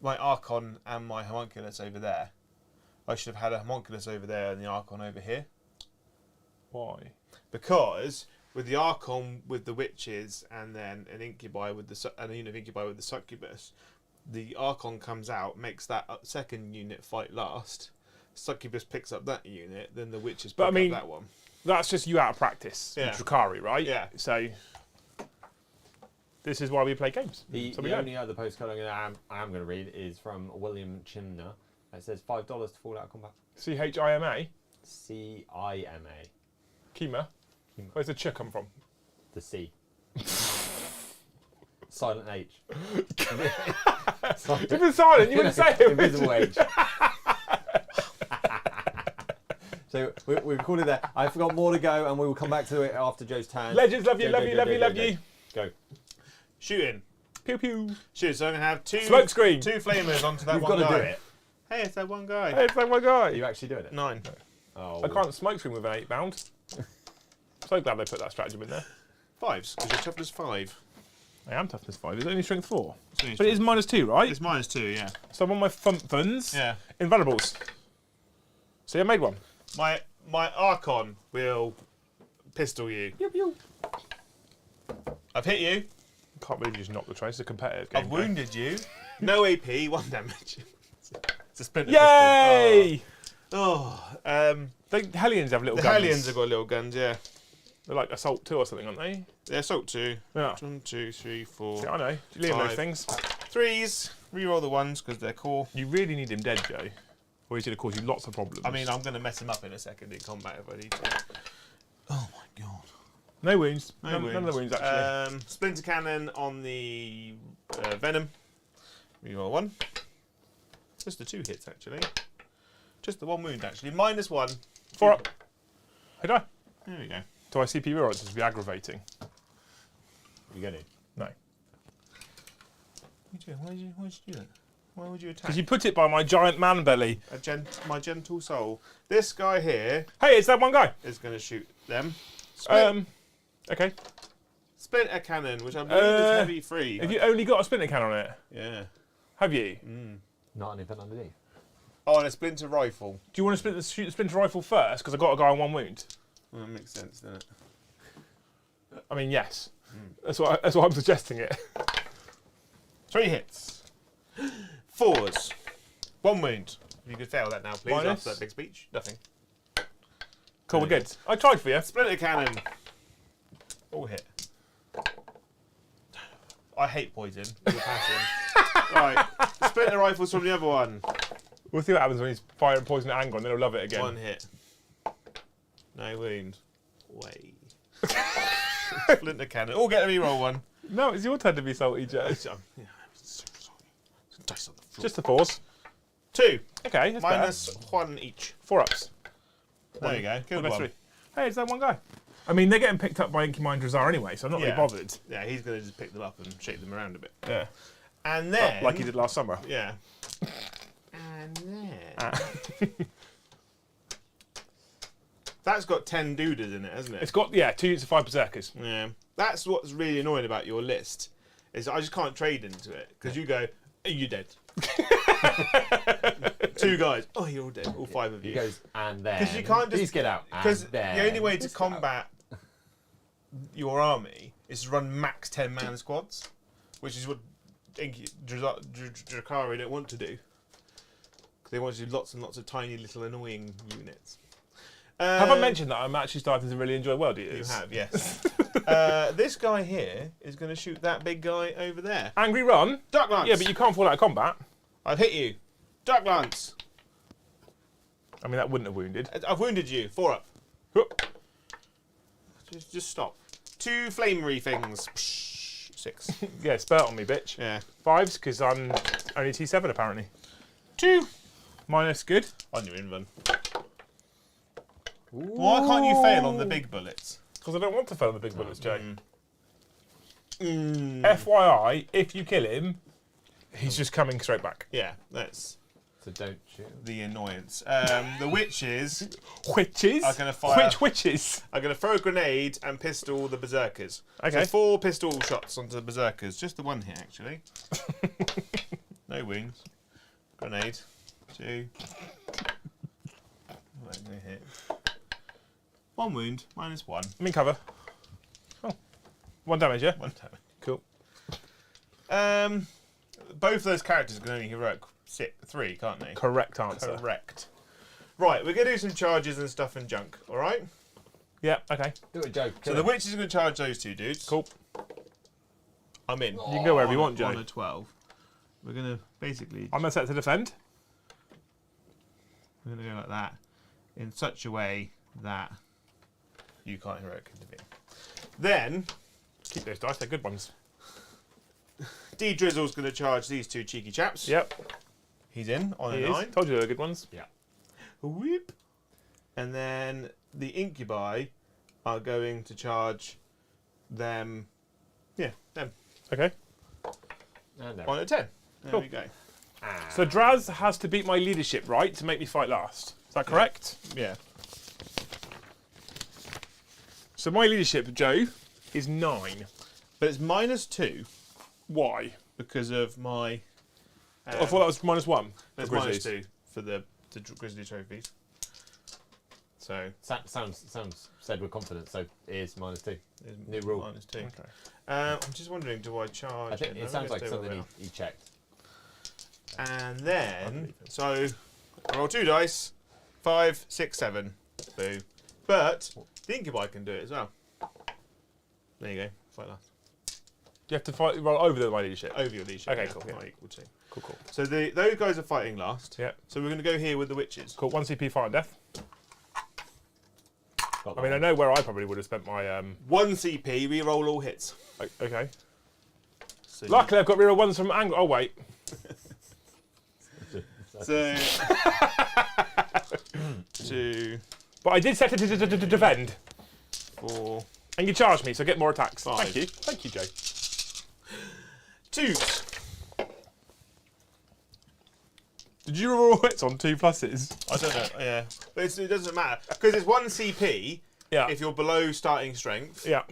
my Archon and my Homunculus over there. I should have had a Homunculus over there and the Archon over here. Why? Because with the Archon with the witches and then an Incubi with and a unit of Incubi with the Succubus, the Archon comes out, makes that second unit fight last. Succubus picks up that unit, then the witches pick up that one. That's just you out of practice. Yeah. Drukhari, right? Yeah. So this is why we play games. The only other postcard I'm going to read is from William Chimner. It says $5 to fall out of combat. CHIMA. CIMA. Kima. Where's the ch come from? The C. Silent H. You've been silent. You wouldn't say it. Invisible H. So we called it there. I forgot more to go, and we will come back to it after Joe's turn. Legends, love you, Go, love go, you, go, love go, you, go, love go. you. Go. Shooting. Pew pew. Shoot. So I'm gonna have two Smoke screen. two flamers onto that You've one got to guy. do it. Hey, it's that one guy. Hey, it's like my Are guy. you actually doing it? 9. Oh. I can't smoke screen with an 8 pound. So glad they put that stratagem in there. 5s because your toughness 5. I am toughness 5. It's only strength 4. It's only But it is -2, right? It's -2, yeah. So I'm on my funds. Yeah. Invulnerables. See, I made one. My Archon will pistol you. Pew pew. I've hit you. Can't believe you just knocked the train. It's a competitive game. I've wounded you. No AP, 1 damage. It's a splinter. Yay! Oh, The Hellions have little the guns. Hellions have got little guns, yeah. They're like Assault 2 or something, aren't they? They're Assault 2. Yeah. 1, 2, 3, 4. Yeah, I know. You leave those 5. things. 3s. Reroll the 1s because they're core. You really need him dead, Joe. Or he's going to cause you lots of problems. I mean, I'm going to mess him up in a second in combat if I need to. Oh my god. no wounds. No None of the wounds, actually. Splinter cannon on the venom. Reroll 1. Just the 2 hits, actually. Just the 1 wound, actually. -1. 4 up. Hey, die. There we go. Do I CP reroll? This would be aggravating. You going to? No. Why did you do that? Why would you attack? Because you put it by my giant man belly. My gentle soul. This guy here Hey, it's that one guy. is going to shoot them. Okay. Splinter cannon, which I believe is heavy 3. Have you only got a splinter cannon on it? Yeah. Have you? Not anything underneath. Oh, and a splinter rifle. Do you want to shoot the splinter rifle first? Because I got a guy on 1 wound. Well, that makes sense, doesn't it? I mean, yes. That's why I'm suggesting it. 3 hits. 4s. 1 wound. If you could fail that now, please, Minus? after that big speech. Nothing. Cool, we're good. I tried for you. Splinter cannon. All hit. I hate poison. With a passion. Right. Splinter rifles from the other one. We'll see what happens when he's firing poison at anger and then he'll love it again. 1 hit. No wound. Way. Splinter cannon. Oh, get a reroll 1. No, it's your turn to be salty, Joe. Yeah, I'm so sorry. Dice on the floor. Just the 4s. 2. Okay, that's better. -1 each. 4 ups. There you go. Killed 1. 3. Hey, it's that one guy. I mean, they're getting picked up by Inky Mind Drazar anyway, so I'm not really Yeah. bothered. Yeah, he's going to just pick them up and shake them around a bit. Yeah. And then... Like he did last summer. Yeah. And then... That's got 10 dooders in it, hasn't it? It's got, 2 units of 5 berserkers. Yeah. That's what's really annoying about your list, is I just can't trade into it. Because you go, are you dead? 2 guys, oh, you're all dead. All 5 of you. He goes, and then. Because you can't just... Please get out. Because And then. the only way to Just combat your army is to run max 10-man squads, which is what Drukhari don't want to do. They want to do lots and lots of tiny little annoying units. Have I mentioned that I'm actually starting to really enjoy World Eaters? You have, yes. This guy here is going to shoot that big guy over there. Angry Run? Duck Lance! Yeah, but you can't fall out of combat. I've hit you. Duck Lance! I mean, that wouldn't have wounded. I've wounded you. 4 up. Whoop. Just stop. 2 flamery things. 6. Yeah, spurt on me, bitch. Yeah. 5s, because I'm only T7 apparently. 2. Minus, good. On your invuln. Why can't you fail on the big bullets? Because I don't want to fail the big bullets, Joe. FYI, if you kill him, he's just coming straight back. Yeah, that's So don't shoot. the annoyance. The witches Witches? are going to fire. Which witches? Are going to throw a grenade and pistol the berserkers. Okay. So 4 pistol shots onto the berserkers. Just the 1 hit, actually. No wounds. Grenade. 2. No hit. 1 wound. -1. I'm in cover. Oh. 1 damage, yeah? 1 damage. Cool. Both those characters can only heroic 3, can't they? Correct answer. Correct. Right, we're going to do some charges and stuff and junk, alright? Yeah, okay. Do it, Joe. So the witch is going to charge those 2 dudes. Cool. I'm in. You can go wherever you want, Joe. On a 12. We're going to basically... I'm set to defend. We're going to go like that. In such a way that you can't heroic intervene. Then... Keep those dice, they're good ones. D Drizzle's going to charge these two cheeky chaps. Yep. He's in on He a is. 9. Told you they were good ones. Yeah. Whoop. And then the Incubi are going to charge them. Yeah, them. Okay. And there. On a 10. There Cool. we go. So Draz has to beat my leadership, right, to make me fight last. Is that correct? Yeah. So my leadership, Joe, is 9. But it's -2 Why? because of my. I thought that was -1 for There's Grizzlies. -2 for the Grizzly trophies. So Sounds said with confidence, so it is -2. it's New rule. -2. Okay. I'm just wondering, do I charge? I think it sounds like something he checked. And then, so I roll 2 dice, 5, 6, 7. Boo. But the Incubi can do it as well. There you go. Fight last. You have to fight roll over my leadership. Over your leadership. Okay, yeah, cool, yeah. not equal to. Cool. So those guys are fighting last. Yeah. So we're going to go here with the witches. Cool. 1 CP fight and death. Got I mean, I that know where I probably would have spent my. 1 CP, re-roll all hits. Okay. So Luckily, I've got real ones from angle. Oh wait. So 2, But I did set it to defend, 4, and you charged me, so get more attacks. 5. Thank you. Thank you, Joe. 2. Did you roll hits on 2 pluses? I don't know. Yeah, but it doesn't matter because it's 1 CP Yeah. if you're below starting strength Yeah.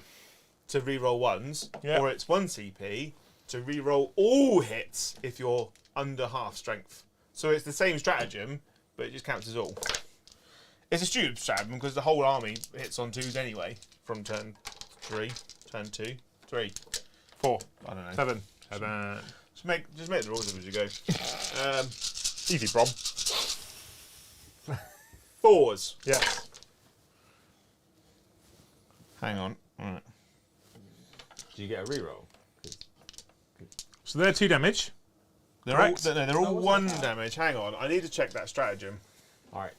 to re-roll ones, Yeah. or it's 1 CP to re-roll all hits if you're under half strength. So it's the same stratagem, but it just counts as all. It's a stupid stratagem because the whole army hits on 2s anyway from turn 3, turn 2, 3. 4. I don't know. 7. 7. Just make the rules up as you go. Easy, Brom. 4s. Yes. Hang on. All right. Do you get a reroll? So they're 2 damage. They're Correct. all, no, they're all wasn't 1 that. damage. Hang on, I need to check that stratagem All right.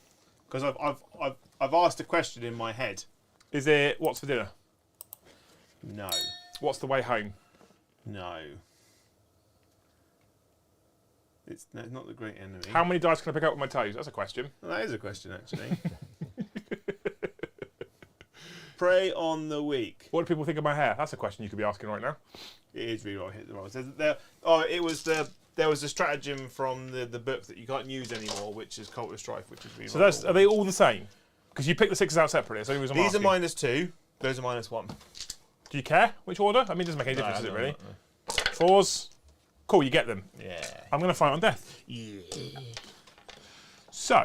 because I've asked a question in my head. Is it what's for dinner? No, What's the way home? no. It's not the great enemy. How many dice can I pick up with my toes? That's a question. Well, that is a question actually. Prey on the weak. What do people think of my hair? That's a question you could be asking right now. It is reroll hit the rolls. There was a stratagem from the book that you can't use anymore, which is Cult of Strife, which is reroll. So are they all the same? Because you pick the 6s out separately. That's the only reason I'm These are asking. -2. Those are -1. Do you care which order? I mean, it doesn't make any difference, does it No, really? no. 4s. Cool, you get them. Yeah. I'm going to fight on death. Yeah. So,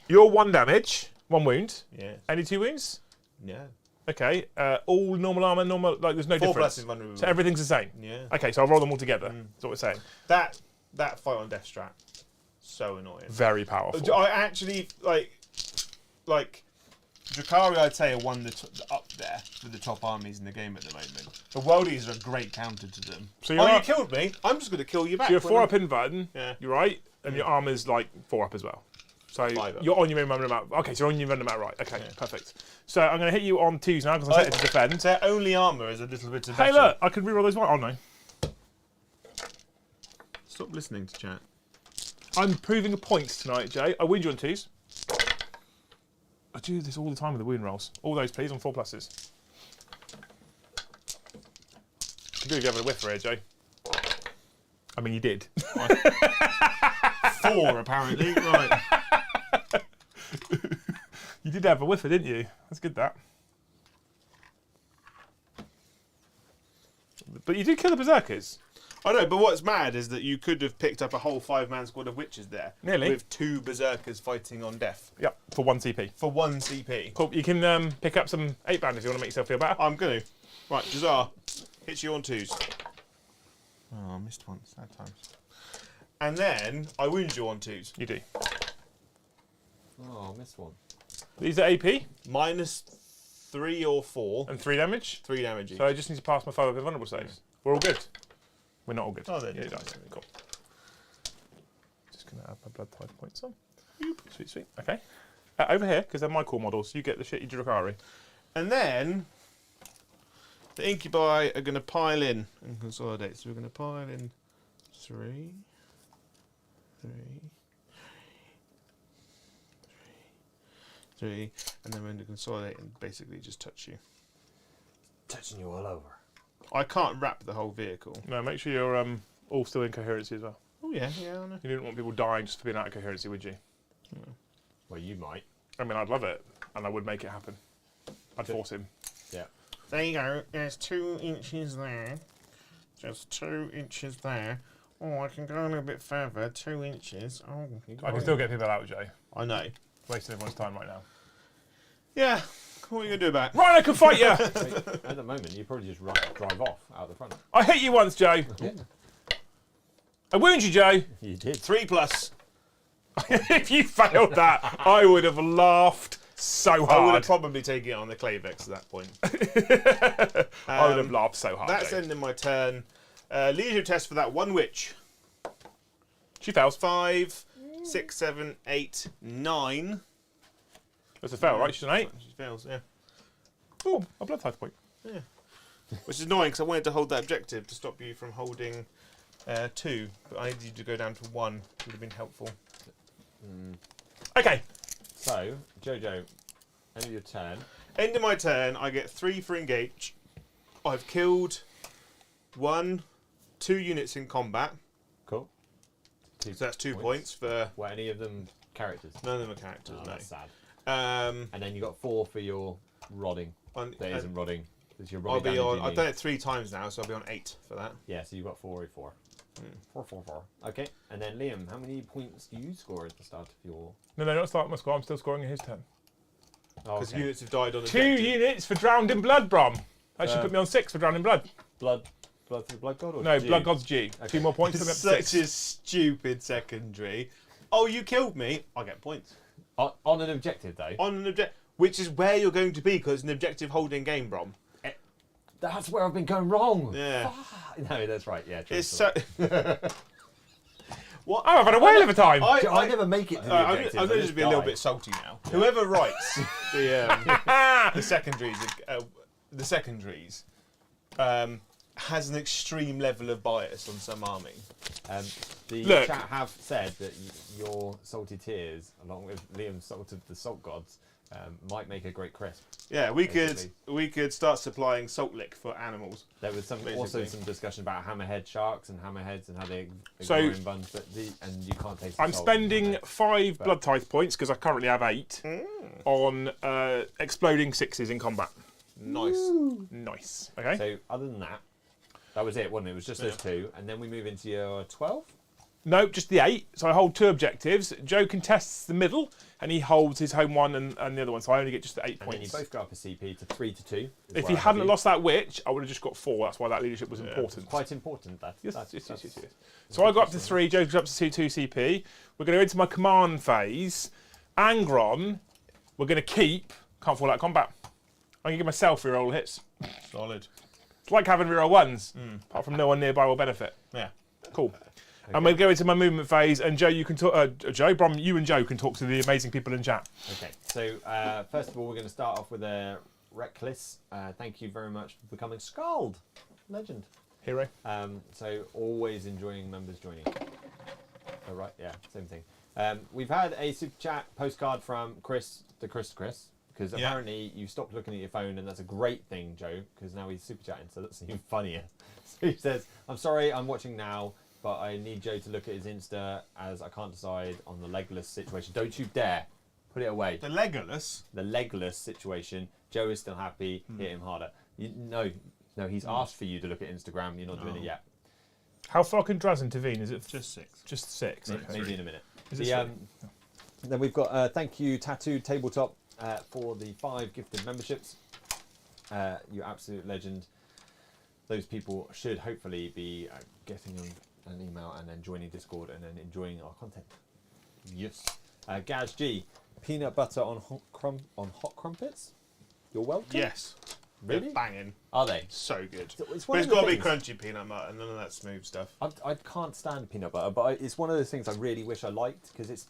you're 1 damage, 1 wound. Yeah. Any 2 wounds? Yeah. Okay. All normal armor, normal. Like, there's no 4 difference. plus is vulnerable. So everything's the same. Yeah. Okay, so I'll roll them all together. That's what we're saying. That fight on death strat, so annoying. Very powerful. I actually like Drukhari. I'd say are one up there with the top armies in the game at the moment. The Worldies are a great counter to them. So You killed me. I'm just going to kill you back. So you're when 4 I'm- up in Verden, Yeah. you're right, and your armor's like 4 up as well. So 5 up. you're on your own random amount. Okay, so you're on your random amount, right? Okay, perfect. So I'm going to hit you on 2s now because I'm set to defend. Their only armor is a little bit of. Hey, look, I can reroll those one. Oh no, Stop listening to chat. I'm proving a point tonight, Jay. I wound you on 2s. I do this all the time with the wound rolls. All those, please, on 4 pluses. You do have a whiff for here, Jay. I mean, you did. 4 apparently. Right. You did have a whiffer, didn't you? That's good, that. But you did kill the berserkers. I know, but what's mad is that you could have picked up a whole 5-man squad of witches there. Nearly. With 2 berserkers fighting on death. Yep, for 1 CP. For 1 CP. Cool. You can pick up some 8-band if you want to make yourself feel better. I'm going to. Right, Jazar. Hits you on 2s. Oh, I missed one. Sad times. And then I wound you on 2s. You do. Oh, I missed one. These are AP -3 or 4. and 3 damage. 3 damage each. So I just need to pass my 5 up in vulnerable saves. We're all good. We're not all good. Oh, they're yeah, good. nice. Cool. Just going to add my blood type points on. Sweet, sweet. Okay. Over here, because they're my core models, you get the shitty Drukhari. And then The incubi are going to pile in and consolidate. So we're going to pile in 3, 3, and then we're going to consolidate and basically just touch you. Touching you all over. I can't wrap the whole vehicle. No, make sure you're all still in coherency as well. Oh yeah, I know. You didn't want people dying just for being out of coherency, would you? Well, you might. I mean, I'd love it, and I would make it happen. I'd force him. Yeah. There you go. There's 2 inches there. Just 2 inches there. Oh, I can go a little bit further. 2 inches. Oh, I can still get people out, Joe. I know. Wasting everyone's time right now. Yeah. What are you going to do about it? Right, I can fight you! At the moment, you probably just drive off out the front. I hit you once, Joe. Yeah. I wound you, Joe. You did. 3+. If you failed that, I would have laughed so I would hard. have probably taken it on the Clavex at that point. I would have laughed so hard. That's Joe. ending my turn. Leisure test for that one witch. She fails. 5, 6, 7, 8, 9. That's a fail, right? She's an 8. She fails, yeah. Oh, a blood type point. Yeah. Which is annoying because I wanted to hold that objective to stop you from holding 2, but I needed you to go down to 1. Would have been helpful. Okay. So, Jojo, end of your turn. End of my turn, I get 3 for engage. I've killed 1, 2 units in combat. Cool. So that's 2 points for... Were any of them characters? None of them are characters, Oh, no. that's sad. Um, And then you got 4 for your rodding. That isn't rodding. It's your I'll rodding be damage on. you I've need. done it 3 times now, so I'll be on 8 for that. Yeah, so you've got 4. 4, 4, 4. Okay, and then Liam, how many points do you score at the start of your... No, not starting my score. I'm still scoring in his turn. Oh, Because okay. units have died on the 2 units for drowned in blood, Brom. That should put me on 6 for drowned in blood. Blood for the Blood God? Or No, G? blood god's G. Okay. 2 more points. It's Put me up to such 6. a stupid secondary. Oh, you killed me. I get points. On an objective, though. On an objective, which is where you're going to be because it's an objective holding game, Brom. That's where I've been going wrong. Yeah. No, that's right. Yeah, true. It's so. Oh, I've had a whale of a time. I never make it to the I'm objectives. going I to just be a little die. bit salty now. Whoever writes the secondaries, has an extreme level of bias on some army. The Look. chat have said that your salty tears, along with Liam's salt of the salt gods, might make a great crisp. Yeah, we Basically. could start supplying salt lick for animals. There was also some discussion about hammerhead sharks and hammerheads and how they So- grow in buns, and you can't taste. The I'm salt. spending 5 blood tithe points because I currently have 8 on exploding 6s in combat. Nice. Nice. Okay. So other than that, that was it, wasn't it? It was just those 2, and then we move into your 12. No, just the 8. So I hold 2 objectives. Joe contests the middle, and he holds his home one and the other one. So I only get just the 8 And then you points. both go up a CP to 3 to 2. If he hadn't lost that witch, I would have just got 4. That's why that leadership was important. Quite important. Yes. So I got up to 3. Joe goes up to 2 CP. We're going to go into my command phase. Angron, we're going to keep. Can't fall out of combat. I'm going to give myself reroll hits. Solid. It's like having reroll 1s, apart from no one nearby will benefit. Yeah. Cool. And we'll go into my movement phase. And Joe, you can talk. Joe, Brom, you and Joe can talk to the amazing people in chat. Okay, so first of all, we're going to start off with a Reckless. Thank you very much for becoming Scald. Legend. Hero. So always enjoying members joining. Oh, right, yeah, same thing. We've had a super chat postcard from Chris, because apparently you stopped looking at your phone, and that's a great thing, Joe, because now he's super chatting, so that's even funnier. So he says, "I'm sorry, I'm watching now, but I need Joe to look at his Insta as I can't decide on the legless situation." Don't you dare put it away. The Legolas. The legless situation. Joe is still happy. Hit him harder. No, he's asked for you to look at Instagram. You're not doing it yet. How far can Draz intervene? Is it Just 6. just 6? Okay. Maybe in a minute. Is it Then we've got thank you Tattooed Tabletop for the 5 gifted memberships. You absolute legend. Those people should hopefully be getting an email and then joining Discord and then enjoying our content. Yes. Gaz G, peanut butter on hot crumpets. You're welcome. Yes. Really? They're banging. Are they? So good. It's But one it's of the got to be things- crunchy peanut butter, none of that smooth stuff. I can't stand peanut butter, but it's one of those things I really wish I liked because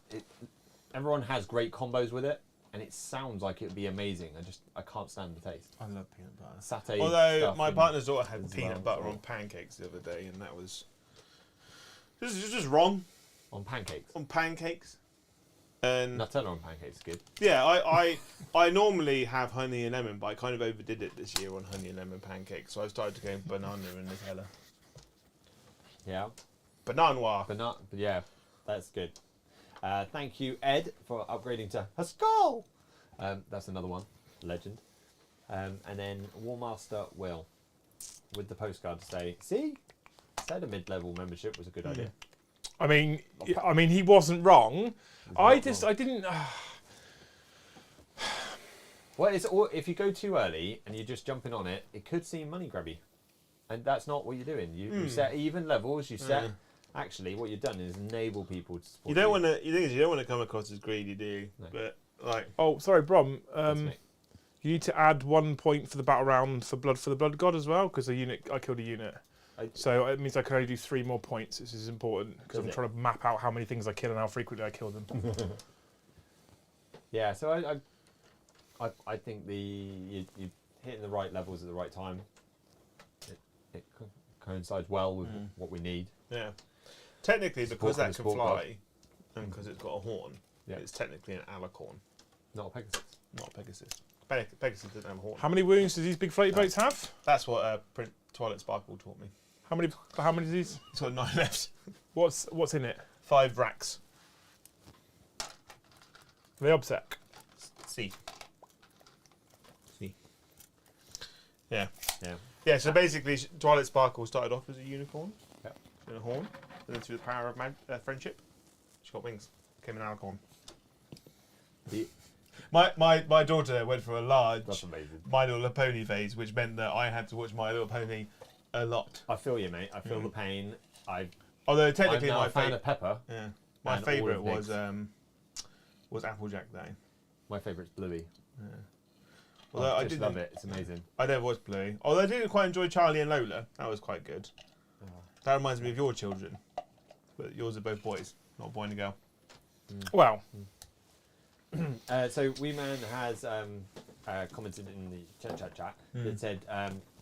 everyone has great combos with it, and it sounds like it would be amazing. I can't stand the taste. I love peanut butter. Satay. Although stuff my and- partner's daughter had as peanut well, butter so- on pancakes the other day, and that was just wrong on pancakes. on pancakes. And Nutella on pancakes is good. yeah, I normally have honey and lemon, but I kind of overdid it this year on honey and lemon pancakes, so I started going banana and Nutella. Yeah, Banana noir. but yeah, that's good. Thank you, Ed, for upgrading to a skull. That's another one, legend. And then Warmaster Will, with the postcard to say, "See, said a mid-level membership was a good idea." I mean, he wasn't wrong. I didn't. Well, it's all, if you go too early and you're just jumping on it, it could seem money grabby, and that's not what you're doing. You set even levels. You set. Actually, what you've done is enable people to support. You don't want to. You think you don't want to come across as greedy, do you? No. But like, Oh, sorry, Brom. That's me. You need to add 1 point for the battle round for the blood god as well, because I killed a unit. So it means I can only do 3 more points. This is important because I'm trying to map out how many things I kill and how frequently I kill them. Yeah, so I think you're hitting the right levels at the right time. It coincides well with what we need. yeah. Technically, because that can Support from the fly, and because it's got a horn, Yeah. it's technically an alicorn, Not a Pegasus. not a Pegasus. Pegasus didn't have a horn. How many wounds do these big floaty boats have? That's what Twilight Sparkle taught me. How many is these? It's got 9 left. What's in it? 5 racks. The obsec. See. Yeah. Yeah. Yeah, so basically, Twilight Sparkle started off as a unicorn. Yeah. And a horn. And then through the power of friendship, she got wings. Became an alicorn. The- My daughter went for a large That's amazing. My Little Pony phase, which meant that I had to watch My Little Pony a lot. I feel you, mate. I feel the pain. Although I'm technically now my a fan favorite, of Pepper. yeah, my and all favorite of was Applejack Day. My favourite's Bluey. Although I I just didn't love it. It's amazing. I never was Bluey. Although I did quite enjoy Charlie and Lola. That was quite good. That reminds me of your children. But yours are both boys, not a boy and a girl. Well, So Weeman has commented in the chat that said,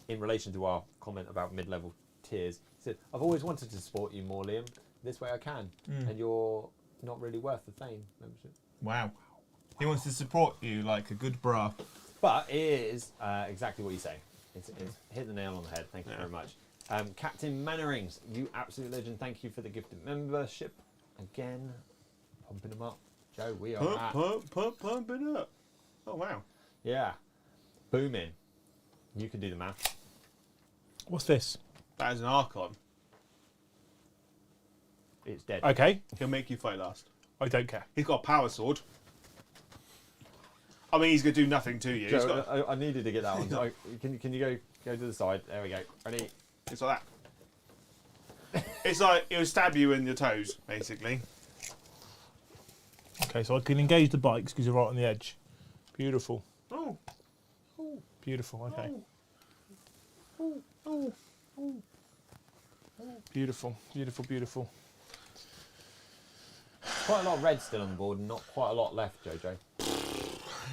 in relation to our comment about mid-level tiers, he said, "I've always wanted to support you more, Liam. This way I can, and you're not really worth the fame membership." Wow. He wants to support you like a good bra. But it is exactly what you say. It's hit the nail on the head. Thank you very much. Captain Mannerings, you absolute legend. Thank you for the gifted membership. Again, pumping them up. Joe, we are at... Pump it up. Oh, wow. Yeah. Booming. You can do the math. what's this? That is an Archon. It's dead. Okay, He'll make you fight last. I don't care. He's got a power sword. I mean, he's going to do nothing to you. He's Joe, got, I needed to get that one. So can you go to the side? There we go. Ready? it's like that. It's like he'll stab you in your toes, basically. Okay, so I can engage the bikes because you're right on the edge. Beautiful. Oh. Beautiful, okay. Oh. Beautiful, beautiful, beautiful. Quite a lot of red still on the board and not quite a lot left, Jojo.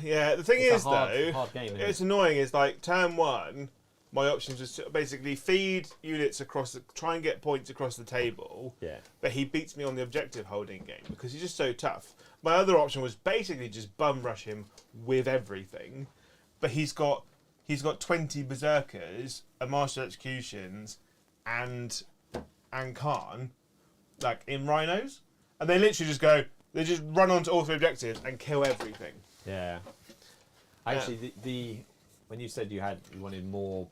Yeah, the thing It's is, a hard though, game, isn't it's it? annoying. Is like turn 1, my options was to basically feed units across, try and get points across the table. Yeah. But he beats me on the objective holding game because he's just so tough. My other option was basically just bum rush him with everything, but he's got 20 berserkers, a master executions, and Khorne, like in rhinos, and they literally just go. They just run onto all 3 objectives and kill everything. Yeah. Actually, the when you said you wanted more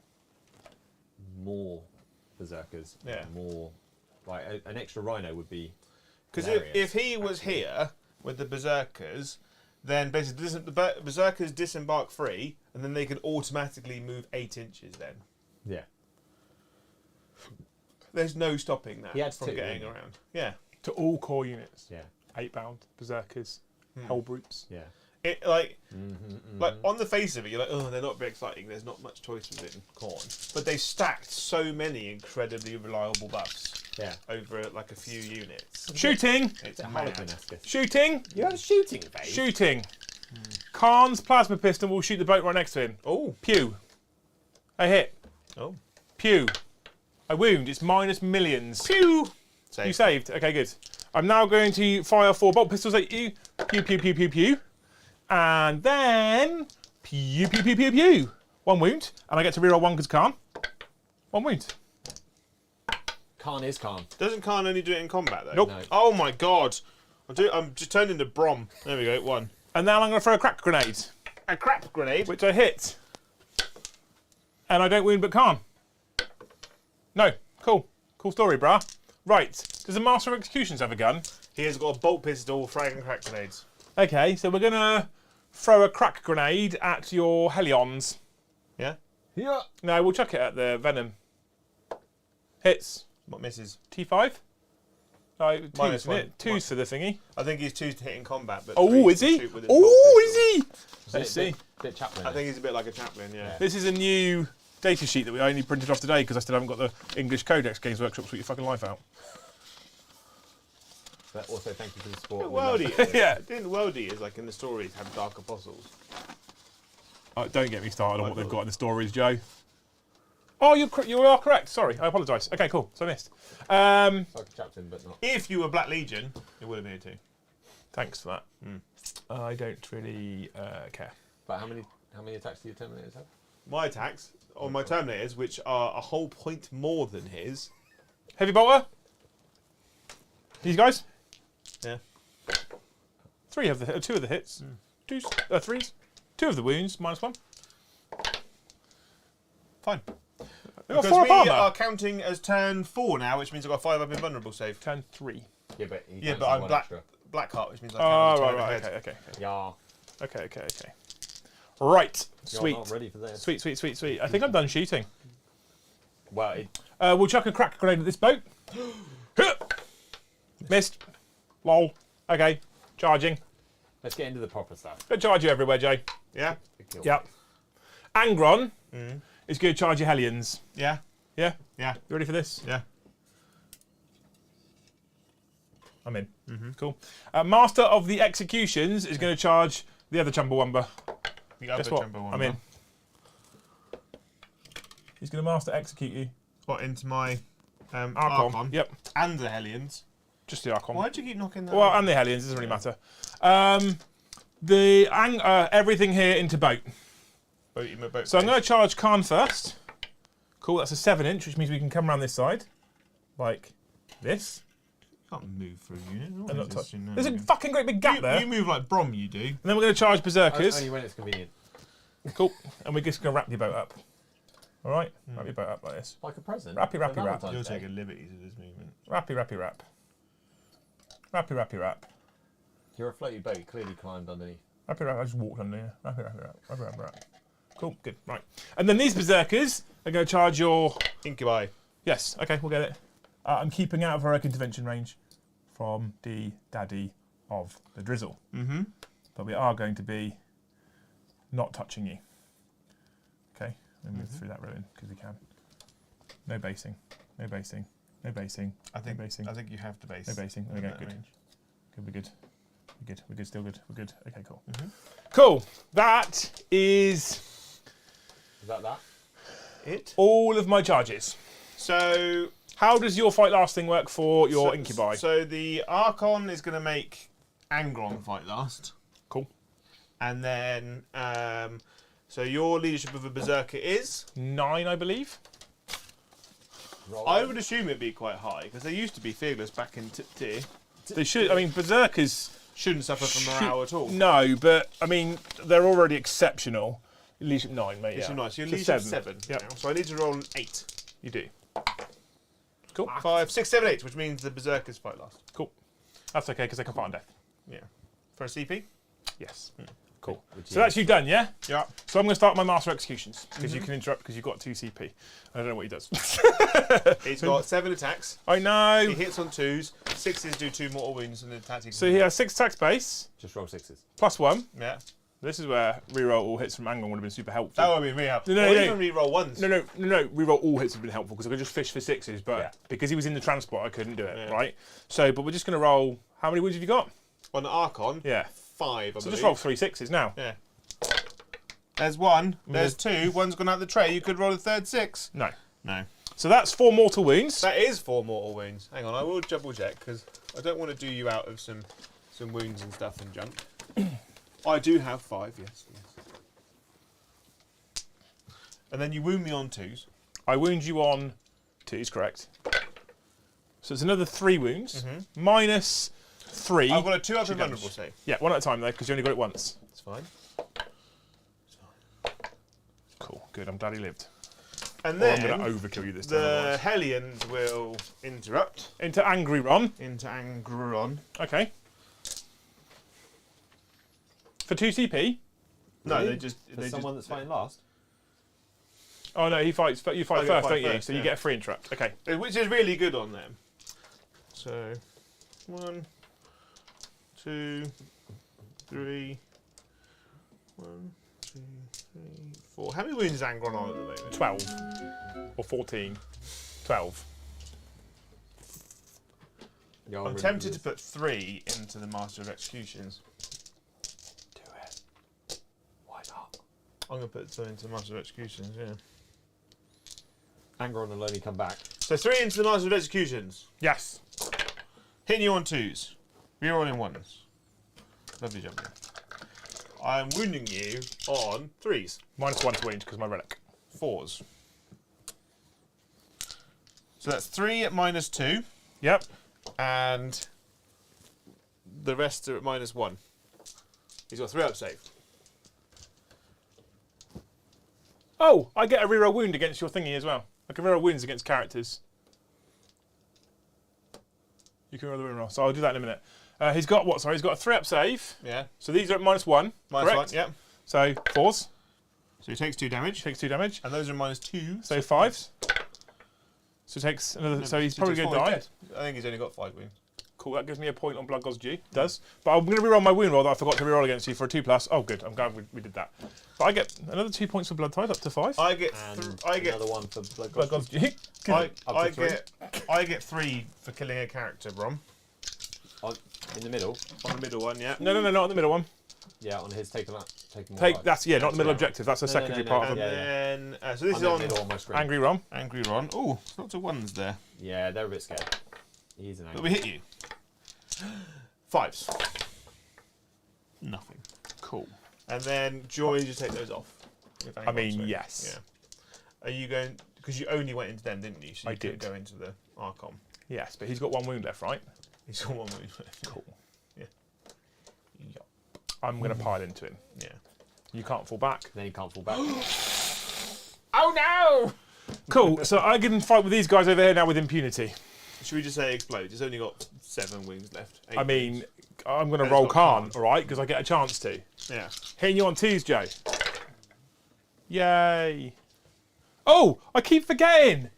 berserkers, Yeah. more like an extra rhino would be. Because hilarious, if he was actually. here with the berserkers, then basically the berserkers disembark free, and then they could automatically move 8 inches. Then Yeah. there's no stopping that He had from 2, getting didn't he? around. Yeah, To all core units. Yeah. 8-bound, berserkers, hellbrutes. Yeah. it like on the face of it, you're like, oh, they're not very exciting. There's not much choice within Khorne, but they stacked so many incredibly reliable buffs Yeah. over like a few units. Shooting! It's It's a mad. Harlequin-esque. Shooting! You have a shooting phase. Shooting! Khorne's plasma pistol will shoot the boat right next to him. Oh. Pew. I hit. Oh. Pew. I wound. It's minus millions. Pew. You saved. Okay, good. I'm now going to fire 4 bolt pistols at you. Pew, pew, pew, pew, pew. And then... Pew, pew, pew, pew, pew. 1 wound. And I get to reroll 1 because Khorne. 1 wound. Khorne is Khorne. Doesn't Khorne only do it in combat, though? Nope. No. Oh, my God. I'm just turned into Brom. There we go, 1. And now I'm going to throw a crack grenade, A crap grenade. which I hit. And I don't wound but Khorne. No. Cool. Cool story, brah. Right. Does the Master of Executions have a gun? He has got a bolt pistol, frag and crack grenades. Okay, so we're going to throw a crack grenade at your Helions. Yeah? Yeah. No, we'll chuck it at the Venom. Hits. What misses? T5? No, 2's, -1. isn't it? 2's for the thingy. I think he's 2 to hit in combat, but Oh, 3 is to he? shoot with his bolt Oh, pistol. is he? Let's see. Bit Chaplin. I think he's a bit like a chaplain, yeah. This is a new data sheet that we only printed off today because I still haven't got the English Codex Games Workshop sort your fucking life out. But also, thank you for the support. Worldy. Yeah. Didn't Worldy is like in the stories have dark apostles? Oh, don't get me started on what they've got in the stories, Joe. Oh, you are correct. Sorry, I apologise. Okay, cool. So I missed. It's like a Chaplin, but not. If you were Black Legion, it would have been a 2. Thanks for that. I don't really care. But how many attacks do your Terminators have? My attacks on my Terminators, which are a whole point more than his. Heavy bolter. These guys. Yeah. 2 of the hits. 3s. 2 of the wounds. -1. Fine. They've got Because 4 we armor. are counting as turn 4 now, which means I've got 5 up invulnerable save. Turn 3. Yeah, but I'm Blackheart, which means I count Oh, as turn right. ahead. Okay. Yeah. Okay. Right. You're Sweet. not ready for this. Sweet. I think I'm done shooting. Well, We'll chuck a crack grenade at this boat. Missed. Lol. Okay. Charging. let's get into the proper stuff. Gonna charge you everywhere, Jay. Yeah? Big kill. Yep. Angron is going to charge your Hellions. Yeah? Yeah? Yeah. You ready for this? Yeah. I'm in. Cool. Master of the Executions is going to charge the other Chumbawamba. The other Guess what? Jumbo one. I'm in. He's going to Master Execute you. What, into my Archon. Archon? Yep. And the Hellions. Just the Archon. Why'd you keep knocking that Well, out? and the Hellions. Doesn't really matter. Everything here into boat. So I'm going to charge Khorne first. Cool, that's a 7-inch, which means we can come around this side. Like this. Can't move for a unit. And not touch. There's a fucking great big gap there. You move like Brom, you do. And then we're going to charge Berserkers. Only when it's convenient. Cool. And we're just going to wrap your boat up. All right? Wrap your boat up like this. Like a present. Rappy, for wrap. Valentine's You're Day. taking liberties with this movement. Rappy, wrap. Rappy, wrap. You're a floaty boat. You clearly climbed underneath. Rappy, wrap. I just walked under here. Rappy, wrap. Cool, good. Right. And then these Berserkers are going to charge your... Incubi. Yes, okay, we'll get it. I'm keeping out of heroic intervention range from the daddy of the drizzle. Mm-hmm. But we are going to be not touching you. Okay, we'll move through that ruin because we can. No basing. I think you have to base. No basing. There we go. that Good. range. We're good. Still good. We're good. Okay, cool. Cool. That is Is that? It. all of my charges. So How does your fight last thing work for your Incubi? So the Archon is going to make Angron fight last. Cool. And then, so your leadership of a Berserker is? 9, I believe. Roll. I would assume it'd be quite high, because they used to be fearless back in tier. They should. I mean, Berserkers Shouldn't suffer from morale at all. No, but I mean, they're already exceptional. Leadership 9, mate. Leadership Yeah. 9. So your So leadership 7. 7. Yep. now. So I need to roll an 8. You do. Cool. 5, 6, 7, 8, which means the Berserkers fight last. Cool. That's okay because they can fight on death. Yeah. For a CP? Yes. Cool. Which So that's you done, yeah? Yeah. So I'm going to start my Master Executions because you can interrupt because you've got 2 CP. I don't know what he does. He's got 7 attacks. I He know. hits on 2s. 6s do 2 mortal wounds and the tactics. So he has 6 attacks base Just roll 6s. plus 1. Yeah. This is where reroll all hits from Angron would have been super helpful. That would be really helpful. No, Or no. even reroll ones. No. Reroll all hits would have been helpful because I could just fish for 6s, but Yeah. because he was in the transport, I couldn't do it, Yeah. right? So, but we're just going to roll. How many wounds have you got? On the Archon, Yeah. 5, I So believe. just roll 3 6s now. Yeah. There's one. There's two. One's gone out the tray. You could roll a third 6. No. No. So that's 4 mortal wounds. That is 4 mortal wounds. Hang on, I will double check because I don't want to do you out of some wounds and stuff and junk. I do have 5. Yes. And then you wound me on 2s. I wound you on 2s, correct. So it's another 3 wounds. Minus 3. I've got a 2 up Two and vulnerable damage. save. Yeah, one at a time though, because you only got it once. It's fine. Cool, good. I'm glad he lived. And Or I'm then going to overkill you this time. the otherwise. Hellions will interrupt Into Angry Ron. into Angron. Okay. For 2 CP. No, Really? they just For they someone that's fighting last. Oh no, he fights. You fight I first, fight don't you? first, So you yeah. get a free interrupt. Okay. which is really good on them. So 1, 2, 3. 1, 2, 3, 4. How many wounds is Angron on at the moment? 12 or 14. 12. Yeah, I'm tempted to put 3 into the Master of Executions. do it. Why not? I'm going to put 3 into the Master of Executions, yeah. Angron will only come back. So 3 into the Master of Executions. Yes. Hitting you on 2s. Rerolling 1s. Lovely jumping. I'm wounding you on 3s. Minus 1 to wound because my relic. 4s. So that's 3 at minus 2. Yep. And the rest are at minus 1. He's got 3 up save. Oh, I get a reroll wound against your thingy as well. I can reroll wounds against characters. You can roll the wound roll. So I'll do that in a minute. He's got what? Sorry, he's got a 3 up save. Yeah. So these are at minus 1. Minus correct? 1, yeah. So 4s. So he takes 2 damage. Takes 2 damage. And those are minus 2. So 5s. So takes another. So he's probably going to die. I think he's only got 5 wounds. Cool, that gives me a point on Blood God's Due. Does. But I'm going to reroll my wound roll that I forgot to reroll against you for a 2+. Oh, good. I'm glad we did that. But I get another 2 points for Blood Tide, up to 5. I get And I get another one for Blood Blood God's God's Due. I three. I get 3 for killing a character, Brom. in the middle. On the middle one, yeah. No, not in the middle one. Yeah, on his taking more Take life. that's not the middle Yeah. objective. That's a No, secondary no, part And of yeah, them. then so this is the on middle on my screen. Angry Ron. Angry Ron. Oh, lots of 1s there. Yeah, they're a bit scared. He's an But angry. we hit you. 5s. Nothing. Cool. And then do you want me to just take those off? If I mean, Angron's yes. Yeah. Are you going? Because you only went into them, didn't you? So you I didn't did. go into the Archon. Yes, but he's got 1 wound left, right? He's got 1 wound left. Cool. Yeah. I'm going to pile into him. Yeah. You can't fall back. Then he can't fall back. Oh no! Cool. So I can fight with these guys over here now with impunity. Should we just say explodes? It's only got 7 wounds left. 8 I mean, wounds. I'm going to And roll it's got Khorne, Khorne. all right? Because I get a chance to. Yeah. Hitting you on 2s, Joe. Yay. Oh, I keep forgetting.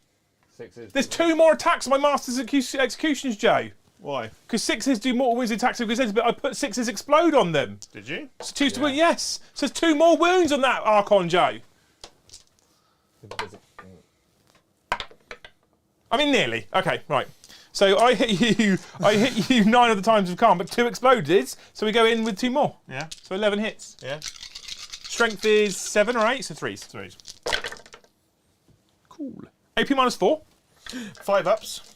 6s. There's 2 more attacks on my Master's Executions, Joe. Why? Because 6s do mortal wounds attacks, but I put 6s explode on them. Did you? So 2 to wound, yes. So there's 2 more wounds on that Archon, Joe. I mean, nearly. Okay, right. So I hit you 9 of the times with Khorne, but 2 exploded, so we go in with 2 more. Yeah. So 11 hits. Yeah. Strength is 7 or 8, so 3s. 3s. Cool. AP minus 4. 5 ups.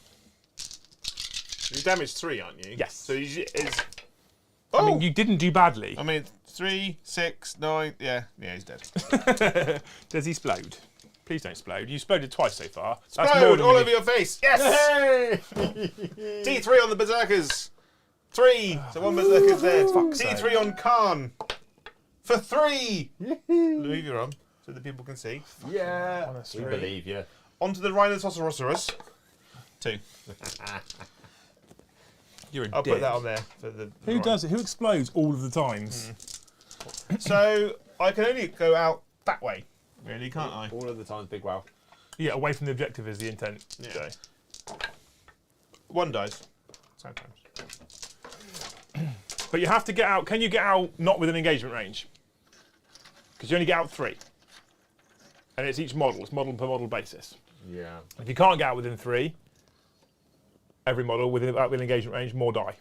You damaged 3, aren't you? Yes. So is. I mean, you didn't do badly. 3, 6, 9. Yeah, he's dead. Does he explode? Please don't explode. You exploded twice so far. Explode all you over your face. Yes. D3 on the berserkers. 3. So 1 berserker's dead. Fuck's D3 sake. on Khorne. For 3. Move your arm so that people can see. Yeah. Honestly. We believe you. Onto the Rhinoceros. 2. You're a I'll dick. put that on there for the. Who does it? Who explodes all of the times? So I can only go out that way, really, can't I? All of the times, big wow. Yeah, away from the objective is the intent. Yeah. So. 1 dies. Sometimes. But you have to get out. Can you get out not within engagement range? Because you only get out 3. And it's each model. It's model per model basis. Yeah. If you can't get out within 3, every model within engagement range, more die.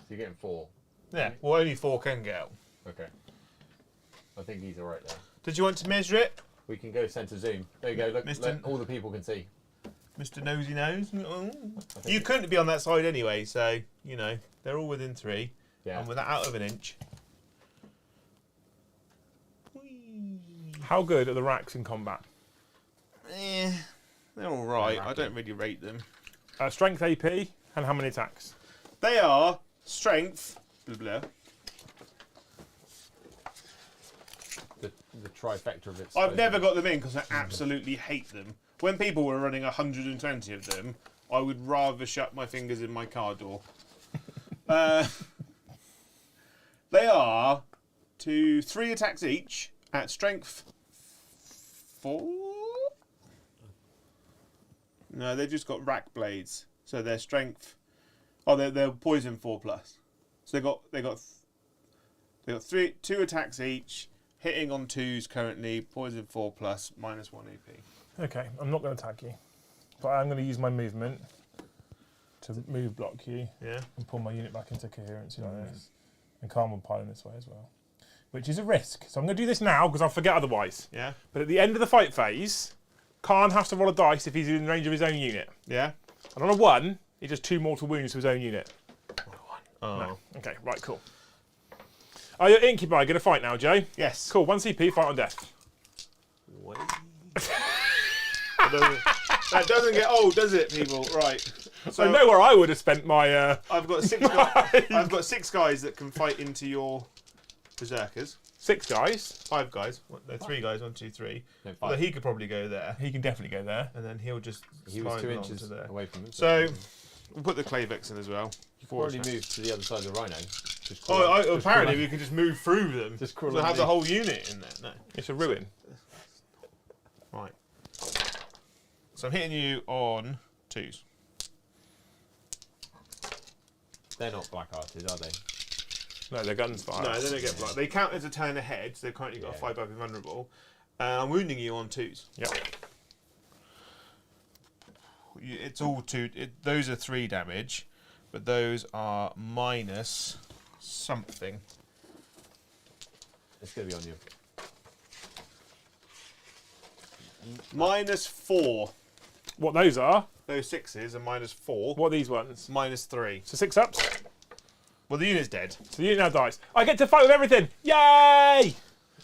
you're getting 4. Yeah, well, only 4 can get out. Okay. I think he's alright there. Did you want to measure it? We can go centre zoom. There you go. Look, Mr. look, all the people can see. Mr. Nosy Nose? You couldn't be on that side anyway, so, you know, they're all within 3. Yeah. And without out of an inch. How good are the racks in combat? They're all right. I don't really rate them. Strength, AP, and how many attacks? They are strength. Blah, blah. The trifecta of it. I've never got them in because I absolutely hate them. When people were running 120 of them, I would rather shut my fingers in my car door. They are 3 attacks each at strength 4. No, they've just got rack blades, so their strength. Oh, they're poison 4+. So they got 2 attacks each, hitting on 2s currently, poison 4+, -1 AP. Okay, I'm not going to attack you, but I'm going to use my movement to move block you Yeah. and pull my unit back into coherency like this. And Khorne will pile in this way as well, which is a risk. So I'm going to do this now because I'll forget otherwise. Yeah. But at the end of the fight phase, Khorne has to roll a dice if he's in range of his own unit. Yeah. And on a 1, he does 2 mortal wounds to his own unit. Oh. No. Okay, right, cool. Are your Incubi going to fight now, Jay? Yes. Cool, 1 CP, fight on death. That doesn't get old, does it, people? Right. So I know where I would have spent my... I've got 6 guys. I've got 6 guys that can fight into your berserkers. 6 guys. 5 guys. No, 3 guys. 1, 2, 3. No, 5. Although he could probably go there, He can definitely go there. and then he'll just He was slide 2 along inches to there. away from him. So we'll put the Clavex in as well. you've already moved to the other side of the rhino. Just Oh, crawl up. apparently we can just move through them. Just crawl So have the underneath. whole unit in there. No. It's a ruin. Right. So I'm hitting you on 2s. They're not black-hearted, are they? No, their guns fire. No, they don't get blocked. They count as a turn ahead, so they've currently got a 5 up invulnerable. I'm wounding you on 2s. Yep. It's all 2. Those are 3 damage, but those are minus something. It's going to be on you. Minus 4. What those are? Those 6s are minus 4. What are these ones? Minus 3. So 6 ups. Well, the unit's dead. So the unit now dies. I get to fight with everything. Yay!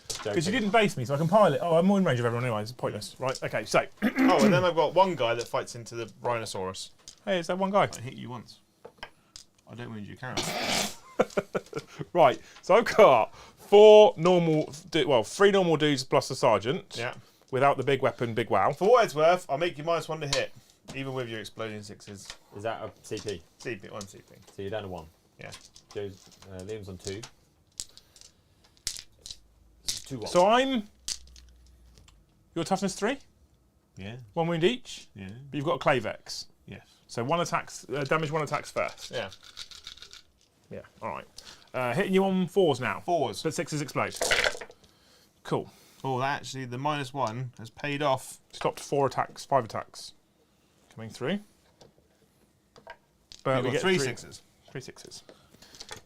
Because you Joking. didn't base me, so I can pile it. Oh, I'm more in range of everyone anyway. It's pointless. Right, okay, so... Oh, and then I've got 1 guy that fights into the Rhinoceros. Hey, is that one guy? I hit you once. I don't wound you, carry on. Right, so I've got 3 normal dudes plus the sergeant. Yeah. Without the big weapon, big wow. For what it's worth, I'll make you -1 to hit, even with your exploding 6s. Is that a CP? CP, 1 CP. So you're down to 1. Yeah. Joe's, Liam's on 2. 2-1. So I'm... Your toughness 3? Yeah. 1 wound each? Yeah. But you've got a Clavex. Yes. So 1 attacks, damage 1 attacks first. Yeah. Yeah, alright. Hitting you on 4s now. 4s. But 6s explode. Cool. Oh, actually, the -1 has paid off. Stopped 4 attacks, 5 attacks. Coming through. But You've we got get 3 6s. 3 6s.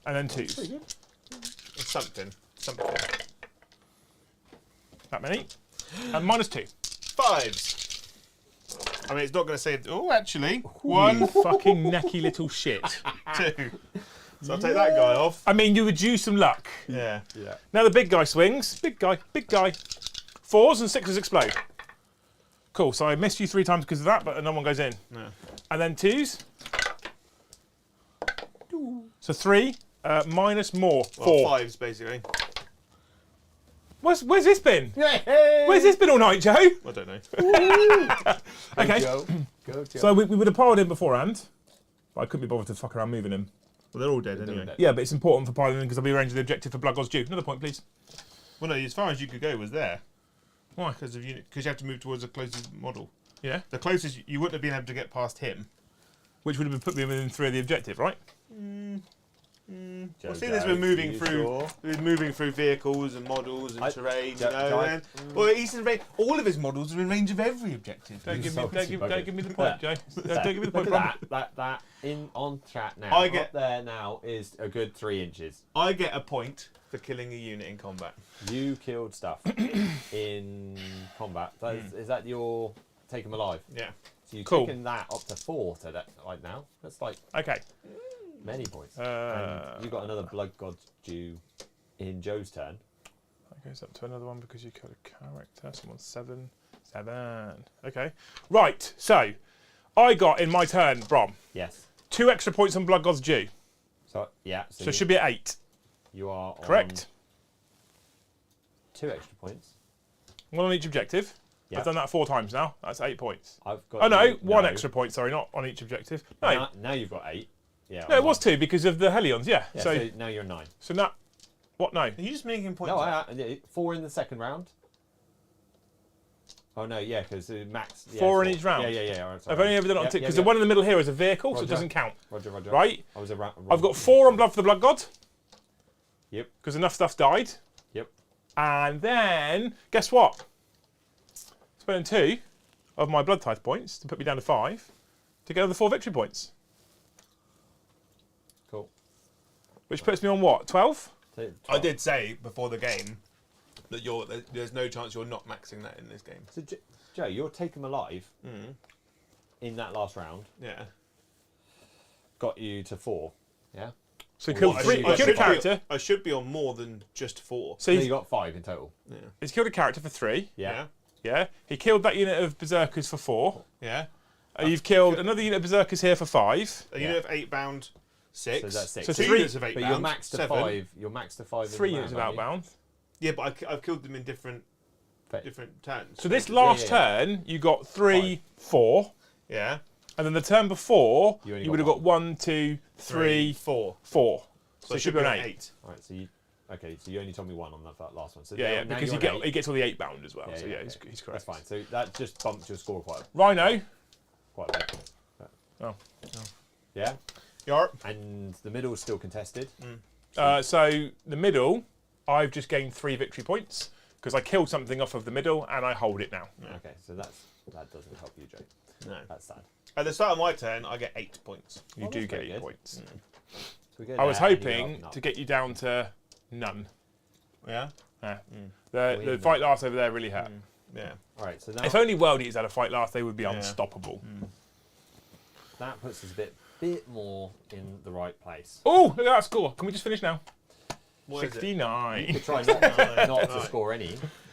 And then 2s. It's something. Something. That many. And -2. 5s. I mean, it's not going to say... Oh, actually. You 1, fucking necky little shit. 2. So I'll take that guy off. I mean, you would use some luck. Yeah. Yeah. Now the big guy swings. Big guy, big guy. 4s and 6s explode. Cool, so I missed you 3 times because of that, but no one goes in. No. And then 2s. So 3, minus more, 4. Well, 5s, basically. Where's this been? Where's this been all night, Joe? I don't know. Okay. Go, Joe. So we would have piled him beforehand, but I couldn't be bothered to fuck around moving him. Well, they're all dead They're anyway. dead. Yeah, but it's important for piling him because I'll be arranging the objective for Blood God's Due. Another point, please. Well, no, as far as you could go was there. Why? Because you have to move towards the closest model. Yeah. The closest, you wouldn't have been able to get past him. Which would have put me within 3 of the objective, right? Joe, Well, seeing as we're moving you through, sure? we're moving through vehicles and models and terrain, you know. I- Well, he's in range. All of his models are in range of every objective. Don't give me the Look point, at Joe. that. Don't give me the point, Look Brom. at that in on chat now. I get- up there now is a good 3 inches. I get a point for killing a unit in combat. You killed stuff in combat. Is that your take 'em alive? Yeah. So you've Cool. taken that up to 4 to that right now. That's like Okay. many points. And you got another blood god due in Joe's turn. That goes up to another one because you killed a character. Someone's 7. Okay. Right. So, I got in my turn, Brom, Yes. 2 extra points on Blood God's due. So yeah. So it should be at 8. You are Correct. On 2 extra points. 1 on each objective. Yeah. I've done that 4 times now. That's 8 points. I've got. Oh no, you- 1 extra point. Sorry, not on each objective. No, Now you've got 8. Yeah. no, it was 2 because of the Hellions. Yeah. Yeah, so, so now you're 9. so now, what? No. Are you just making points? No, up? 4 in the second round. Oh no, yeah, because max. Yeah, 4 in each round? Yeah. All right, sorry. I've only ever done it on Yep, 2 yep, because yep. the one in the middle here is a vehicle, so it Roger. doesn't count. Roger. Right? I was around. I've got 4 on Blood for the Blood God Yep. because enough stuff died. Yep. And then, guess what? Spending 2 of my Blood Tithe points to put me down to 5 to get another 4 victory points, Cool. which puts me on what? 12? So, I did say before the game that there's no chance you're not maxing that in this game. So Joe, you're taking alive Mm. in that last round. Yeah. Got you to 4. Yeah. So he Well, killed I 3. should- He I killed a should- character. I should be on more than just 4. So So he's, you got 5 in total. Yeah. he's killed a character for 3. Yeah. Yeah. He killed that unit of berserkers for 4. Yeah. You've killed another unit of berserkers here for 5. A unit of 8 bound, 6. So that's 6. So 2 3 units of 8 But bound, you're maxed to 7. 5. You're maxed to 5. in 3 the units of round, aren't outbound. Yeah, but I've killed them in different you? turns. So this last yeah. turn, you got 3, 4. Yeah. And then the turn before, You only you got would have got 1, 2, 3, 4. 4. So So it it should be on 8. 8. All right. So you. Okay. So you only told me 1 on that last one. So Yeah, now because you're he, on 8. he gets all the 8 bound as well. Yeah, so yeah, yeah, okay. he's correct. That's fine. So that just bumps your score quite Rhino. a bit. Oh. Yeah. Yarp. And the middle is still contested. So the middle, I've just gained 3 victory points because I killed something off of the middle and I hold it now. Okay. So that doesn't help you, Joe. No. That's sad. At the start of my turn, I get 8 points. You Oh, do that's get very 8 good. points. So we go I was there and you go up hoping and up. to get you down to none. Yeah. Yeah. Mm. The fight last over there really hurt. Yeah. All right. So now If only World Eaters had a fight last, they would be unstoppable. that puts us a bit more in the right place. Oh, look at that score. Can we just finish now? What is it? 69. You could try not to Right. score any.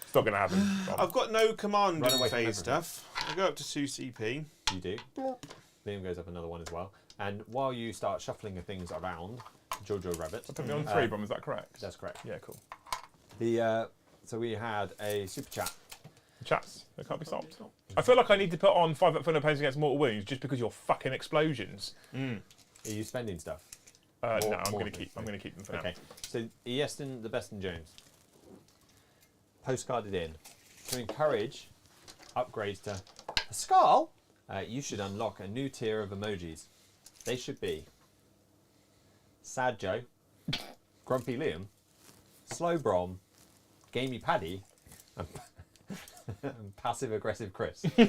It's not going to happen. I've got no command Run away from phase everything. stuff. I go up to 2 CP. You do. Liam goes up another one as well. And while you start shuffling the things around, Jojo Rabbit. Put me on 3, Brom, is that correct? That's correct. Yeah, cool. So we had a super chat. Chats, they can't be stopped. I feel like I need to put on 5 up for opponents against mortal wounds just because you're fucking explosions. Are you spending stuff? No, I'm more going to keep. I'm going to keep them for Okay. So Easton, the Best and Jones. Postcarded in. To encourage upgrades to a skull, you should unlock a new tier of emojis. They should be Sad Joe, Grumpy Liam, Slow Brom, Gamey Paddy, and Passive Aggressive Chris. now.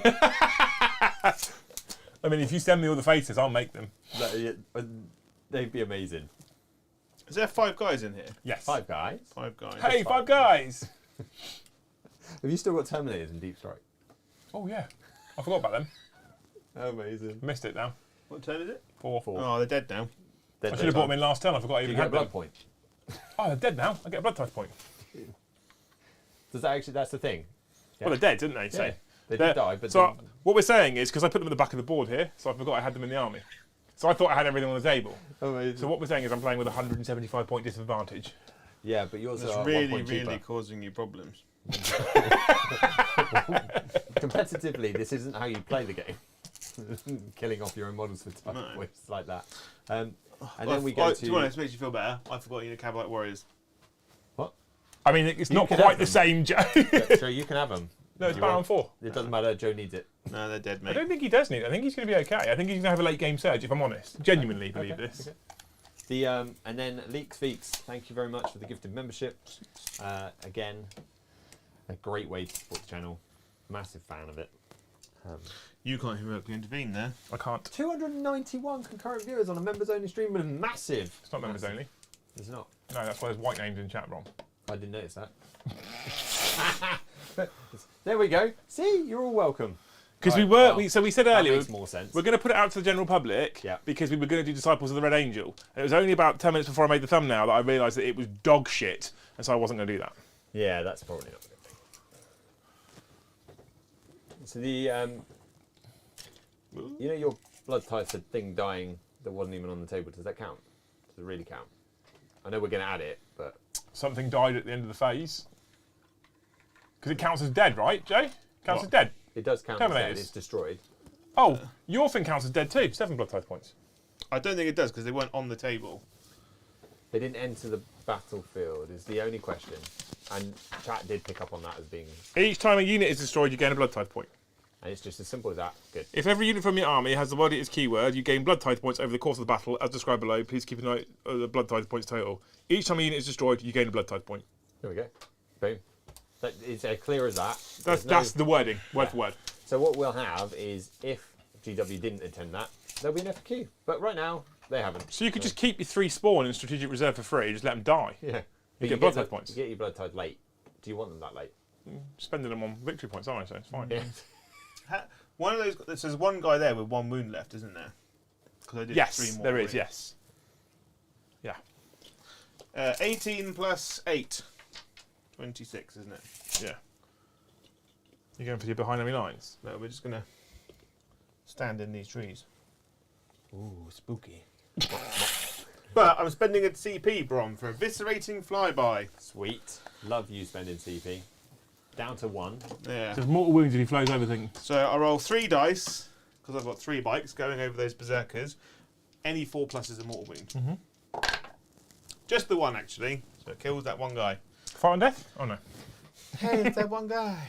I mean, if you send me all the faces, I'll make them. They'd be amazing. Is there 5 guys in here? Yes. 5 guys. 5 guys. Hey, 5 guys. Have you still got Terminators and Deep Strike? Oh yeah, I forgot about them. Amazing. Missed it now. What turn is it? 4. Oh, they're dead now. I should have bought them in last turn. I forgot I You even get a had blood them. point. Oh, they're dead now. I get a blood type point. Does that actually? That's the thing. Well, they're dead, didn't they? So, Yeah. They they're- did die, but so then- what we're saying is because I put them at the back of the board here, so I forgot I had them in the army. So I thought I had everything on the table. Amazing. So what we're saying is I'm playing with a 175 point disadvantage. Yeah, but yours It's are really, 1 point really cheaper. causing you problems. Competitively, this isn't how you play the game. Killing off your own models for time No. points like that. And then we go To be to honest, it makes you feel better. I forgot you to Cavalite Warriors. what? I mean, it's You not can quite have the them. same, Joe. So you can have them. No, it's You Baron want. 4. It doesn't matter. Joe needs it. No, they're dead, I mate. don't think he does need it. I think he's going to be okay. I think he's going to have a late game surge, if I'm honest. Genuinely believe Okay, this. okay. And then Leaks Feeks, thank you very much for the gifted membership. Again, a great way to support the channel. Massive fan of it. You can't heroically intervene there. I can't. 291 concurrent viewers on a members only stream with massive. It's not members only. It's not. No, that's why there's white names in chat, Ron. I didn't notice that. There we go. See, you're all welcome. Because Right, we said earlier, that makes more sense. we're going to put it out to the general public because we were going to do Disciples of the Red Angel. And it was only about 10 minutes before I made the thumbnail that I realised that it was dog shit, and so I wasn't going to do that. Yeah, that's probably not a good thing. So the you know your blood type thing dying that wasn't even on the table. Does that count? Does it really count? I know we're going to add it, but Something died at the end of the phase. Because it counts as dead, right, Jay? Counts as dead. it does count as Terminators. dead. It's destroyed. Oh, your thing counts as dead too. 7 blood type points. I don't think it does because they weren't on the table. They didn't enter the battlefield. Is the only question, and chat did pick up on that as being, Each time a unit is destroyed, you gain a blood type point. and it's just as simple as that. Good. If every unit from your army has the word as keyword, you gain blood type points over the course of the battle, as described below. Please keep an eye on the blood type points total. Each time a unit is destroyed, you gain a blood type point. There we go. Boom. That, it's as clear as that. That's the wording, word for word. So what we'll have is, if GW didn't attend that, there'll be an FQ. But right now, they haven't. So you could just keep your 3 spawn in strategic reserve for free, just let them die. Yeah. You get blood type points. You get your blood type late. Do you want them that late? Spending them on victory points, aren't I? So it's fine. Yeah. One of those. There's one guy there with 1 wound left, isn't there? Because I did 3 more. there is, already. yes. Yeah. 18 plus 8. 26, isn't it? Yeah. You're going for your behind enemy lines? No, we're just going to stand in these trees. Ooh, spooky. But I'm spending a CP, Brom, for eviscerating flyby. Sweet. Love you spending CP. Down to 1. Yeah. There's mortal wounds if he flows over things. So I roll 3 dice, because I've got 3 bikes going over those berserkers. Any 4 pluses a mortal wound. Mm-hmm. Just the one, actually. So it kills that one guy. Fight on death? Oh no. Hey, it's that one guy.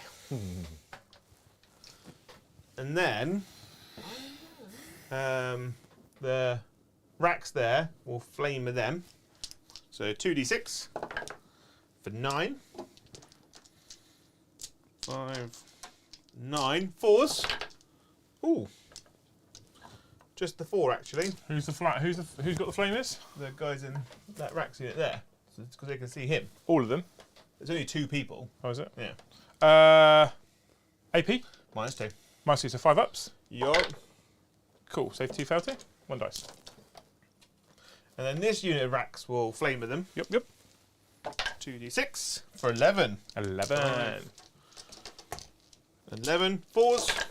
And then the racks there will flame with them. So 2d6 for 9. 5, 9, 4s. Ooh. Just the 4 actually. Who's got the flamers? The guys in that racks unit there. So it's because they can see him. All of them. There's only 2 people. Oh, is it? Yeah. AP? -2. Minus 2, so 5 ups. Yup. Cool. Save 2 failty. 1 dice. And then this unit of racks will flame with them. Yep. 2d6 for 11. 11. 11 4s.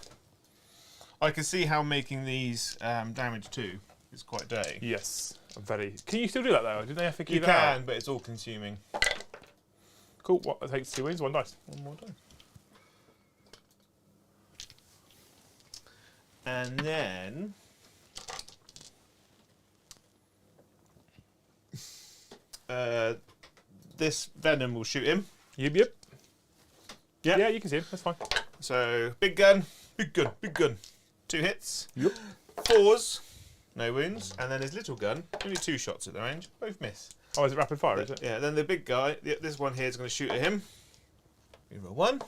I can see how making these damage too is quite dirty. Yes. Very. Can you still do that though? Didn't they have to You keep that out? can, but it's all consuming. Cool. What? That takes 2 wins, 1 dice. 1 more time. And then this venom will shoot him. Yep. Yeah. Yeah, you can see him. That's fine. So big gun. 2 hits. Yep. 4s, no wounds, and then his little gun, only 2 shots at the range, both miss. Oh, is it rapid fire? Is it? Yeah. Then the big guy, this one here is going to shoot at him. We roll 1.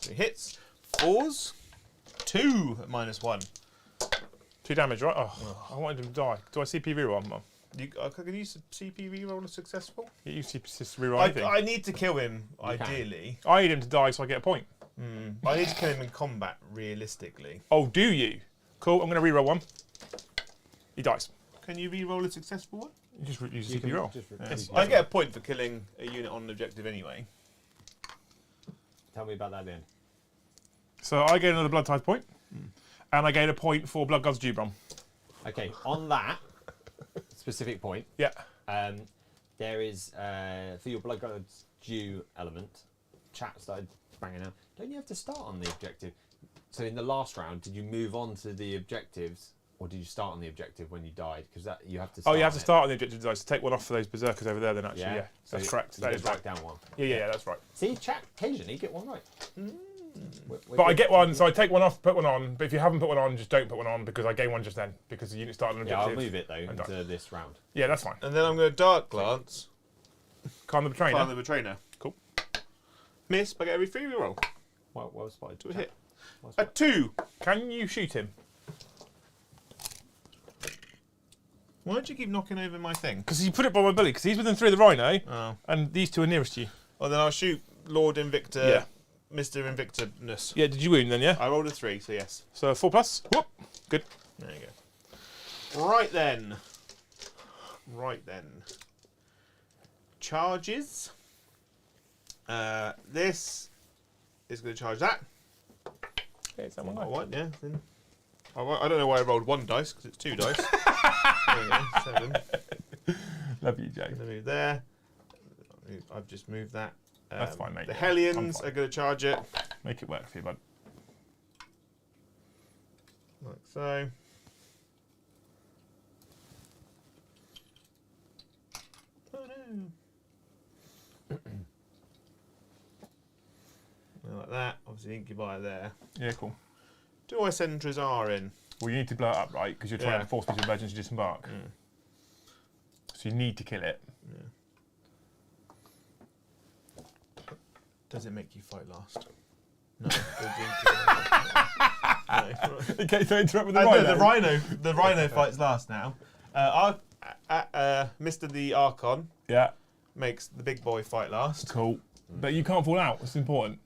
3 hits. 4s. 2 at -1. 2 damage, right? Oh, I wanted him to die. Do I CP reroll him? Can you CP reroll a successful? You CP reroll anything. I need to kill him, ideally. I need him to die so I get a point. I need to kill him in combat, realistically. Oh, do you? Cool. I'm going to reroll 1. He dies. Can you reroll a successful one? You just use a CP roll. Yes. I get a point for killing a unit on an objective anyway. Tell me about that then. So I gain another blood type point, and I gain a point for Blood God's Dubron. Okay, on that specific point, Yeah. there is, for your Blood God's Due element, chat started banging out, don't you have to start on the objective? So in the last round, did you move on to the objectives, or did you start on the objective when you died? Because that you have to start Oh, you have to on it. start on the objective dice to take 1 off for those berserkers over there. Then actually, yeah, So that's you- correct. You That go is back right. down 1. Yeah, that's right. See, chat occasionally get 1 right. But I get one, so I take one off, put one on. But if you haven't put one on, just don't put one on because I gain one just then because the unit started an Yeah, objective. I'll move it though into this round. Yeah, that's fine. And then I'm going to Dark Glance. Khorne the Betrayer. Khorne the Betrayer. Cool. Miss, but I get every 3 reroll. What was spotted? To a hit. A 2. Can you shoot him? Why don't you keep knocking over my thing? Because you put it by my belly. Because he's within 3 of the Rhino, Oh. and these 2 are nearest to you. Well, then I'll shoot Lord Invictor. Yeah. Mr. Invictorness. Yeah, did you wound then? Yeah. I rolled a 3, so yes. So 4+. Whoop. Good. There you go. Right then. Charges. This is going to charge that. Yeah, it's that one. Oh, what? Yeah. Then. I don't know why I rolled 1 dice because it's 2 dice. There you go. 7. Love you, Joe. And then move there. I've just moved that. That's fine, mate. The I'm Hellions fine. are going to charge it. Make it work for you, bud. Like so. Oh no. Like that. Obviously, Incubi there. Yeah, cool. Do I send Trizar in? Well, you need to blow it up, right? Because you're trying Yeah. to force me to emergency disembark. So you need to kill it. Yeah. Does it make you fight last? No. No. In case I interrupt with the No, Rhino. the Rhino fights last now. Mr. the Archon Yeah, makes the big boy fight last. cool. But you can't fall out. It's important.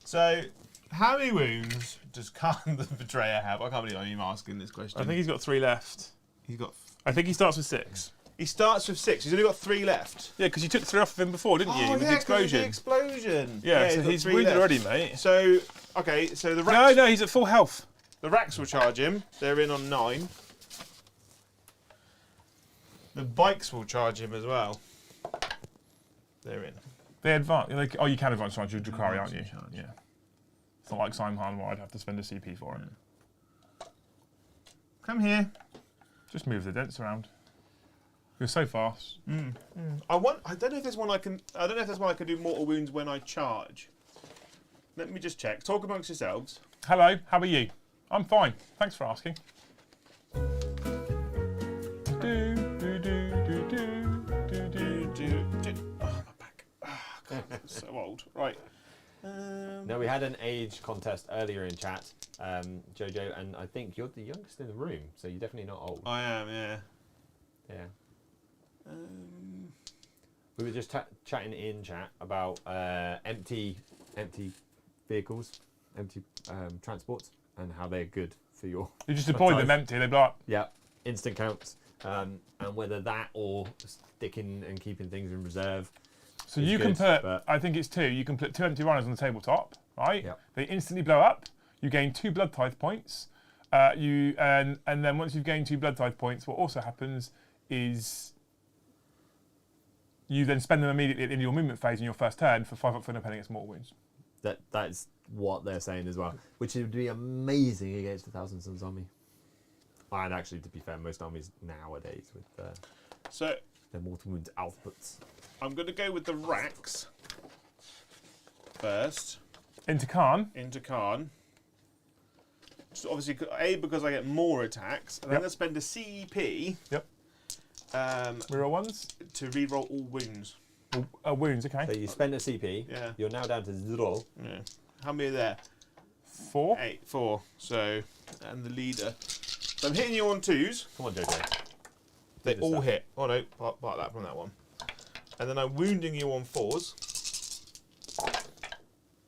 So, how many wounds does Khorne the Betrayer have? I can't believe I'm even asking this question. I think he's got 3 left. he's got. I think he starts with 6. He starts with 6. He's only got 3 left. Yeah, because you took 3 off of him before, didn't you? Oh, with yeah, the 'cause of explosion. the explosion. Yeah, so got he's 3 wounded left. already, mate. So, okay, so the racks, No, he's at full health. the racks will charge him. They're in on 9. The bikes will charge him as well. They're in. They advance. Like, oh, you can advance charge. You're Drukhari, aren't you? Advance charge. Yeah. It's not like Simon where I'd have to spend a CP for it. Come here. Just move the dents around. You're so fast. I don't know if there's one I can. I don't know if there's one I can do mortal wounds when I charge. Let me just check. Talk amongst yourselves. Hello, how are you? I'm fine. Thanks for asking. Do, do, do, do, do, do, do. Oh, my back. Oh, God, I'm so old. Right. No, we had an age contest earlier in chat, Jojo, and I think you're the youngest in the room, so you're definitely not old. I am. Yeah. Yeah. We were just chatting in chat about empty vehicles, empty transports, and how they're good for your. You just deploy them empty, they blow up. Yeah, instant counts, and whether that or sticking and keeping things in reserve. So is you can good, put, I think it's 2, you can put 2 empty runners on the tabletop, right? Yep. They instantly blow up. You gain 2 blood tithe points. And then once you've gained 2 blood tithe points, what also happens is you then spend them immediately in your movement phase in your first turn for 5 up for no penny against mortal wounds. That's what they're saying as well, which would be amazing against the Thousand Suns army. And actually, to be fair, most armies nowadays with So their mortal wounds outputs. I'm going to go with the racks first Into Khorne. into Khorne. Just obviously, because I get more attacks, and then I spend a CP. Yep. Reroll ones. to reroll all wounds. Wounds, okay. So you spend a CP. Yeah. You're now down to 0. Yeah. How many are there? 4. 8. 4. So, and the leader. So I'm hitting you on 2s. Come on, Jojo. They this all stuff. hit. Oh no, part that from that one. And then I'm wounding you on 4s.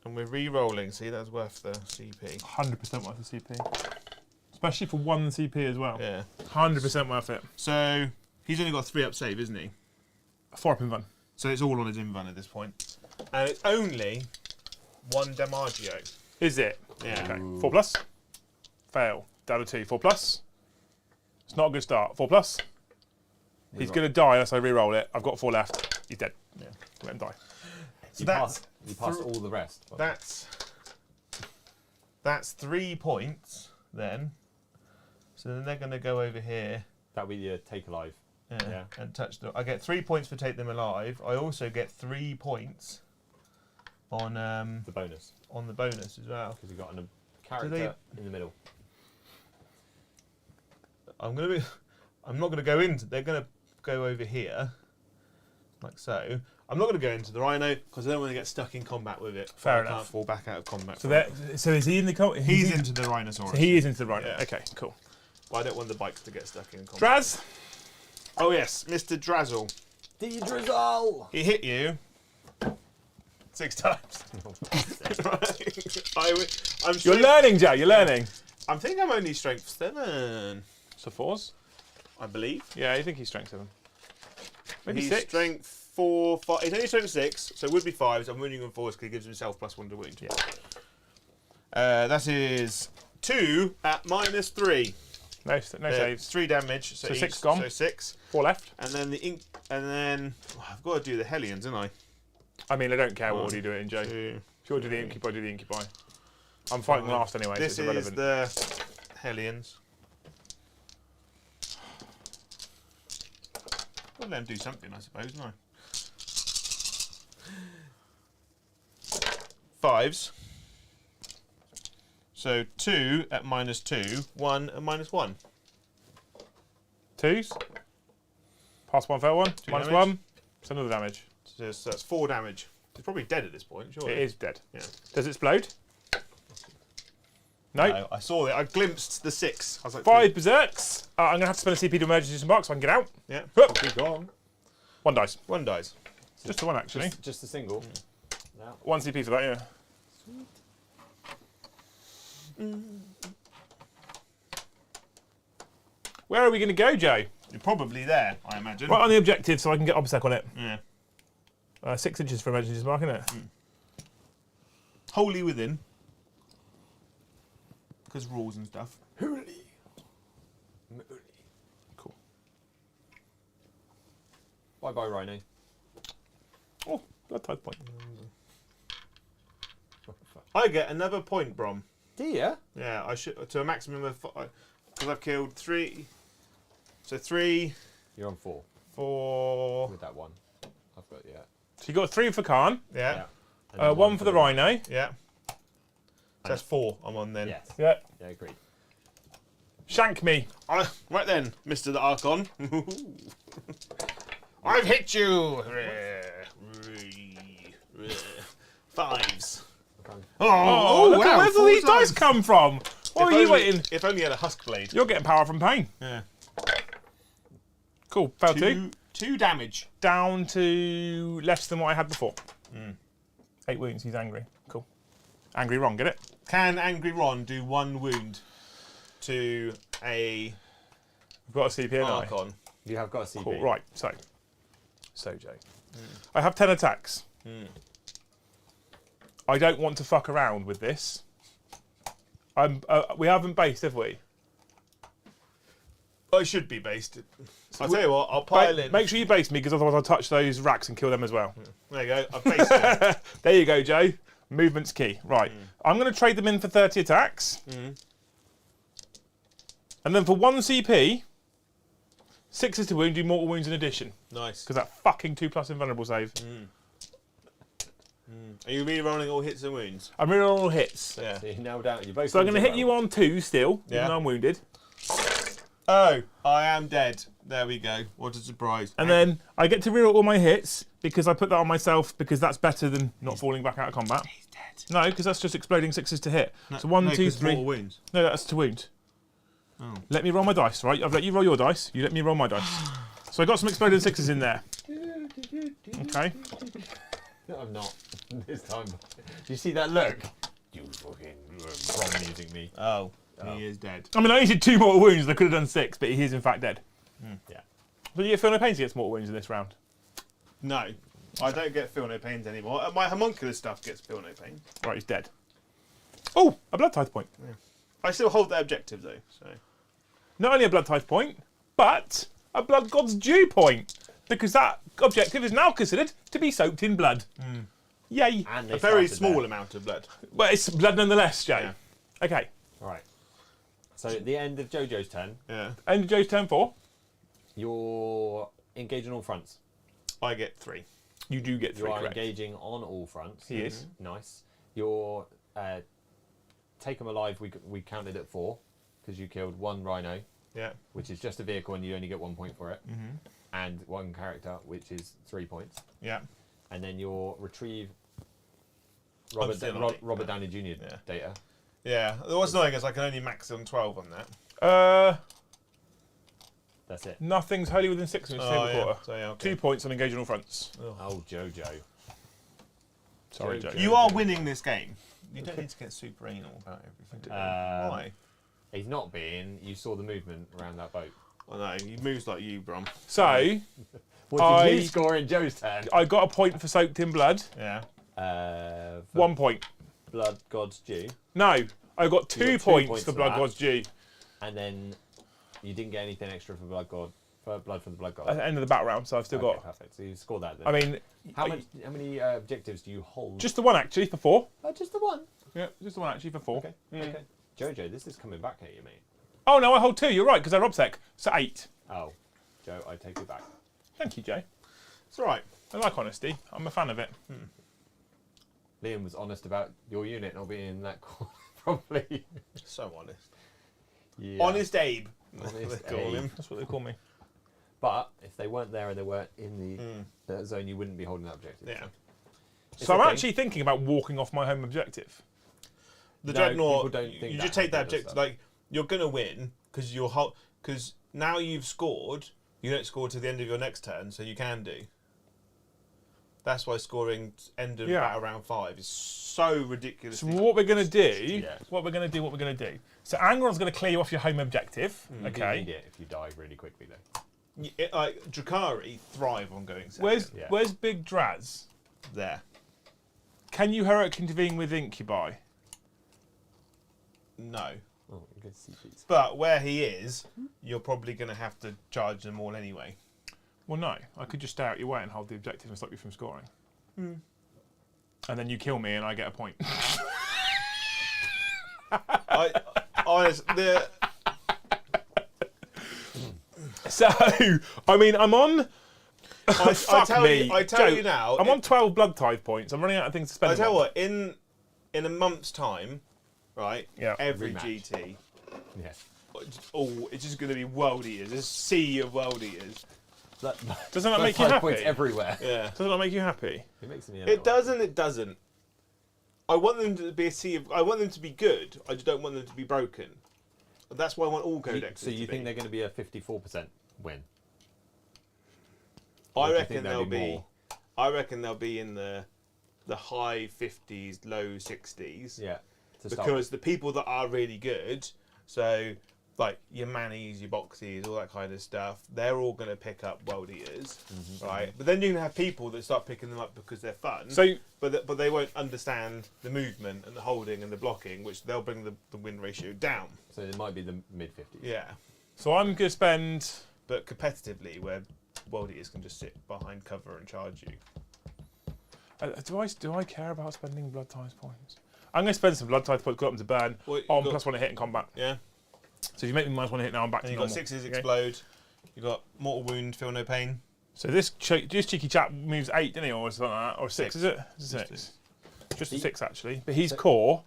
And we're re-rolling. See, that's worth the CP. 100% worth the CP. Especially for 1 CP as well. Yeah. 100% worth it. So he's only got 3 up save, isn't he? 4 up in one. So it's all on his invuln at this point. And it's only 1 Damaggio. Is it? Yeah. Okay. 4+. Fail. Down to 2. 4+. It's not a good start. 4+. He's going to die unless I re-roll it. I've got 4 left. He's dead. Yeah. Let him die. So You that's passed all the rest. That's 3 points then. So then they're going to go over here. That would be your take alive. Yeah. And touch them. I get 3 points for take them alive. I also get 3 points on The bonus. on the bonus as well. Because you've got a character in the middle. I'm not gonna go into. They're gonna go over here, like so. I'm not gonna go into the rhino because I don't want to get stuck in combat with it. Fair I enough. Can't fall back out of combat. So is he in the? He's into the rhinoceros. So he is into the rhino. Yeah. Okay, cool. But I don't want the bikes to get stuck in combat. Draz. Oh yes, Mr. Drazzle. D-Drizzle! He hit you 6 times. I'm You're strength, learning, Joe. You're learning. I think I'm only strength 7. So 4s. I believe. Yeah, I think he's strength 7. Maybe He's 6. strength 4, 5. He's only strength 6, so it would be 5s. I'm wounding him 4s because he gives himself +1 to wound. Yeah. That is 2 at -3. No saves. 3 damage. So, So each, 6 gone. So 6. 4 left. And then the ink. And then I've got to do the Hellions, haven't I? I mean, I don't care what 1, order you do it in, Joe. 2. If you want to do the Incubi, do the Incubi. I'm fighting last anyway, This so it's is irrelevant. the Hellions. I'll let him do something, I suppose, no. 5s. So 2 at -2, 1 at -1. 2s. Pass 1, fail 1. 2 Minus damage. 1. It's another damage. So that's 4 damage. He's probably dead at this point, surely. It is dead. Yeah. Does it explode? No. No, I saw it. I glimpsed the 6. I was like, 5 berserks. I'm going to have to spend a CP to emergency disembark so I can get out. Yeah. Whoop. Be gone. 1 dice. 1 dies. Just the 1, actually. Just a single. No. 1 CP for that, yeah. Where are we going to go, Joe? You're probably there, I imagine. Right on the objective so I can get obsec on it. Yeah. 6 inches for emergency disembark, isn't it? Wholly within. Because rules and stuff. Cool. Bye-bye, Rhino. Oh, blood type point. I get another point, Brom. Do you? Yeah, I should to a maximum of because I've killed 3. So 3, You're on 4 4. with that one. I've got, yeah. So you got 3 for Khorne, Yeah, And then 1 for the Rhino. yeah. So that's 4. I'm on then. Yes. Yeah. Yeah, agreed. Shank me. Right then, Mr. the Archon. I've hit you. 5s. Oh, look at wow, where's all 4 these dice times. come from? What were you waiting? If only had a husk blade. You're getting power from pain. Yeah. Cool. Fail 2. 2 damage. Down to less than what I had before. 8 wounds. He's angry. Cool. Angry Ron, get it? Can Angry Ron do 1 wound to a We've got a CP and I. Archon? You have got a CP. Cool. Right. So Joe. I have 10 attacks. I don't want to fuck around with this. We haven't based, have we? I should be based. I'll tell you what, I'll pile in. Make sure you base me, because otherwise I'll touch those racks and kill them as well. There you go, I've based it. There you go, Joe. Movement's key. Right. I'm going to trade them in for 30 attacks. And then for 1 CP, 6 is to wound, do mortal wounds in addition. Nice. Because that fucking 2+ invulnerable save. Are you re-rolling all hits and wounds? I'm really on all hits. Yeah. So you nailed down. You both. So I'm going to hit you on 2 still, Yeah. even though I'm wounded. Oh, I am dead. There we go. What a surprise. And then I get to reroll all my hits because I put that on myself because that's better than not falling back out of combat. He's dead. No, because that's just exploding 6s to hit. So 1, 2, 3. Mortal wounds. No, that's to wound. Oh. Let me roll my dice, right? I've let you roll your dice. You let me roll my dice. So I got some exploding 6s in there. Okay. No, I'm not this time. Do you see that look? You fucking Ron using me. Oh, he is dead. I mean, I only did 2 mortal wounds. I could have done 6, but he is in fact dead. Yeah. But you feel no pains against mortal wounds in this round. No, I don't get feel no pains anymore. My homunculus stuff gets feel no pain. Right, he's dead. Oh, a blood tithe point. I still hold that objective though. So Not only a blood tithe point, but a blood god's due point. Because that objective is now considered to be soaked in blood. Yay. And a very small amount of blood. But it's blood nonetheless, Joe. Yeah. Okay. Right. So at the end of JoJo's turn. Yeah. End of Joe's turn 4. You're engaging on all fronts. I get 3. You do get You 3 are correct. engaging on all fronts. He is. Nice. Your take 'em alive. We counted at 4 because you killed 1 rhino, Yeah. which is just a vehicle, and you only get 1 point for it, and 1 character, which is 3 points. Yeah. And then your retrieve still on 8. Robert Downey Jr. Yeah. data. Yeah. What's annoying is I can only max on 12 on that. That's it. Nothing's wholly within 6 minutes. Table quarter. So, yeah, okay. 2 points on engaging all fronts. Oh, Jojo. Sorry, Joe. Joe. You are winning this game. You don't need to get super anal about everything. Why? He's not being. You saw the movement around that boat. I know, he moves like you, Brom. So, What did you score in Joe's turn? I got a point for soaked in blood. Yeah. For 1 point. Blood God's Due. No, I got 2 You got 2 points points for for Blood that. God's Due And then you didn't get anything extra for Blood God. For Blood from the Blood God. at the end of the battle round, so I've still Okay, got. perfect. So you scored that then. I mean, how many objectives do you hold? just the one actually for 4. Just the one. Yeah, just the one actually for 4. Okay. Okay. Jojo, this is coming back at you, mate. Oh no, I hold 2. You're right because I rob sec. So 8. Oh, Joe, I take it back. Thank you, Joe. It's all right. I like honesty. I'm a fan of it. Liam was honest about your unit not being in that corner, probably. So honest. Yeah. Honest Abe. Honest They call Abe. him. That's what they call me. But if they weren't there and they weren't in the zone, you wouldn't be holding that objective. Yeah. It's So I'm okay. actually thinking about walking off my home objective. The No, Dreadnought, people don't think you that just take that happens, objective. though. Like, you're going to win because because now you've scored, you don't score to the end of your next turn, so you can do. That's why scoring end of Yeah. battle round 5 is so ridiculous. So what we're going to do, Yeah. what we're going to do. So Angron's going to clear you off your home objective. You do Okay. need it if you die really quickly, though. Like, Drukhari thrive on going second. Yeah. Where's Big Draz? There. Can you heroic intervene with Incubi? No. Oh, you can see these. But where he is, you're probably going to have to charge them all anyway. Well, no. I could just stay out your way and hold the objective and stop you from scoring. And then you kill me and I get a point. So, I mean, I'm on. Fuck me. I tell Joe, you now. I'm on 12 blood tithe points. I'm running out of things to spend. I tell them you on. what, in a month's time, right? Yeah. Every Rematch. GT, Yes. it's just going to be world eaters. A sea of world eaters. Doesn't that make you happy? Points everywhere. Yeah. Doesn't that make you happy? It makes me. It does and it doesn't. I want them to be a sea of. I want them to be good. I just don't want them to be broken. That's why I want all codexes. So you to think be. they're going to be a 54% win? I Or do you reckon think they'll be. more? I reckon they'll be in the high 50s, low 60s. Yeah. To start Because the people that are really good, so like your Mannies, your Boxies, all that kind of stuff, they're all going to pick up World Eaters, right? But then you can have people that start picking them up because they're fun, So, but they won't understand the movement and the holding and the blocking, which they'll bring the win ratio down. So it might be the mid 50s. Yeah, so I'm going to spend. but competitively, where World Eaters can just sit behind cover and charge you. Do I care about spending blood tithe points? I'm going to spend some blood tithe points, got them to burn Well, on you've got- +1 hit in combat. Yeah, So if you make me -1 hit now, I'm back and to you've normal. got 6s Okay? explode. You've got mortal wound, feel no pain. So this cheeky chap moves 8, didn't he, or something like that, or 6, Six. is it? It's a 6. Just a He- 6 actually, but he's So- core.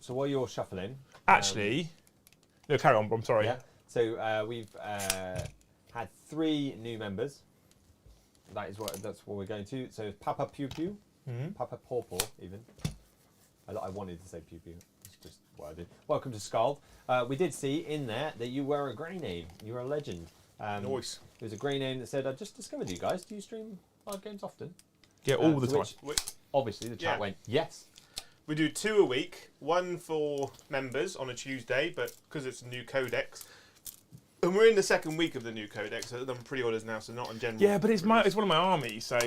So while you're shuffling. Actually, no, carry on, I'm sorry. Yeah. So we've had 3 new members. That's what we're going to. So Papa Pew Pew, Papa Paw Paw, even. I wanted to say Pew Pew. It's just what I did. Welcome to Scald. We did see in there that you were a grey name. You were a legend. Nice. It was a grey name that said, "I just discovered you guys. Do you stream live games often?" Yeah, all the to time. which, obviously, the chat Yeah. went yes. We do 2 a week, one for members on a Tuesday, but because it's a new codex, and we're in the second week of the new codex, so they're pre-orders now, so not on general. Yeah, but it's one of my armies, so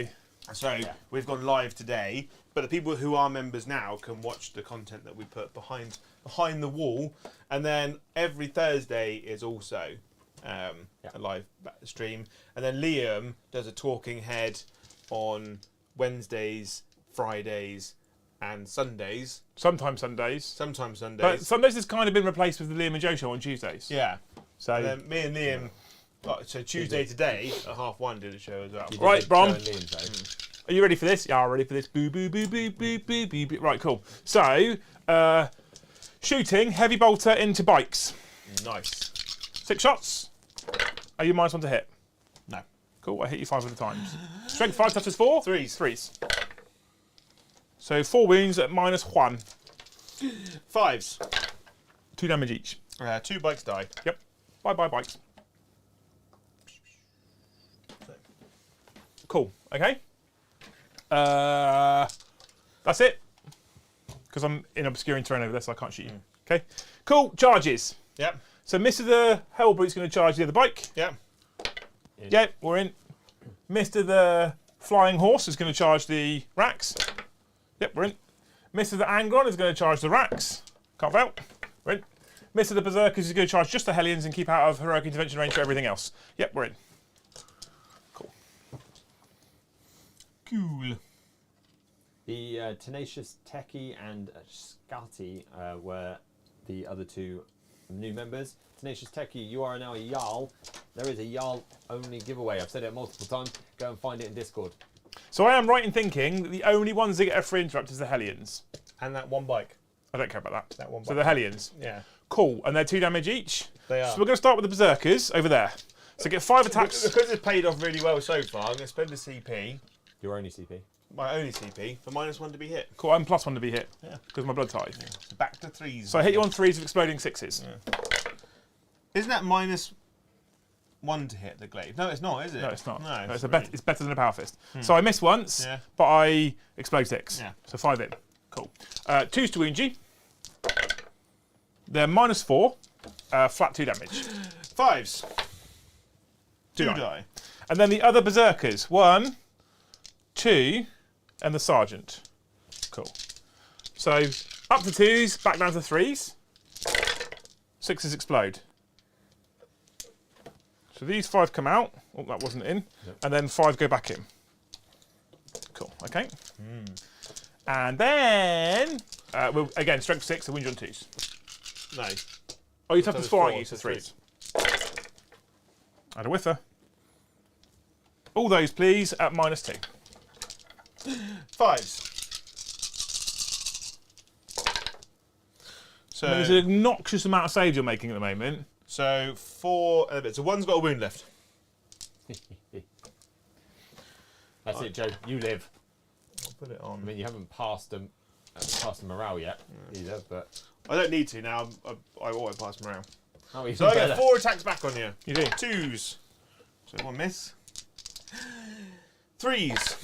So we've gone live today, but the people who are members now can watch the content that we put behind the wall, and then every Thursday is also a live stream, and then Liam does a talking head on Wednesdays, Fridays, and Sundays. sometimes Sundays. Sometimes Sundays. But Sundays has kind of been replaced with the Liam and Joe show on Tuesdays. Yeah. So And then me and Liam Oh, so Tuesday today at 1:30 did a show as well. You did Right, the Brom. Joe and Liam show. Are you ready for this? Yeah, I'm ready for this. Boo, boo, boo, boo, boo, boo, boo, boo. Right, cool. So, shooting heavy bolter into bikes. Nice. 6 shots. Are you -1 to hit? No. Cool, I hit you 5 of the times. Strength 5 touches 4? Threes. Threes. So 4 wounds at -1. Fives. 2 damage each. 2 bikes die. Yep. Bye-bye, bikes. Cool, okay. That's it. Because I'm in obscuring terrain over there, so I can't shoot you. Okay. Cool, charges. Yep. So Mr. the Hellbrute's going to charge the other bike. Yep. Yep, we're in. Mr. the Flying Horse is going to charge the racks. Yep, we're in. Mr. the Angron is going to charge the racks. Can't fail. We're in. Mr. the Berserkers is going to charge just the Hellions and keep out of heroic intervention range for everything else. Yep, we're in. Cool. Cool. The Tenacious Techie and Scotty were the other 2 new members. Tenacious Techie, you are now a Jarl. There is a Jarl only giveaway. I've said it multiple times. Go and find it in Discord. So I am right in thinking that the only ones that get a free interrupt is the Hellions. And that 1 bike. I don't care about that. That 1 So bike. the Hellions. Yeah. Cool, and they're 2 damage each. They are. So we're going to start with the Berserkers over there. So get 5 attacks. Because it's paid off really well so far, I'm going to spend a CP, Your only CP. my only CP, for -1 to be hit. Cool, I'm +1 to be hit. Yeah. Because of my blood tithe. So back to 3s. So I hit you on 3s with exploding 6s. Yeah. Isn't that -1 to hit the glaive? No, it's not, is it? No, it's not. No, No, it's, really- it's better than a power fist. So I miss once, Yeah. but I explode 6. Yeah. So 5 in. Cool. 2s to wound you. They're -4, flat 2 damage. 5s. 2 2 die. die. And then the other Berserkers. 1, 2, and the Sergeant. Cool. So up to 2s, back down to 3s. 6s explode. So these 5 come out. Oh, that wasn't in. Yep. And then 5 go back in. Cool, okay. And then, we'll, again, strength 6, so wound you on 2s. No. Oh, you toughness it's 4, aren't four, you? So so 3s. Add a whiffer. All those, please, at -2. 5s. So, There's an obnoxious amount of saves you're making at the moment. so 4 bits. So 1's got a wound left. That's it, Joe. You live. I'll put it on. I mean, you haven't passed a morale yet either, but I don't need to now. I auto pass them around. oh, even So I better. get 4 attacks back on you. You do. 2s. So 1 miss. 3s.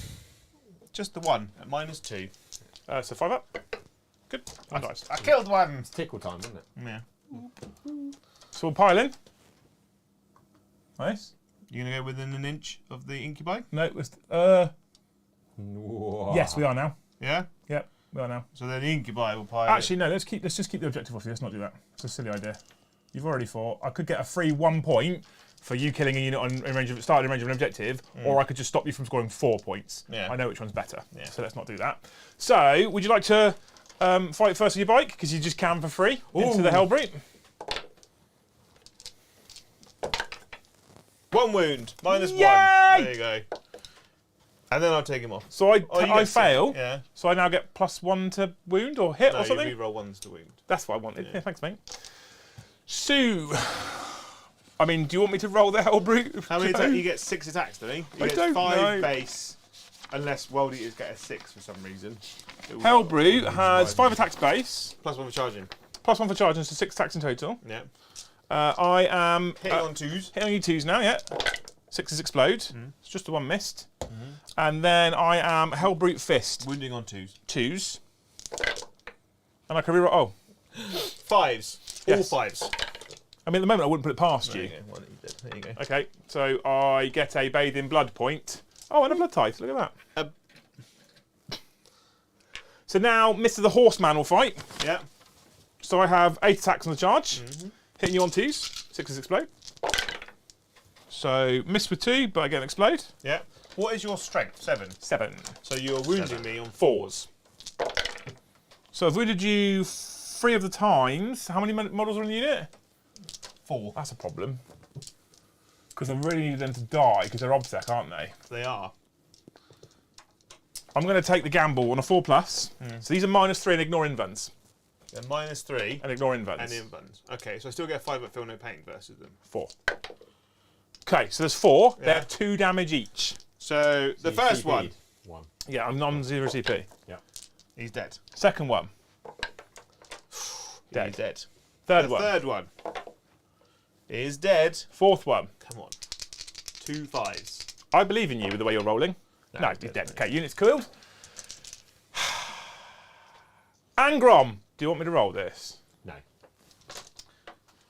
Just the 1 at -2. So 5 up. Good. And nice. I killed 1. It's tickle time, isn't it? Yeah. So we'll pile in. Nice. You gonna go within an inch of the incubi? No, it was, Whoa. yes, we are now. Yeah. Yep, we are now. So then the incubi will pile. Actually, no, let's just keep the objective off you. Let's not do that. It's a silly idea. You've already fought. I could get a free 1 point for you killing a unit in range of starting in range of an objective, or I could just stop you from scoring 4 points. Yeah. I know which one's better. Yeah. So let's not do that. So, would you like to fight first with your bike because you just can for free into the Hellbrute? 1 wound, -1. Yay! There you go. And then I'll take him off. So I Oh, you I get fail. 6. Yeah. So I now get +1 to wound or hit No, or you something. reroll 1s to wound. That's what I wanted. Yeah, thanks, mate. So, I mean, do you want me to roll the Hellbrute? How many Joe? attacks? You get 6 attacks, doesn't he? He I gets don't 5 know. base, unless World Eaters get a 6 for some reason. Hellbrute has 5 attacks base, +1 for charging. +1 for charging, so 6 attacks in total. Yeah. I am Hitting on 2s. hitting you 2s now, yeah. 6s explode. It's just the 1 missed. And then I am Hellbrute Fist. Wounding on 2s. 2s. And I can reroll. Oh, 5s. All Yes. 5s. I mean, at the moment I wouldn't put it past There you. you go. One that you did. There you go. Okay, so I get a Bathe in Blood point. Oh, and a Blood Tithe. Look at that. So now Mr. the Horseman will fight. Yeah. So I have 8 attacks on the charge. Hitting you on 2s. 6s explode. So miss with 2, but I get an explode. Yeah. What is your strength? 7. 7. So you're wounding me on 4s. So I've wounded you 3 of the times. How many models are in the unit? 4. That's a problem. Because I really need them to die because they're obsec, aren't they? They are. I'm going to take the gamble on a 4+. So these are -3 and ignore invans. They're -3 And ignore invans. and invans. Okay, so I still get 5 but feel no pain versus them. 4. Okay, so there's 4. They Yeah. have 2 damage each. So the first one, 1. Yeah, I'm on 0 CP. Yeah. he's dead. Second one. Dead. He's dead. Third The one. third one is dead. Fourth one. Come on. 2 5s. I believe in you with the way you're rolling. No, he's he's dead. dead. Okay, units killed. Angrom, do you want me to roll this? No.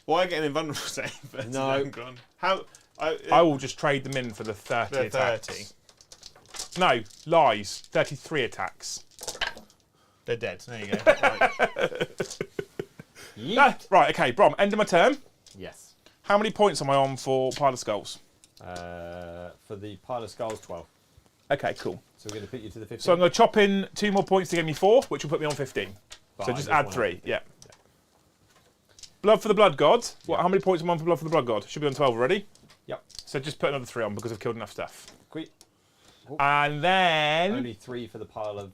Why get an invulnerable save versus No. Angron? How? I will just trade them in for the 30 The attacks. 30. No, lies. 33 attacks. They're dead. There you go. Right. Ah, right, okay, Brom, end of my turn. Yes. How many points am I on for Pile of Skulls? For the pile of skulls, 12. Okay, cool. So we're going to put you to the 15. So I'm going to chop in 2 more points to give me 4, which will put me on 15. But So I just just add wanna- 3, yeah. Blood for the Blood God. What? How many points am I on for Blood for the Blood God? Should be on 12 already. Yep. So just put another 3 on because I've killed enough stuff. Quick. And then... Only 3 for the pile of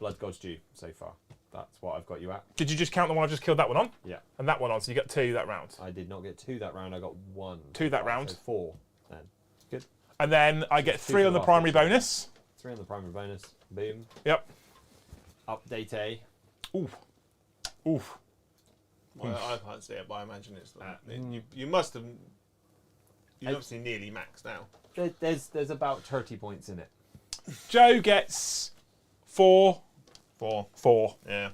blood gods due so far. That's what I've got you at. Did you just count the one I've just killed that one on? Yeah. And that one on, so you got 2 that round. I did not get 2 that round. I got 1. 2 that round. So 4 then. Good. And then I get 3 for on the the primary last bonus. 3 on the primary bonus. Boom. Yep. Update A. Oof. Oof. Well, I can't see it, but I imagine it's. You must have. You're obviously nearly max now. There's about 30 points in it. Joe gets 4. 4. 4. Yeah.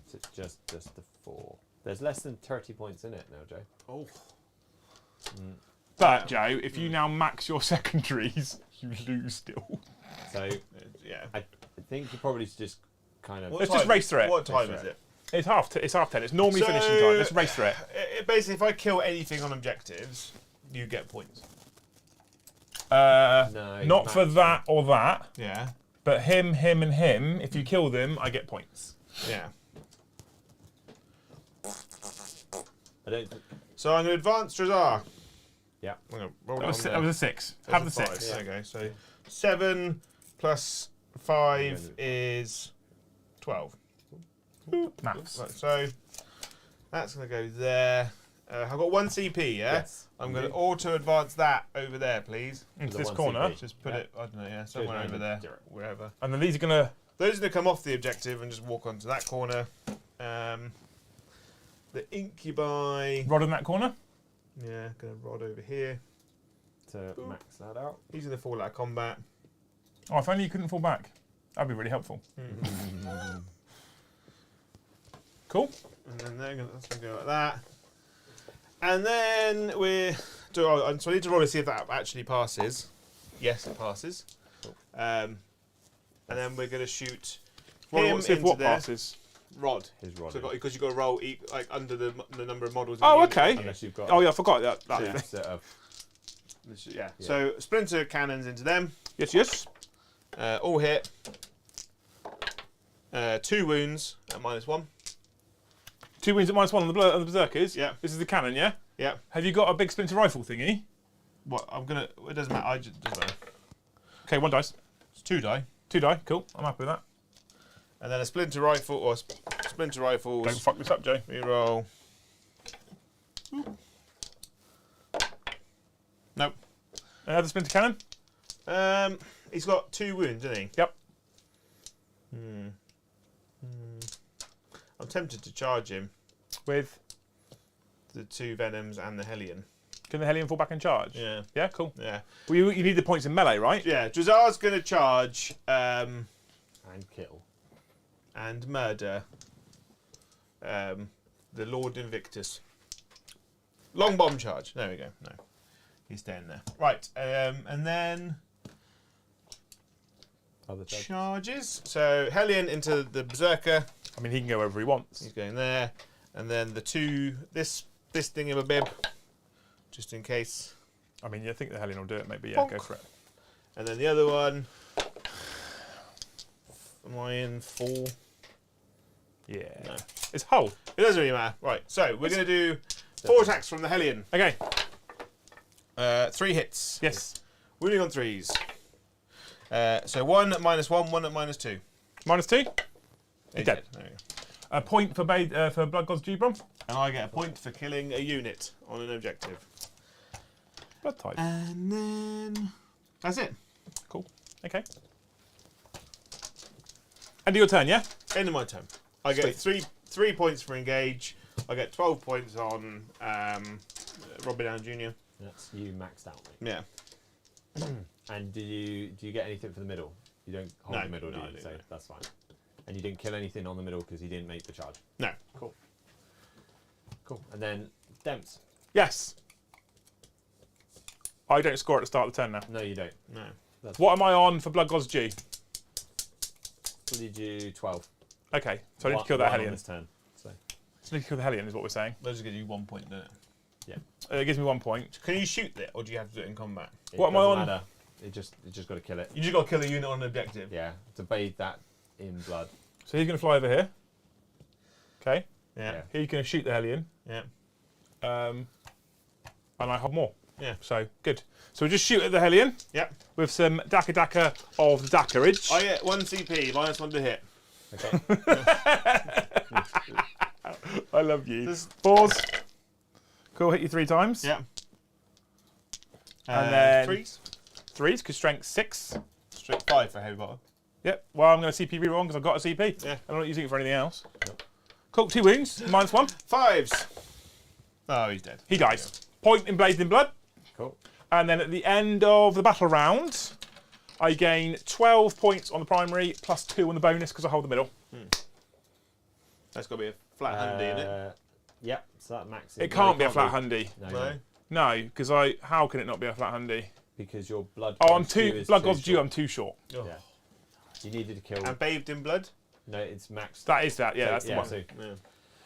So it's just the 4. There's less than 30 points in it now, Joe. Oh. But, Joe, if you now max your secondaries, you lose still. So Yeah. I think you probably should just kind of. What Let's just time- race through it. What time Race is through it? It's half 10. It's normally So- finishing time. Let's race through it. Basically, if I kill anything on objectives, you get points. No, Not for max. that or that, Yeah. but him, and him. If you kill them, I get points. Yeah. I don't. Think, So I'm going to advance Drazar. yeah. I'm going to roll That it was, on that there. was a 6. That's Have a the 5. 6. There you go. So 7 plus 5 is 12. Maths. Right, so that's going to go there. I've got 1 CP, yeah? Yes. I'm going to auto advance that over there, please. Into the this 1 corner. CP. Just put Yeah. it, I don't know, yeah, somewhere Good, over man. there, wherever. And then these are going to... Those are going to come off the objective and just walk onto that corner. The incubi, Rod in that corner. yeah, going to rod over here. To max that out. He's going to fall out of combat. Oh, if only you couldn't fall back. That'd be really helpful. Cool. And then that's going to go like that. And then so I need to roll to see if that actually passes. Yes, it passes. And then we're going to shoot him See if into what there. passes. Rod. His rod. Because you've got to roll like under the number of models. in Oh, the unit. okay. Unless you've got. Oh, yeah, I forgot that. a set of. Yeah. So splinter cannons into them. Yes. All hit. 2 wounds at -1. 2 wins at -1 on the Berserkers. Yeah. This is the cannon, yeah? Yeah. Have you got a big splinter rifle thingy? What I'm gonna. It doesn't matter. Doesn't matter. Okay, 1 dice. It's 2 die, 2 die. Cool. I'm happy with that. and then a splinter rifle or splinter rifles. Don't fuck this up, Joe. Reroll. Nope. Another splinter cannon? He's got 2 wounds, doesn't he? Yep. I'm tempted to charge him. With... The 2 venoms and the Hellion. Can the Hellion fall back in charge? Yeah. Yeah, cool. Yeah. Well, you need the points in melee, right? Yeah. Drazar's gonna charge And kill. and murder the Lord Invictus. Long bomb charge. There we go. No. He's staying there. Right. And then Other thing. charges. So Hellion into the Berserker. I mean, he can go wherever he wants. He's going there. And then the 2 this thingamabib. Just in case. I mean, I think the Hellion will do it, maybe. Yeah, Bonk. go for it. And then the other one. Am I in 4? Yeah. No. It's hull. It doesn't really matter. Right. So we're going to do 4 attacks from the Hellion. Okay. 3 hits. Yes. Wounding on 3s. So 1 at -1, 1 at -2. -2. He's dead. There you go. A point for Blood God's Jubron. And I get a point for killing a unit on an objective. Blood type. And then that's it. Cool. Okay. End of your turn, yeah? End of my turn. I get three points for engage. I get 12 points on Robin Down Jr. That's you maxed out, mate. Yeah. And do you get anything for the middle? You don't hold the middle, do you? So that's fine. And you didn't kill anything on the middle because he didn't make the charge. No. Cool. Cool. And then Demps. Yes. I don't score at the start of the turn now. No, you don't. No. What am I on for Blood God's Due? What did you 12? Okay, so I need to kill that on Hellion. this turn. So So I need to kill the Hellion is what we're saying. That just gives you 1 point, doesn't it? yeah. It gives me 1 point. Can you shoot it, or do you have to do it in combat? What am I doesn't on? matter. It just got to kill it. You just got to kill a unit on an objective. Yeah. To bathe that in blood. So he's going to fly over here. Okay. Yeah. He's going to shoot the Hellion. Yeah. And I have more. Yeah. So, good. So we'll just shoot at the Hellion Yeah. with some Daka of the Dakarage. I get 1 CP, -1 to hit. Okay. I love you. This- Pause. Cool, hit you 3 times. Yeah. And then- 3s. 3s, because strength 6. Straight 5 for heavy bottom. Yep. Well, I'm going to CP reroll because I've got a CP. Yeah. I'm not using it for anything else. Nope. Cool, 2 wounds, -1. 5s. Oh, he's dead. He dies. Point emblazed in blood. Cool. And then at the end of the battle round, I gain 12 points on the primary, plus 2 on the bonus because I hold the middle. That's got to be a flat handy, isn't it? Yep. So that maxes. It can't be a flat handy. No, No. no. No, because how can it not be a flat handy? Because your blood. Oh, I'm God's due too, is Blood too God's Due, short. I'm too short. Oh. Yeah. You needed to kill. And bathed in blood? No, it's maxed. That is that, yeah, that's the yeah, one. so Yeah.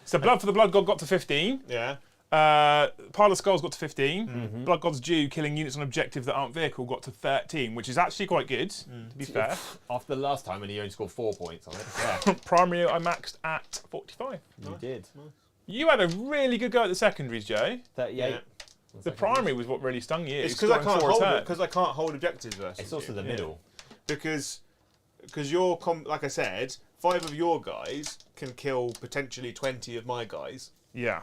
So Blood for the Blood God got to 15. Yeah. Pile of Skulls got to 15. Mm-hmm. Blood God's Due, killing units on objective that aren't vehicle, got to 13, which is actually quite good, to be fair. after the last time when you only scored 4 points on it. Yeah. Primary, I maxed at 45. You did. You had a really good go at the secondaries, Joe. 38. Yeah. The primary was what really stung you. It's because I scoring can't 4 hold a it. turn. Because I can't hold objectives versus It's also you. the middle. Because you're like I said, 5 of your guys can kill potentially 20 of my guys. Yeah.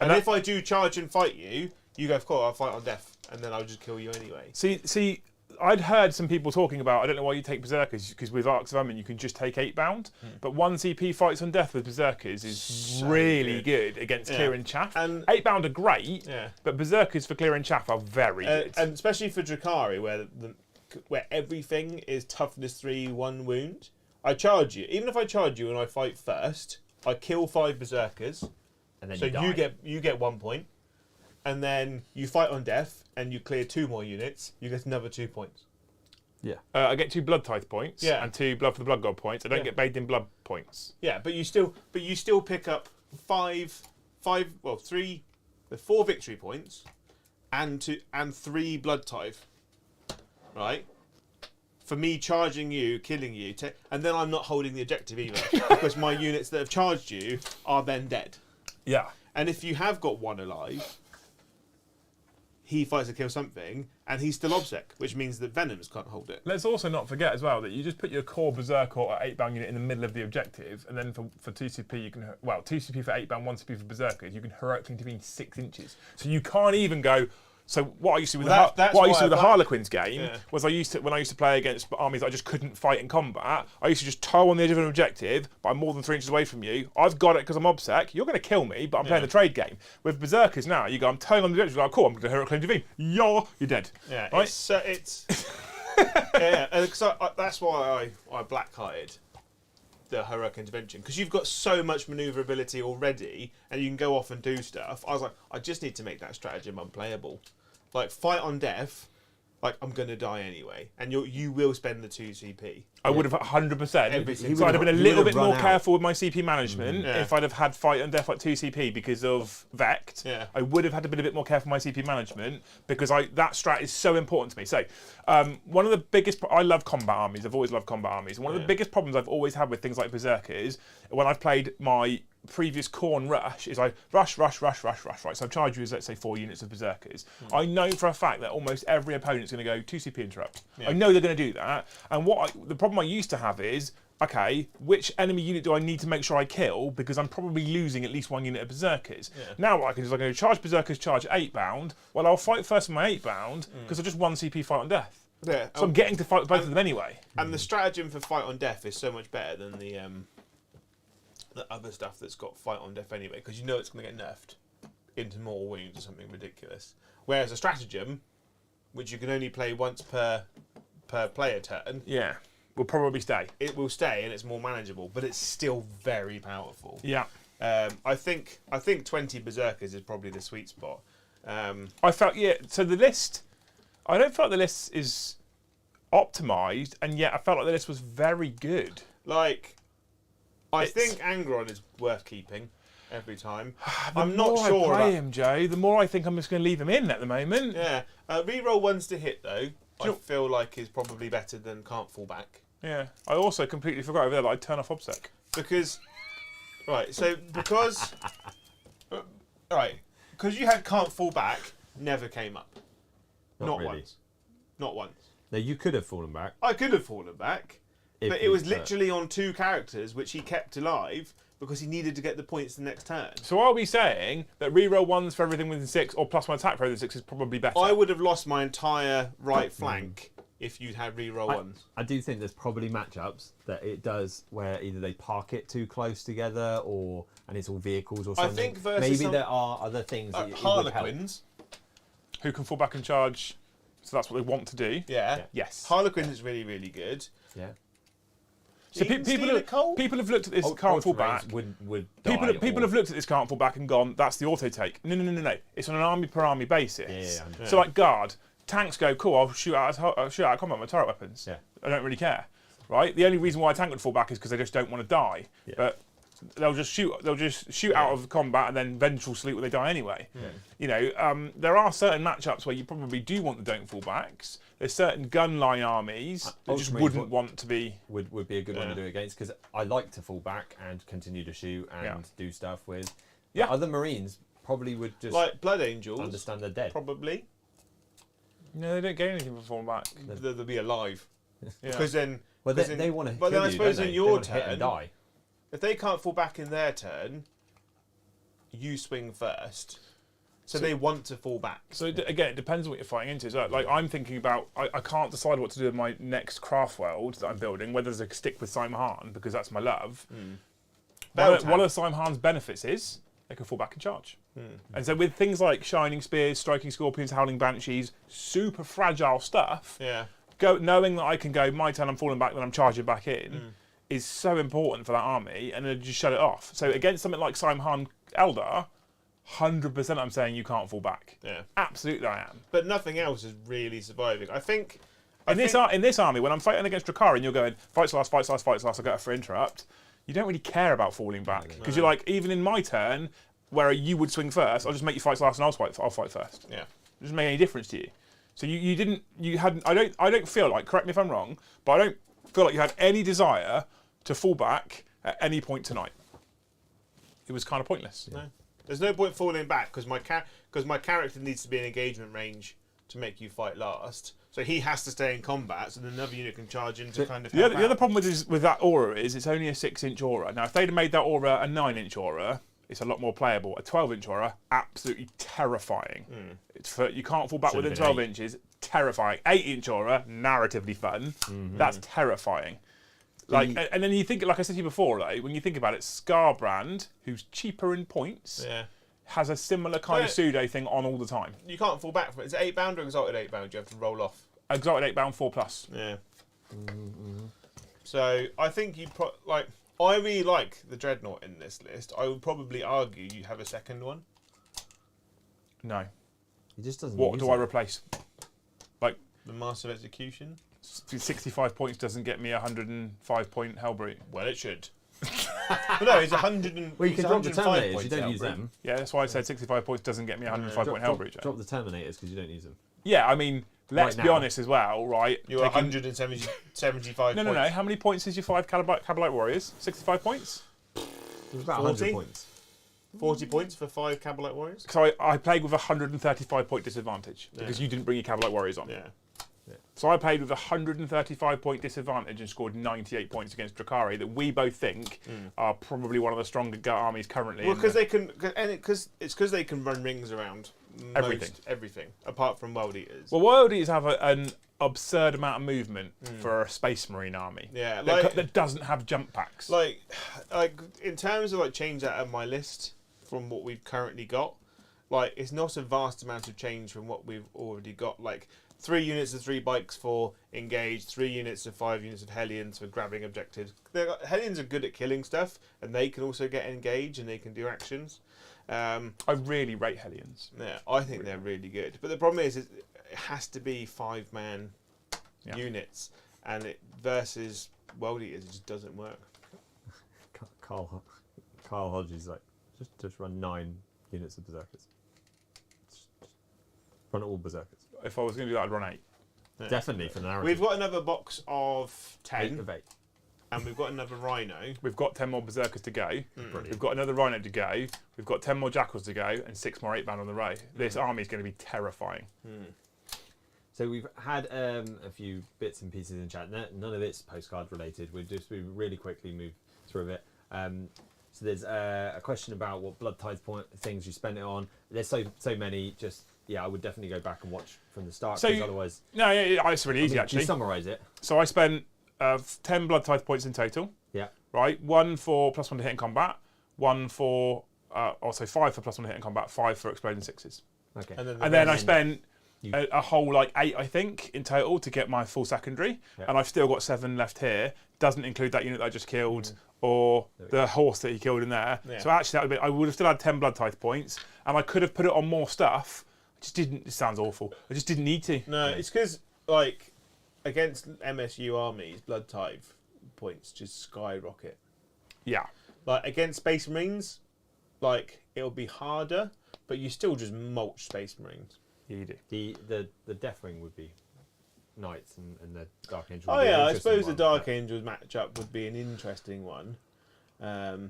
And that- if I do charge and fight you, you go, cool, I'll fight on death, and then I'll just kill you anyway. See, I'd heard some people talking about, I don't know why you take Berserkers, because with Arks of Omen you can just take 8 bound, but 1 CP fights on death with Berserkers is So really good against Yeah. clearing chaff. And 8 bound are great, yeah, but Berserkers for clearing chaff are very good. and especially for Drukhari, where everything is toughness 3, 1 wound. I charge you. Even if I charge you and I fight first, I kill 5 Berserkers. And then So you die. you get 1 point, and then you fight on death and you clear 2 more units. You get another 2 points. Yeah. I get 2 Blood Tithe points Yeah. and 2 Blood for the Blood God points. I don't Yeah. get bathed in blood points. Yeah, but you still pick up 4 victory points, and 3 blood tithe, right? For me charging you, killing you, and then I'm not holding the objective either because my units that have charged you are then dead. Yeah. And if you have got 1 alive, he fights to kill something, and he's still obsec, which means that Venoms can't hold it. Let's also not forget as well that you just put your core Berserker or 8 bound unit in the middle of the objective, and then for 2 CP you can, 2 CP for 8 bound, 1 CP for Berserkers, you can heroically intervene 6 inches. So you can't even go. So what I used to do with Well, that's what I used to do why with the I- Harlequins game Yeah. was when I used to play against armies that I just couldn't fight in combat. I used to just toe on the edge of an objective, but I'm more than 3 inches away from you. I've got it because I'm obsec. You're going to kill me, but I'm playing the trade game. With Berserkers now, you go, I'm towing on the objective. Like, cool, I'm going to heroically intervene. You're dead. Yeah, Right? it's yeah, and that's why I black-hearted the heroic intervention, because you've got so much maneuverability already, and you can go off and do stuff. I was like, I just need to make that stratagem unplayable. Like, fight on death, like I'm gonna die anyway, and you will spend the 2 CP. I would have 100%. Everything. So I'd have been a he little would bit have more run out. careful with my CP management Yeah. if I'd have had Fight and Death like 2 CP because of Vect. Yeah. I would have had to be a bit more careful with my CP management because that strat is so important to me. So one of the biggest... I love combat armies. I've always loved combat armies. And one of the biggest problems I've always had with things like Berserkers, when I've played my previous Khorne rush, is I rush, right? So I've charged you as, let's say, 4 units of Berserkers. I know for a fact that almost every opponent's going to go 2 CP interrupt. I know they're going to do that. And the problem I used to have is, okay, which enemy unit do I need to make sure I kill? Because I'm probably losing at least 1 unit of Berserkers. Now what I can do is I can charge Berserkers, charge 8 bound. Well, I'll fight first with my 8 bound because I just 1 CP Fight on Death. Yeah. So I'm getting to fight both of them anyway. And the stratagem for Fight on Death is so much better than the other stuff that's got Fight on Death anyway, because you know it's going to get nerfed into mortal wounds or something ridiculous. Whereas a stratagem, which you can only play once per player turn, Will probably stay. it will stay and it's more manageable, but it's still very powerful. Yeah. I think 20 Berserkers is probably the sweet spot. I felt, so the list, I don't feel like the list is optimised, and yet I felt like the list was very good. Like, I It's- think Angron is worth keeping every time. The I'm not more sure I play about... him, Joe, the more I think I'm just going to leave him in at the moment. Yeah. Reroll ones to hit, though, I you- feel like is probably better than can't fall back. Yeah. I also completely forgot over there that I'd turn off OBSEC. Because... Right, so because... Right, because you had can't fall back, never came up. Not really. once. Not once. No, you could have fallen back. I could have fallen back, if but it you- was literally on 2 characters, which he kept alive because he needed to get the points the next turn. So are we saying that reroll ones for everything within 6 or plus one attack for everything 6 is probably better? I would have lost my entire right flank if you'd had reroll ones. I do think there's probably matchups that it does where either they park it too close together, and it's all vehicles or I something. think versus maybe some- there are other things that it would help. Harlequins. Who can fall back and charge, so that's what they want to do. Yeah. Yes. Harlequins is really, really good. Yeah. So Even people Stealer Colt? have looked at this can't fall Ultramarines back. would People die have looked at this can't fall back and gone, that's the auto take. No. It's on an army per army basis. Yeah. So like guard, tanks go, cool, I'll shoot out of combat with turret weapons. Yeah. I don't really care. Right? The only reason why a tank would fall back is because they just don't want to die. Yeah. But they'll just shoot out of combat and then vengeful sleep when they die anyway. You know, there are certain matchups where you probably do want the don't fall backs. There's certain gun line armies that just Ultramarines wouldn't want to be. would be a good one to do it against, because I like to fall back and continue to shoot and do stuff with. Yeah. Other Marines probably would just Like Blood Angels, understand they're dead. probably. No, they don't get anything for falling back. They'll be alive. Yeah. Because then... Well, because they want to. But then I suppose in your hit and turn, die. if they can't fall back in their turn, you swing first. So they want to fall back. So again, it depends on what you're fighting into. So like I'm thinking about, I can't decide what to do with my next craft world that I'm building, whether to stick with Simon because that's my love. One of Simon's benefits is they can fall back and charge. And so with things like Shining Spears, Striking Scorpions, Howling Banshees, super fragile stuff, Yeah. knowing that I can go, my turn I'm falling back, then I'm charging back in, is so important for that army, and then just shut it off. So against something like Simon Eldar, 100% I'm saying you can't fall back. Yeah. Absolutely I am. But nothing else is really surviving. I think... In this army, when I'm fighting against Drukhari and you're going, fights last, I get a for interrupt, you don't really care about falling back. Because you're like, even in my turn, where you would swing first, I'll just make you fight last and I'll fight first. Yeah. It doesn't make any difference to you. So you hadn't, I don't feel like, correct me if I'm wrong, but I don't feel like you had any desire to fall back at any point tonight. It was kind of pointless. No. There's no point falling back because my character needs to be in engagement range to make you fight last. So he has to stay in combat, so then another unit can charge in to kind of help The other out. problem with that aura is it's only a 6-inch aura. Now, if they'd have made that aura a 9-inch aura, it's a lot more playable. A 12-inch aura, absolutely terrifying. You can't fall back Should've within been 12 inches, terrifying. 8-inch aura, narratively fun. That's terrifying. Like, and then you think, like I said to you before, like, when you think about it, Scarbrand, who's cheaper in points, Yeah. has a similar kind of pseudo thing on all the time. You can't fall back from it. Is it 8 bound or exalted 8 bound? You have to roll off. Exalted 8 bound 4+. Yeah. So I think you like. I really like the Dreadnought in this list. I would probably argue you have a second one. No. He just doesn't. What use do it. I replace? Like, The Master of Execution. 65 points doesn't get me a 105 point Hellbrute. Well, it should. But no, it's 100 and. Well, you can it's drop the 105 Terminators. You points don't use Hellbrute. them. Yeah, that's why I said 65 points doesn't get me a 105 point Hellbrute. Drop the Terminators because you don't use them. Yeah, I mean, let's Right be now. honest as well, right? You're 175 No, points. no. How many points is your 5 Cabalite Warriors? 65 points? It was about 40? 100 points. 40 points for 5 Cabalite Warriors? So I played with a 135 point disadvantage because you didn't bring your Cabalite Warriors on. Yeah. So I played with a 135 point disadvantage and scored 98 points against Drukhari that we both think are probably one of the stronger armies currently. Well, because they can, because they can run rings around everything, apart from World Eaters. Well, World Eaters have an absurd amount of movement for a Space Marine army. Yeah, that doesn't have jump packs. Like in terms of change out of my list from what we've currently got, it's not a vast amount of change from what we've already got. 3 units of 3 bikes for engage, 3 units of 5 units of Hellions for grabbing objectives. Hellions are good at killing stuff, and they can also get engaged and they can do actions. I really rate Hellions. Yeah, I think they're really good. But the problem is it has to be 5-man units, and versus World Eaters, it just doesn't work. Kyle Hodges just run 9 units of Berserkers. Just run all Berserkers. If I was going to do that, I'd run 8. Yeah. Definitely for the narrative. We've got another box of 10, 8 of 8. and we've got another Rhino. We've got 10 more Berserkers to go. Brilliant. We've got another Rhino to go. We've got 10 more Jackals to go and 6 more 8-man on the way. This army is going to be terrifying. So we've had a few bits and pieces in chat. None of it's postcard related. We really quickly move through it. So there's a question about what Blood Tithe things you spent it on. There's so many. I would definitely go back and watch from the start. So because otherwise, No, yeah, it's really easy actually. You summarise it. So I spent 10 Blood Tithe points in total. Yeah. Right, 1 for +1 to hit in combat, 1 for 5 for +1 to hit in combat, 5 for exploding 6s. Okay. And then I spent a whole 8, I think, in total to get my full secondary, and I've still got 7 left here. Doesn't include that unit that I just killed or the horse that he killed in there. Yeah. So actually, I would have still had 10 Blood Tithe points, and I could have put it on more stuff. I just didn't. It sounds awful. I just didn't need to. No, it's because against MSU armies, Blood Tithe points just skyrocket. Yeah. Against Space Marines, it'll be harder, but you still just mulch Space Marines. Yeah, you do. The Deathwing would be Knights and the Dark Angel. Oh yeah, I suppose the Dark Angels matchup would be an interesting one,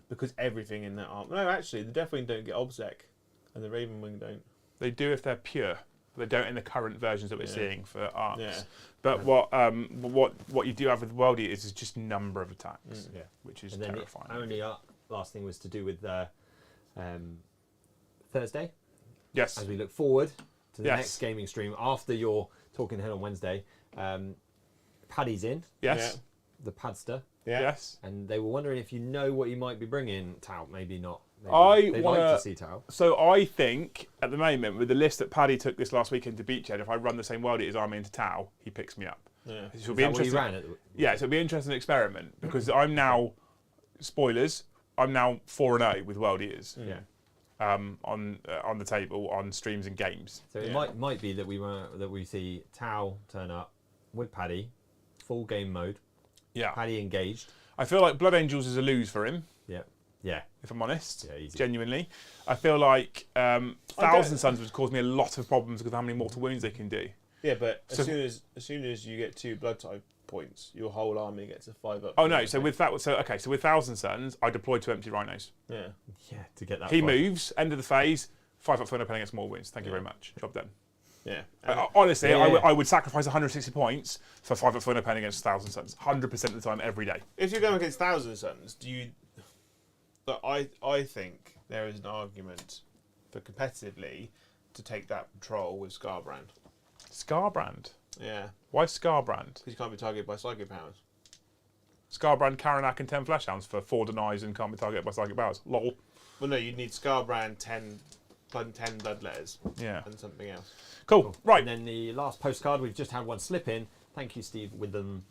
because everything in that arm. No, actually, the Deathwing don't get Obsec, and the Ravenwing don't. They do if they're pure. They don't in the current versions that we're seeing for Arks. Yeah. But what you do have with World Eaters is just number of attacks, which is terrifying. The only last thing was to do with Thursday. Yes. As we look forward to the next gaming stream after your Talking Head on Wednesday, Paddy's in. Yes. Yeah. The Padster. Yeah. Yes. And they were wondering if you know what he might be bringing. Tau, maybe not. They'd like to see Tau. So I think at the moment with the list that Paddy took this last weekend to Beachhead, if I run the same World Eaters army into Tau, he picks me up. Yeah. It'll be interesting. What he ran so it'll be an interesting experiment because I'm now spoilers. I'm now 4-0 with World Eaters. Yeah. On the table on streams and games. So it might be that we see Tau turn up with Paddy, full game mode. Yeah. Paddy engaged. I feel like Blood Angels is a lose for him. Yeah. Yeah. If I'm honest. Yeah, easy. Genuinely. I feel like Thousand Suns would cause me a lot of problems because of how many mortal wounds they can do. Yeah, but as soon as you get 2 Blood Tithe points, your whole army gets a 5 up. Oh no! So with with Thousand Suns, I deployed 2 empty rhinos. Yeah. Yeah. To get that. He moves. End of the phase. 5 up for an opening against more wounds. Thank you very much. Job done. Yeah. Honestly, I would sacrifice 160 points for 5 up for an opening against Thousand Suns. 100% of the time, every day. If you're going against Thousand Suns, do you? But I think there is an argument for competitively to take that patrol with Scarbrand. Scarbrand. Yeah. Why Scarbrand? Because you can't be targeted by psychic powers. Scarbrand, Karanak, and 10 Fleshhounds for 4 denies and can't be targeted by psychic powers. Lol. Well, no, you'd need Scarbrand, 10 Bloodletters. Yeah. And something else. Cool. Right. And then the last postcard, we've just had one slip in. Thank you, Steve, with them.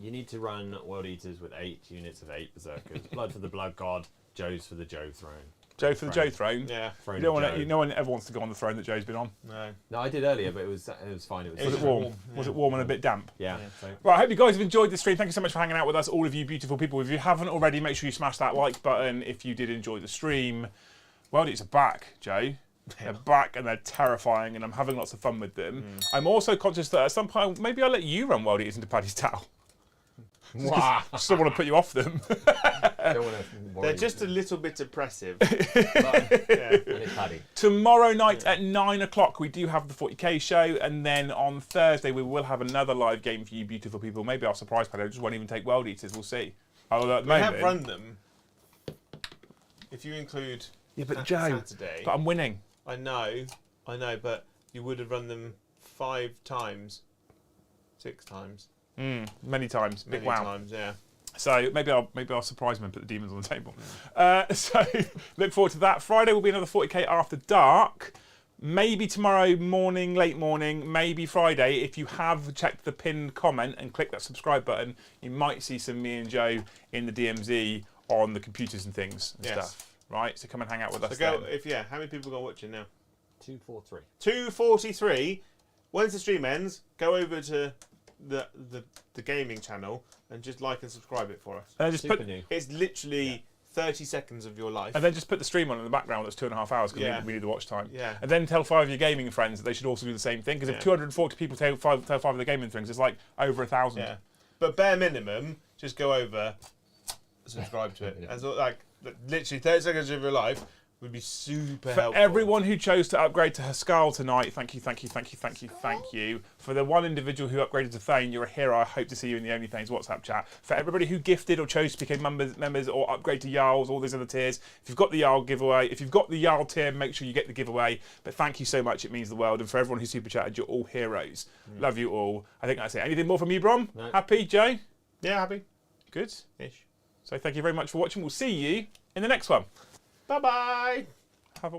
You need to run World Eaters with 8 units of 8 Berserkers. Blood for the Blood God, Joes for the Joe Throne. Joe for the Joe throne. Yeah. Throne You don't of want Joe. to, no one ever wants to go on the throne that Joe's been on. No. No, I did earlier, but it was fine. It Was was it warm? Yeah. Was it warm and a bit damp? Yeah. Yeah. So. Right, I hope you guys have enjoyed the stream. Thank you so much for hanging out with us, all of you beautiful people. If you haven't already, make sure you smash that like button. If you did enjoy the stream, World Eaters are back, Joe. They're back and they're terrifying, and I'm having lots of fun with them. I'm also conscious that at some point, maybe I'll let you run World Eaters into Paddy's Towel. Wow. I still want to put you off them. Don't want to worry. They're just a little bit oppressive. And Yeah. it's Paddy. Tomorrow night at 9 o'clock, we do have the 40k show, and then on Thursday, we will have another live game for you beautiful people. Maybe I'll surprise Paddy. I just won't even take World Eaters. We'll see. Although at the We moment, have run them. If you include yeah, but Joe, Saturday, but I'm winning. I know, but you would have run them 5 times, 6 times, Many times. many Big wow. times, yeah. So maybe I'll surprise him and put the demons on the table. So look forward to that. Friday will be another 40k after dark. Maybe tomorrow morning, late morning, maybe Friday. If you have checked the pinned comment and clicked that subscribe button, you might see some me and Joe in the DMZ on the computers and things and Yes. stuff. Right? So come and hang out with us. So Then. how many people are watching now? 243. 243. Once the stream ends, go over to the gaming channel and just like and subscribe it for us. And then just Super put new. It's literally 30 seconds of your life. and then just put the stream on in the background. That's 2.5 hours because Yeah. we need the watch time. Yeah. And then tell 5 of your gaming friends that they should also do the same thing. Because if Yeah. 240 people tell five of their gaming things, it's like over 1,000. Yeah. But bare minimum, just go over, subscribe to it. Yeah. As like literally 30 seconds of your life would be super For helpful. everyone who chose to upgrade to Haskell tonight, thank you. For the one individual who upgraded to Thane, you're a hero. I hope to see you in the OnlyThings WhatsApp chat. For everybody who gifted or chose to become members or upgrade to Jarls, all these other tiers, if you've got the Jarl giveaway, if you've got the Jarl tier, make sure you get the giveaway. But thank you so much. It means the world. And for everyone who super chatted, you're all heroes. Love you all. I think that's it. Anything more from you, Brom? No. Happy, Joe? Yeah, happy. Good. Ish. So thank you very much for watching. We'll see you in the next one. Bye bye. Have a